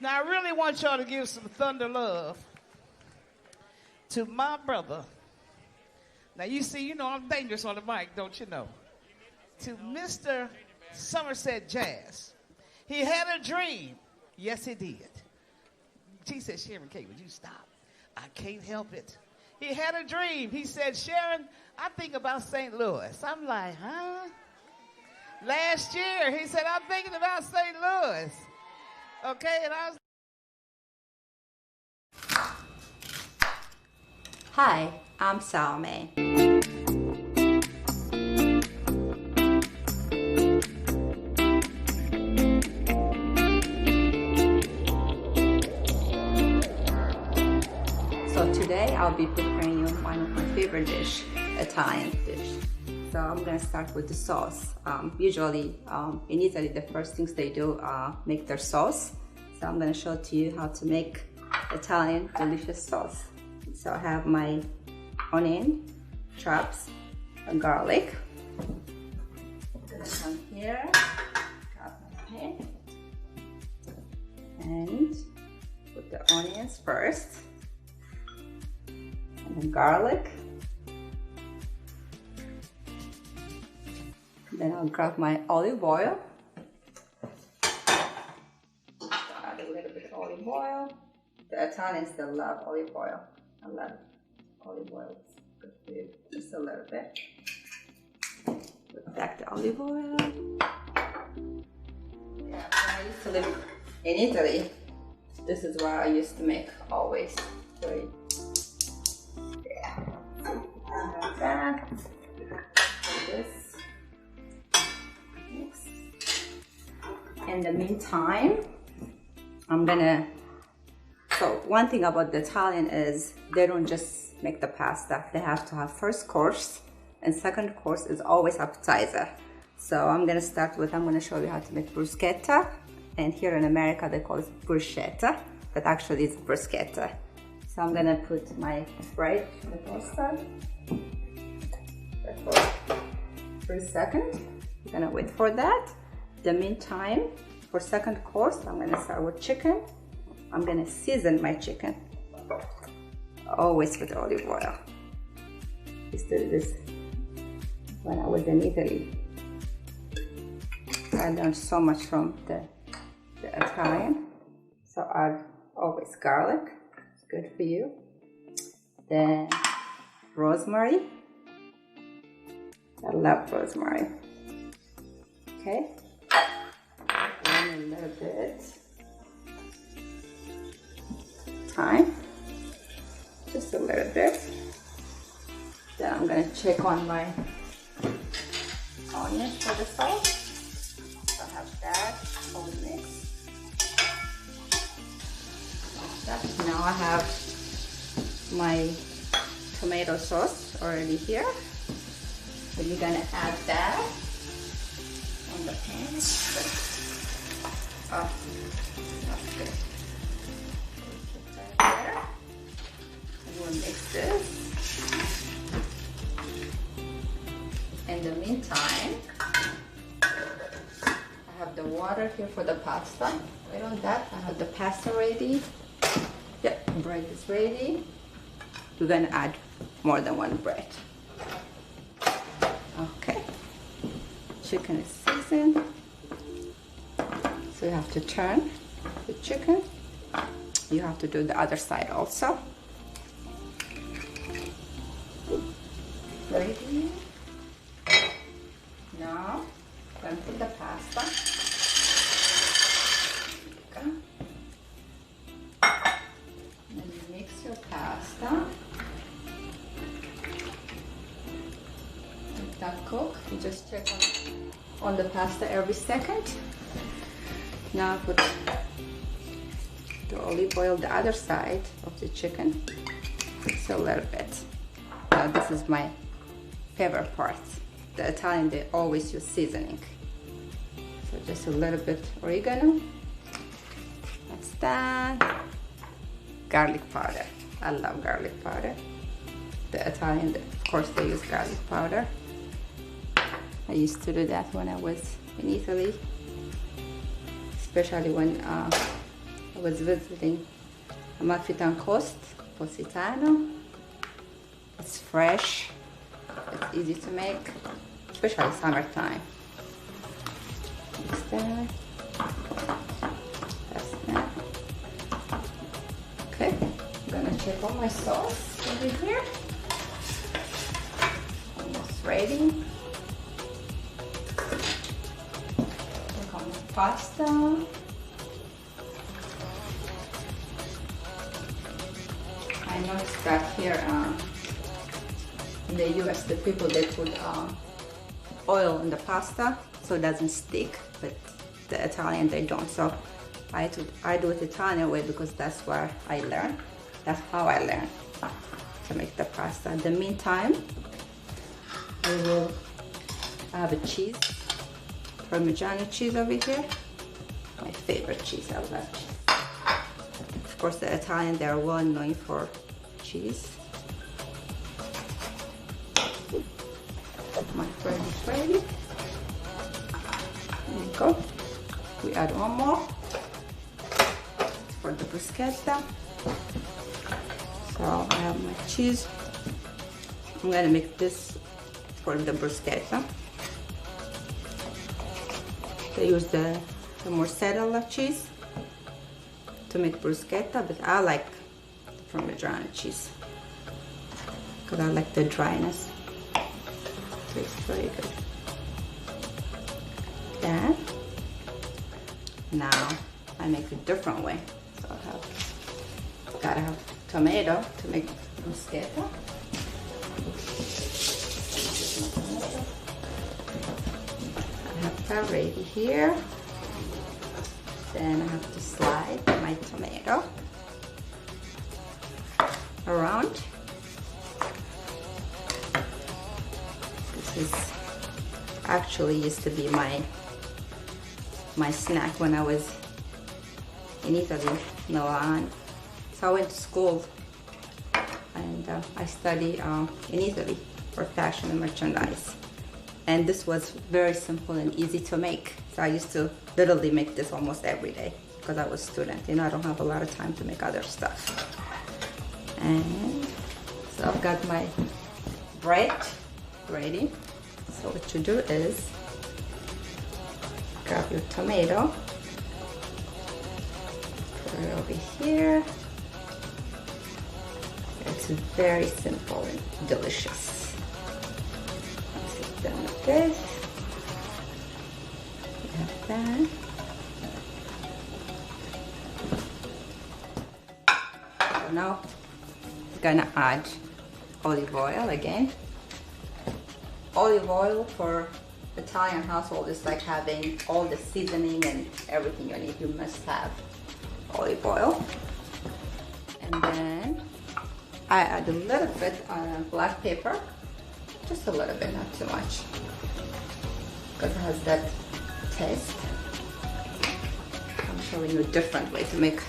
Now, I really want y'all to give some thunder love to my brother. Now, you see, I'm dangerous on the mic, don't you know? To Mr. Somerset Jazz. He had a dream. Yes, he did. She said, Sharon K., would you stop? I can't help it. He had a dream. He said, Sharon, I think about St. Louis. I'm like, huh? Last year, he said, I'm thinking about St. Louis. Okay, and I was... Hi, I'm Salome. So today I'll be preparing you one of my favorite dish, Italian dish. So I'm gonna start with the sauce. Usually in Italy, the first things they do make their sauce. So I'm gonna show to you how to make Italian delicious sauce. So I have my onion, chops, and garlic. I'm gonna come here, grab my pan, and put the onions first, and then garlic. Then I'll grab my olive oil. Add a little bit of olive oil. The Italians, they love olive oil. I love olive oil. It's good for you. Just a little bit. Put back the olive oil. Yeah, when I used to live in Italy, this is what I used to make always. So, yeah. Like that. This. Mix. In the meantime, I'm gonna. So one thing about the Italian is they don't just make the pasta. They have to have first course, and second course is always appetizer. So I'm gonna show you how to make bruschetta, and here in America they call it bruschetta, but actually it's bruschetta. So I'm gonna put my bread in the toaster for 3 seconds. I'm gonna wait for that. The meantime, for second course, I'm gonna start with chicken. I'm gonna season my chicken, always with olive oil. I used to do this when I was in Italy. I learned so much from the Italian. So add always garlic, it's good for you. Then rosemary, I love rosemary. Okay, and a little bit. Thyme, just a little bit. Then I'm gonna check on my onions for the sauce. So I have that all mixed. Now I have my tomato sauce already here. So you're gonna add that on the pan. Oh, that's good. There. And we'll mix this. In the meantime, I have the water here for the pasta. Wait on that. I have the pasta ready. Yep, bread is ready. We're gonna add more than one bread. Okay. Chicken is seasoned. So you have to turn the chicken. You have to do the other side also. Ready. Now, then put the pasta. Okay. Then you mix your pasta. Let that cook. You just check on the pasta every second. Now put the olive oil the other side of the chicken. Just a little bit. Now this is my favorite part. The Italian, they always use seasoning. So just a little bit oregano. That's that. Garlic powder. I love garlic powder. The Italian, of course, they use garlic powder. I used to do that when I was in Italy, especially when I was visiting Amalfitane Coast, Positano. It's fresh, it's easy to make, especially summertime. That's that. That's that. Okay, I'm gonna check on my sauce over here. Almost ready. Check on the pasta. I noticed that here in the US, the people, they put oil in the pasta so it doesn't stick, but the Italian, they don't. So I do it Italian way because that's where I learned. That's how I learned to make the pasta. In the meantime, we will have a cheese, Parmigiano cheese over here. My favorite cheese, I love cheese. Of course, the Italian, they are well known for cheese. My bread is ready. There you go. We add one more for the bruschetta. So I have my cheese. I'm gonna make this for the bruschetta. They use the mozzarella cheese to make bruschetta, but I like Parmigiano cheese because I like the dryness. Tastes very good. Then now I make a different way. So gotta have tomato to make bruschetta. I have that ready here. Then I have to slide my tomato around. This is actually used to be my snack when I was in Italy, Milan. So I went to school and I studied in Italy for fashion and merchandise. And this was very simple and easy to make. So I used to literally make this almost every day because I was a student. You know, I don't have a lot of time to make other stuff. And so I've got my bread ready. So what you do is grab your tomato, put it over here. It's very simple and delicious. Sit down like this. We have that. So now we're gonna add olive oil again. Olive oil for Italian household is like having all the seasoning and everything you need. You must have olive oil. And then I add a little bit of black pepper, just a little bit, not too much, because it has that taste. I'm showing you a different way to make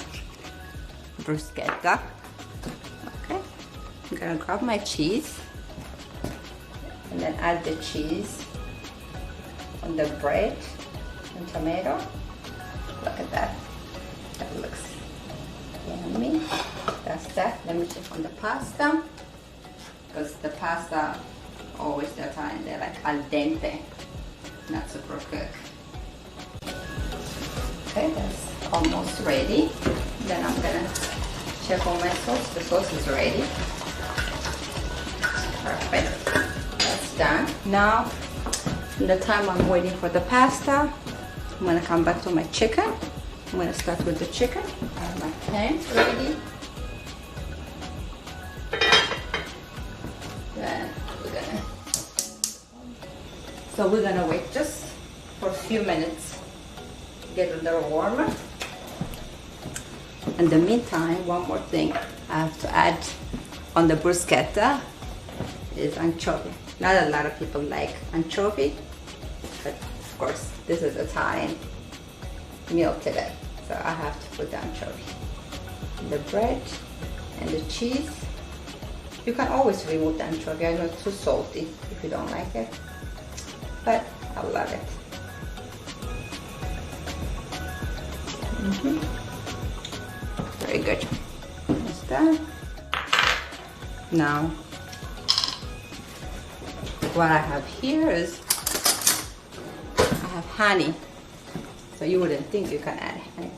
bruschetta. Okay, I'm gonna grab my cheese and then add the cheese on the bread and tomato. Look at that. That looks yummy. That's that. Let me check on the pasta. Because the pasta, always the time, they're like al dente, not super cooked. Okay, that's almost ready. Then I'm gonna check on my sauce. The sauce is ready. Perfect. That's done. Now, in the time I'm waiting for the pasta, I'm gonna come back to my chicken. I'm gonna start with the chicken. I have my pan ready. Then we're gonna wait just for a few minutes, get a little warmer. In the meantime, one more thing I have to add on the bruschetta is anchovy. Not a lot of people like anchovy, but of course this is Italian meal today, so I have to put the anchovy. The bread and the cheese. You can always remove the anchovy. I know it's too salty if you don't like it, but I love it. Very good. That's done. Now, what I have here is I have honey. So you wouldn't think you can add honey.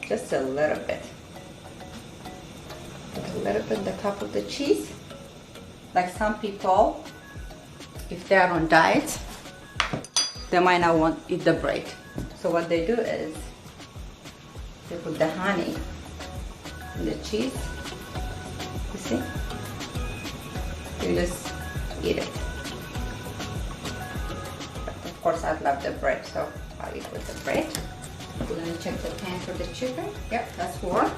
Just a little bit. Put a little bit on the top of the cheese. Like some people, if they are on diet, they might not want to eat the bread. So what they do is they put the honey in the cheese. You see? You just eat it. But of course, I love the bread, so I'll eat with the bread. We're gonna check the pan for the chicken. Yep, that's warm.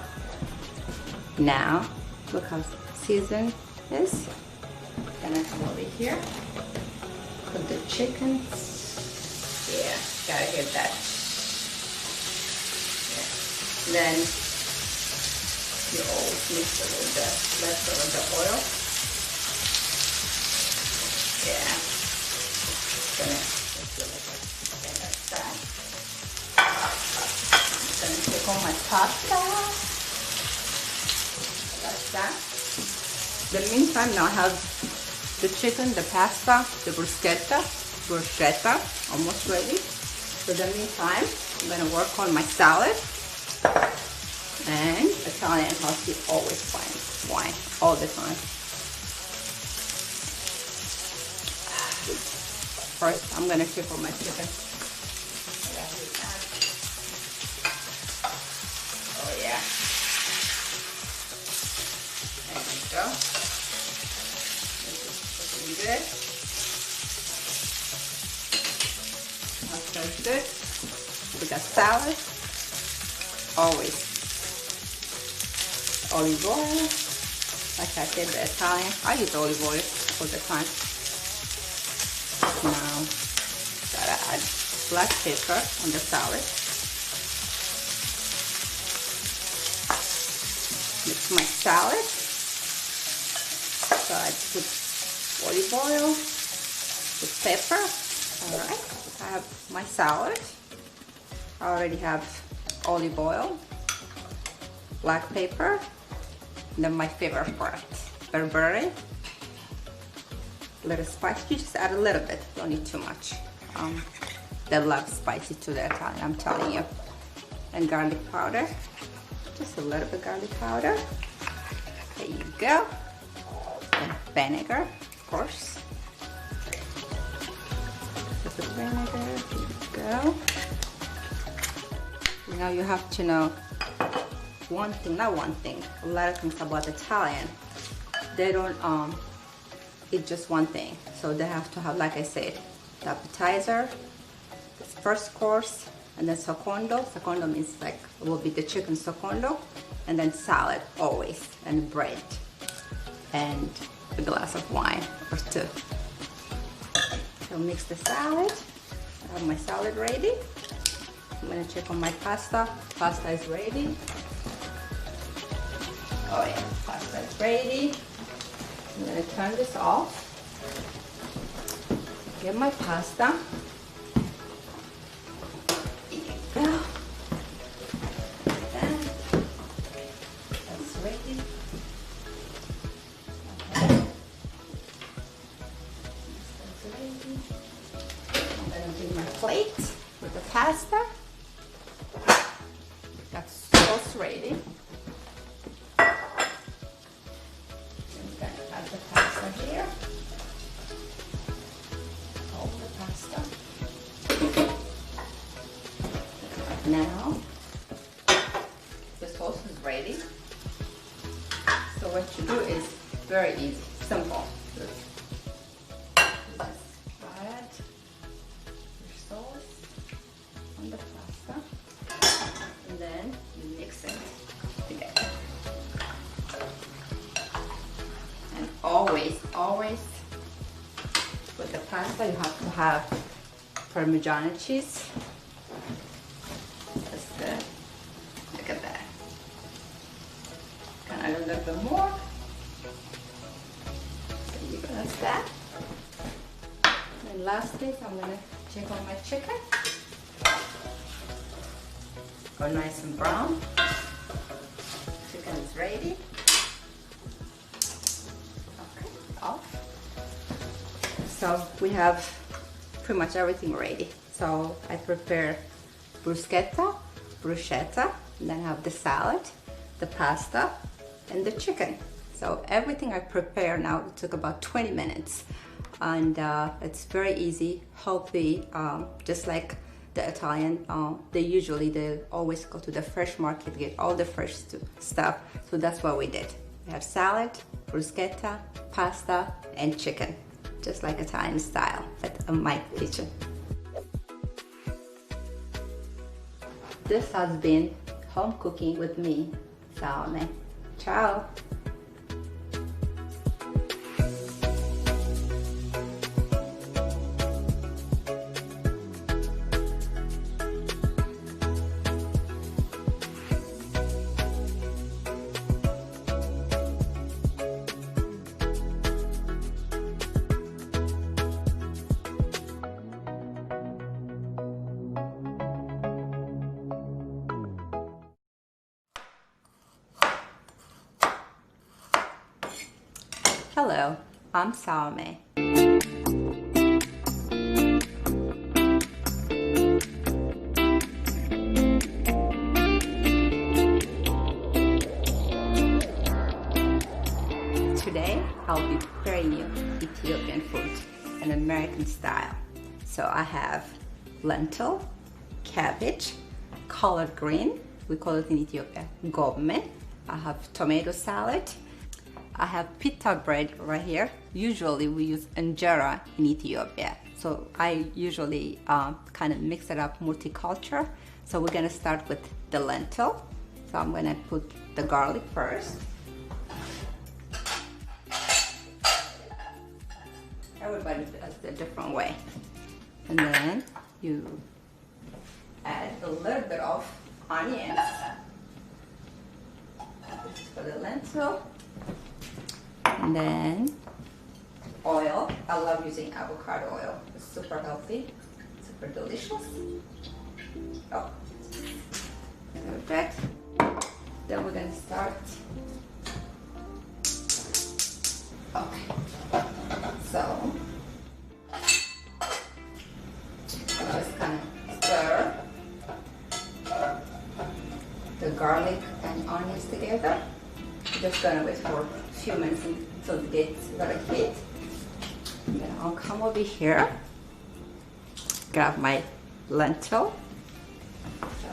Now, look how seasoned it is. Gonna come over here. Put the chicken. Yeah, gotta get that. Yeah. Then you always mix it with the leftover the oil. Yeah. Gonna just do like that. I'm gonna take on my pasta. Like that. In the meantime, now I have the chicken, the pasta, the bruschetta almost ready. So in the meantime, I'm gonna work on my salad. And Italian house, you always find wine all the time. First, I'm gonna cook on my chicken. Oh yeah. There we go. This is looking good. That sounds good. We got salad. Always olive oil. Like I said, the Italian. I use olive oil all the time. Now, gotta add black pepper on the salad. Mix my salad. So I put olive oil with pepper. Alright, I have my salad. I already have olive oil, black pepper, and then my favorite part, berberry. A little spice, you just add a little bit, don't need too much. They love spicy to the Italian, I'm telling you. And garlic powder, just a little bit garlic powder. There you go. And vinegar, of course. Just a vinegar, there you go. Now you have to know one thing, not one thing, a lot of things about Italian. They don't eat just one thing. So they have to have, like I said, the appetizer, this first course, and then secondo. Secondo means like, it will be the chicken secondo, and then salad always, and bread, and a glass of wine or two. So mix the salad. I have my salad ready. I'm gonna check on my pasta. Pasta is ready. Oh yeah, pasta is ready. I'm gonna turn this off. Get my pasta. almost ready. I'm gonna add the pasta here. All the pasta. Now, the sauce is ready. So what you do is very easy, simple. Just add your sauce on the pasta, and then you mix it together. And always with the pasta, you have to have Parmesan cheese. That's good. Look at that. Can I add a little bit more? So you that's that. And lastly, I'm gonna check on my chicken. Go nice and brown. Chicken is ready. Okay, off. So we have pretty much everything ready. So I prepare bruschetta, and then I have the salad, the pasta, and the chicken. So everything I prepare now, it took about 20 minutes. And it's very easy, healthy, just like the Italian, they always go to the fresh market, get all the fresh stuff. So that's what we did. We have salad, bruschetta, pasta, and chicken, just like Italian style at my kitchen. This has been Home Cooking with me, Salome. Ciao! Hello, I'm Salome. Today, I'll be preparing you Ethiopian food, an American style. So I have lentil, cabbage, collard green, we call it in Ethiopia, gomme. I have tomato salad. I have pita bread right here. Usually we use injera in Ethiopia. So I usually kind of mix it up, multicultural. So we're gonna start with the lentil. So I'm gonna put the garlic first. Everybody does it a different way. And then you add a little bit of onions. This is for the lentil. And then oil. I love using avocado oil. It's super healthy, super delicious. Oh, perfect. Then we're gonna start. Okay. So just kind of stir the garlic and onions together. Just gonna wait for a few minutes until it gets very heat. And then I'll come over here, grab my lentil. So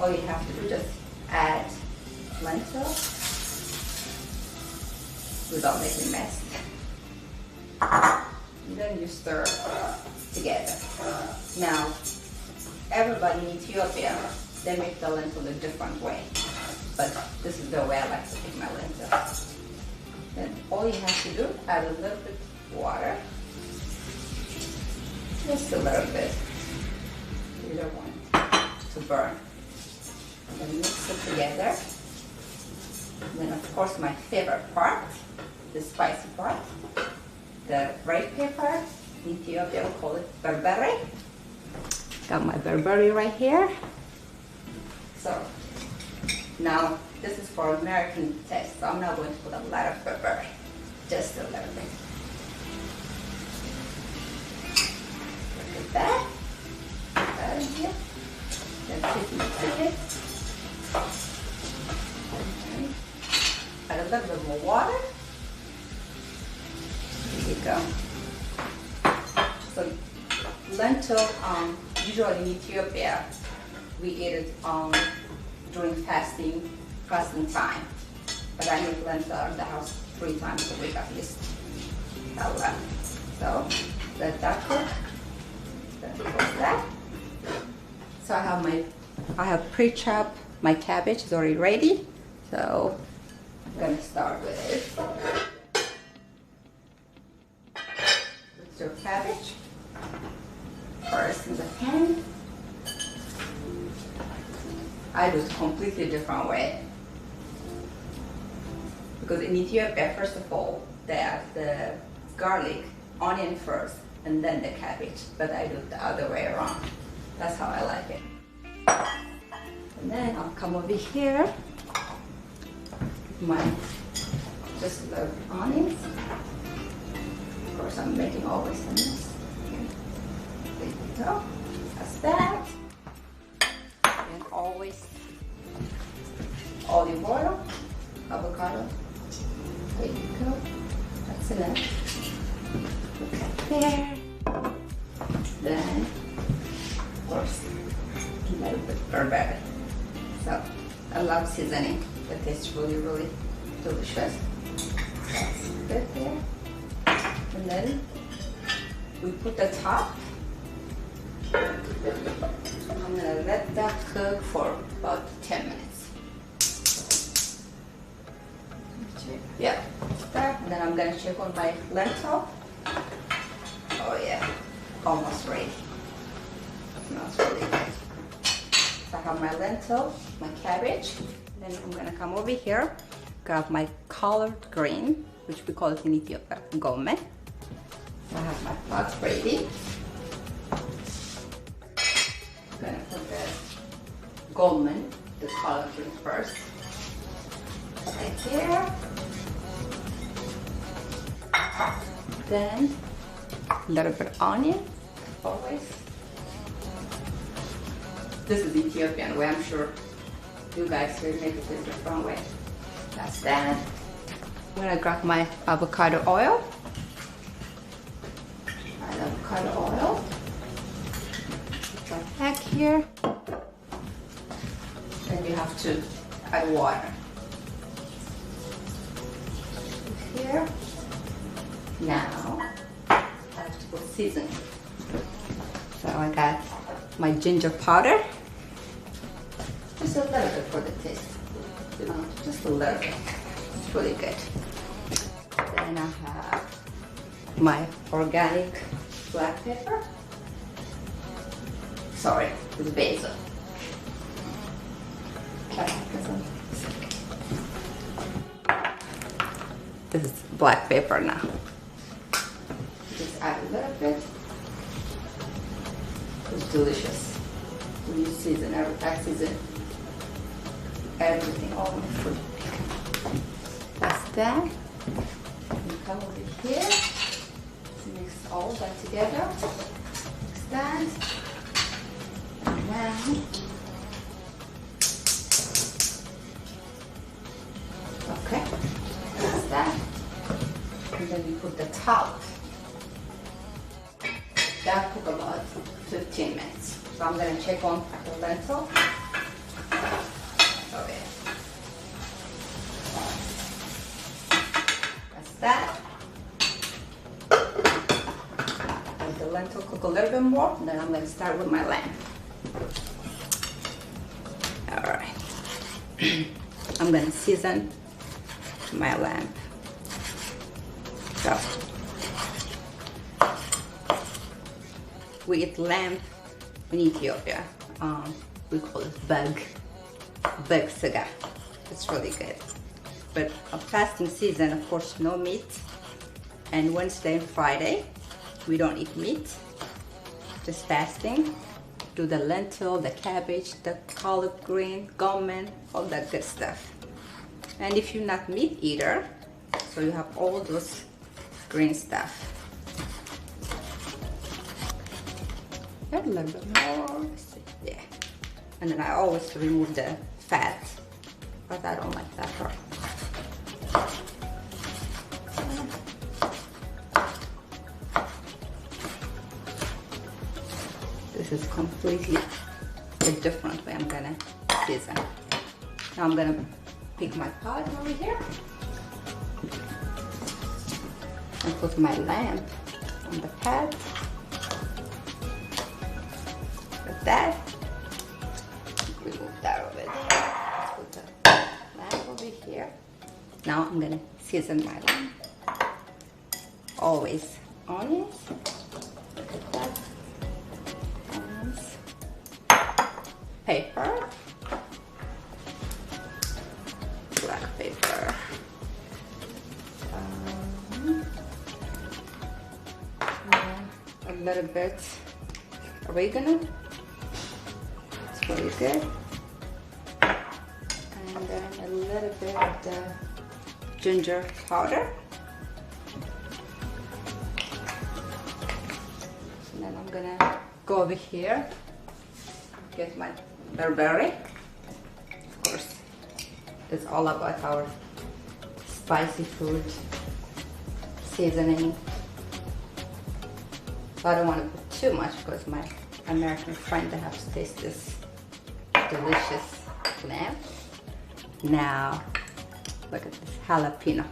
all you have to do is just add lentil without making a mess. And then you stir together. Now, everybody in Ethiopia, they make the lentil a different way. But this is the way I like to make my lentil. Then all you have to do, add a little bit of water. Just a little bit. You don't want to burn. And then mix it together. And then of course my favorite part, the spicy part, the red pepper. In Ethiopia we call it berbere. Got my berbere right here. So now, this is for American taste, so I'm not going to put a lot of pepper, just a little bit. Look at that. Put that in here. Then mix it. Add a little bit more water. There you go. So lentil, usually in Ethiopia, we eat it during fasting time. But I make lentil in the house 3 times a week at least. So let that cook. That. So I have pre-chopped my cabbage is already ready. So I'm gonna start with it. Put your cabbage first in the pan. I do it a completely different way. Because in Ethiopia, first of all, they have the garlic, onion first, and then the cabbage. But I do it the other way around. That's how I like it. And then I'll come over here with just the onions. Of course, I'm making always a mess. There you go. That's that. And always olive oil, avocado. There you go. That's enough. Put that there. Then, of course, a little bit burberry. So, I love seasoning. It tastes really, really delicious. That's good there. And then we put the top. I'm gonna let that cook for about 10 minutes. Yeah, that. And then I'm gonna check on my lentil. Oh yeah, almost ready. Smells really good. So I have my lentil, my cabbage. Then I'm gonna come over here, grab my collard green, which we call it in Ethiopia, gome. So I have my pot ready. I'm gonna put the gome, the collard green first. Right there. Then a little bit of onion, always. This is Ethiopian way, I'm sure you guys here make it a different way. That's that. I'm gonna grab my avocado oil. Add avocado oil. Put that back here. Then you have to add water. Here. Now, I have to put seasoning. So I got my ginger powder. Just a little bit for the taste. Just a little bit. It's really good. Then I have my organic black pepper. Sorry, it's basil. This is black pepper now. Just add a little bit. It's delicious. When you season everything on the food. That's that. You come over here. Mix all that together. Mix that. And now okay. That's that. And then you put the top. That took about 15 minutes. So I'm gonna check on the lentil. Okay. That's that. Let the lentil cook a little bit more, and then I'm gonna start with my lamb. All right. I'm gonna season my lamb. So we eat lamb in Ethiopia. We call it bag saga. It's really good. But a fasting season, of course, no meat. And Wednesday and Friday, we don't eat meat. Just fasting. Do the lentil, the cabbage, the collard green, gome, all that good stuff. And if you're not meat eater, so you have all those green stuff. A little bit more. Yeah. And then I always remove the fat, but I don't like that part. is completely a different way I'm gonna season. Now I'm gonna pick my pot over here and put my lamb on the pad. With that, remove that over there. Put the lamb over here. Now I'm gonna season my lamb. Always onions. Look at that. Onions. Pepper. Black pepper. A little bit oregano. It's really good. And then a little bit of the ginger powder. And then I'm gonna go over here, get my barberry. Of course, it's all about our spicy food seasoning. So I don't want to put too much because my American friend, they have to taste this delicious lamb. Now, look at this jalapeno.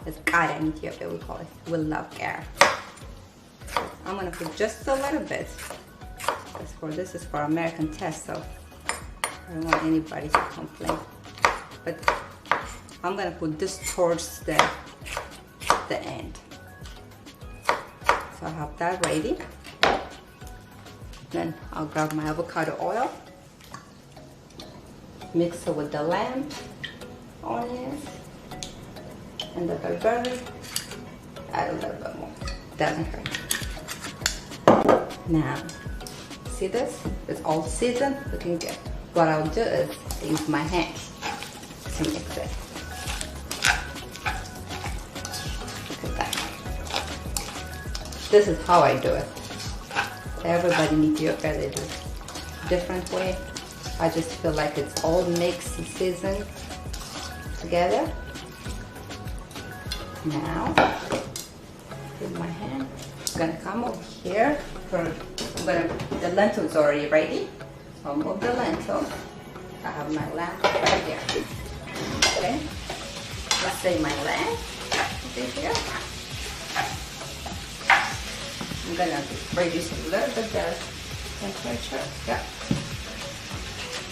It's kara in Ethiopia, we call it. We love kara. I'm gonna put just a little bit. This is for American taste, so I don't want anybody to complain. But I'm gonna put this towards the end. So I have that ready. Then I'll grab my avocado oil, mix it with the lamb, onions, and the barberry. Add a little bit more, doesn't hurt. Now, see this? It's all seasoned, looking good. What I'll do is use my hands to mix it. Look at that. This is how I do it. Everybody in Ethiopia, they do it a different way. I just feel like it's all mixed and seasoned together. Now, with my hand, I'm gonna come over here. The lentil's already ready. So I'll move the lentil. I have my lamb right here. Okay, let's say my lamb over here. I'm gonna reduce a little bit the temperature. Yeah.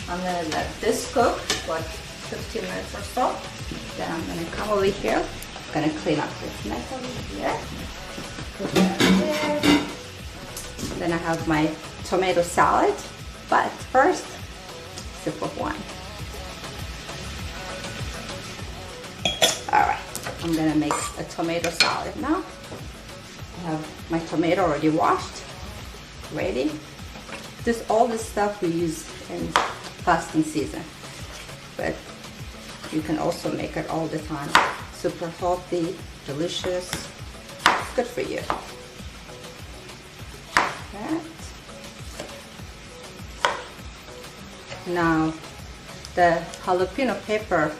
I'm gonna let this cook for 15 minutes or so. Then I'm gonna come over here. I'm gonna clean up this mess over here. Put that there. Then I have my tomato salad. But first, sip of wine. All right, I'm gonna make a tomato salad now. I have my tomato already washed, ready. All this stuff we use in fasting season, but you can also make it all the time. Super healthy, delicious, good for you. That. Now, the jalapeno pepper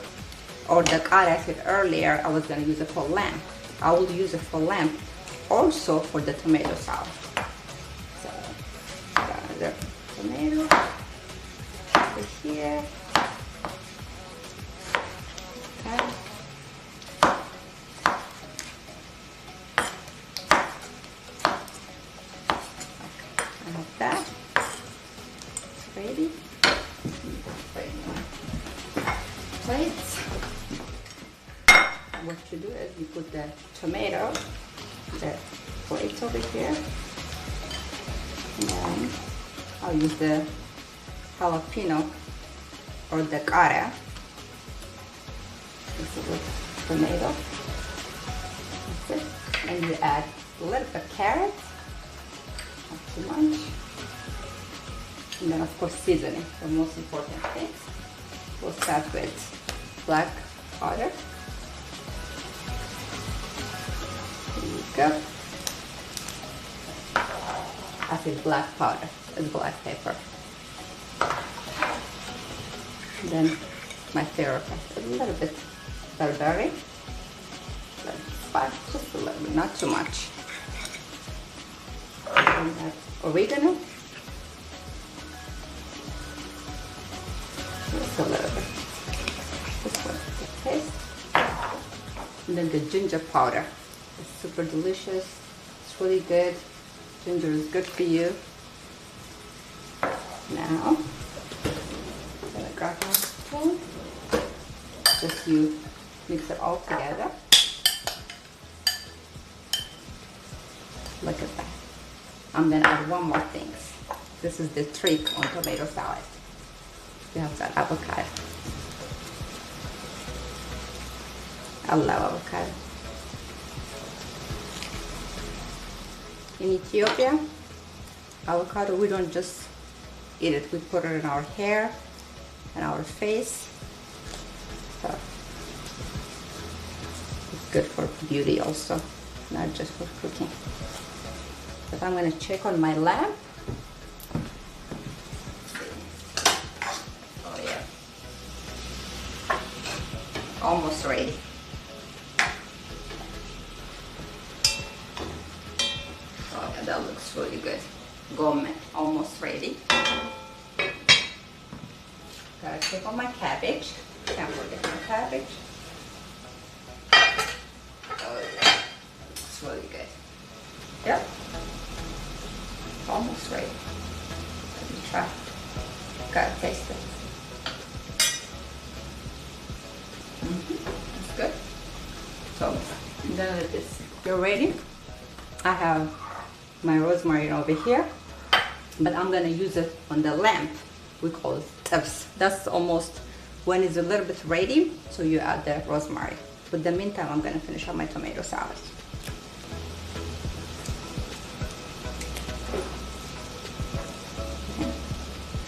or the kara I said earlier, I was going to use it for lamb. I will use it for lamb, also for the tomato salad. So, the tomato over here. Okay. I have that. It's ready. Plates. What you do is you put the tomato, the plates over here, and then I'll use the jalapeno or the kara. This is with tomato. That's it. And you add a little bit of carrot, not too much. And then of course seasoning, the most important thing. We'll start with black powder. There you go. I say black powder, it's black pepper. Then my favorite, a little bit barberry. Just a little bit, not too much. And that oregano. Just a little bit. This one, the taste. And then the ginger powder. It's super delicious. It's really good. Ginger is good for you. Now, I'm gonna grab my spoon. Just you mix it all together. Look at that. I'm gonna add one more thing. This is the trick on tomato salad. You have that avocado. I love avocado. In Ethiopia, avocado, we don't just eat it, we put it in our hair and our face. So it's good for beauty also, not just for cooking. But I'm gonna check on my lamb. Oh yeah. Almost ready. Oh yeah, that looks really good. Gourmet, almost ready. Gotta check on my cabbage. Can't forget my cabbage. Oh yeah, it's really good. Yep. Almost ready. Let me try. Gotta taste it. It's good. So now that you're ready, I have my rosemary over here, but I'm gonna use it on the lamp. We call it tabs. That's almost when it's a little bit ready, so you add the rosemary. But in the meantime, I'm gonna finish up my tomato salad.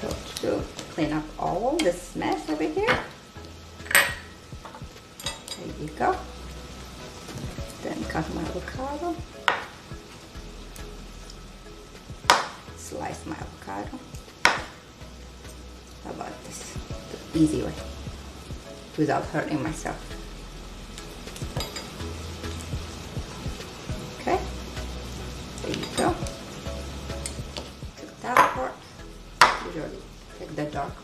So to clean up all this mess over here. There you go. Then cut my avocado. Slice my avocado. How about this? The easy way, without hurting myself. Okay, there you go. Take that part. Usually take the dark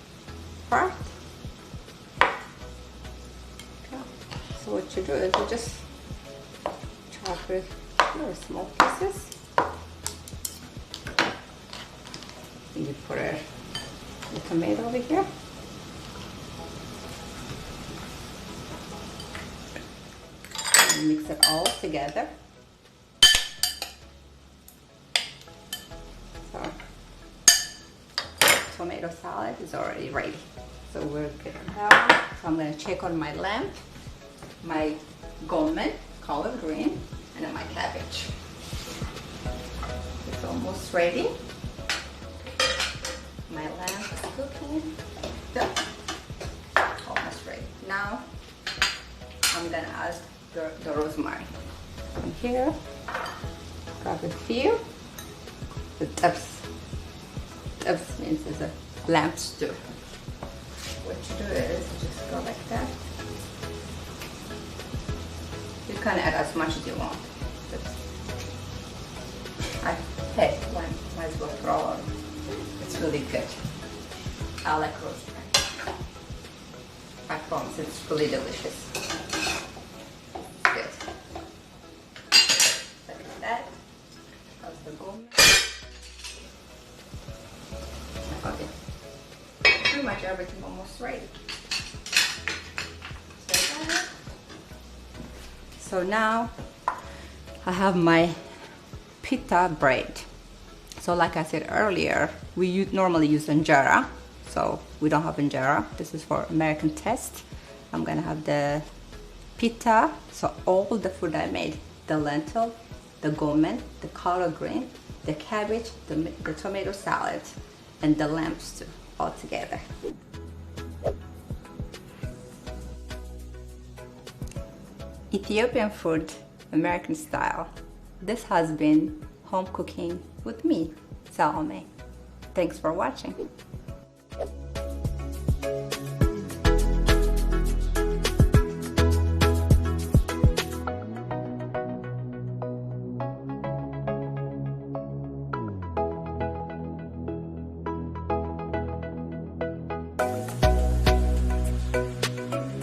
part. Okay. So what you do is you just chop it very small pieces. And you put it, the tomato over here. And mix it all together. So, tomato salad is already ready. So we're good now. So I'm gonna check on my lamb, my gourmet, collard green, and then my cabbage. It's almost ready. My lamb is cooking. Yep. Almost ready. Now I'm gonna add the rosemary. From here, grab a few. The tabs. Tabs means it's a lamb stew. What you do is just go like that. You can add as much as you want. Hey, might as well throw on. It's really good. I like rosemary. I promise it's really delicious. Good. Look at that. How's the gourmet? Okay. Pretty much everything almost ready. So now I have my pita bread. So like I said earlier, we normally use injera. So we don't have injera. This is for American taste. I'm gonna have the pita. So all the food I made, the lentil, the gourmet, the collard green, the cabbage, the tomato salad, and the lamb stew all together. Ethiopian food, American style. This has been Home Cooking with me, Salome. Thanks for watching.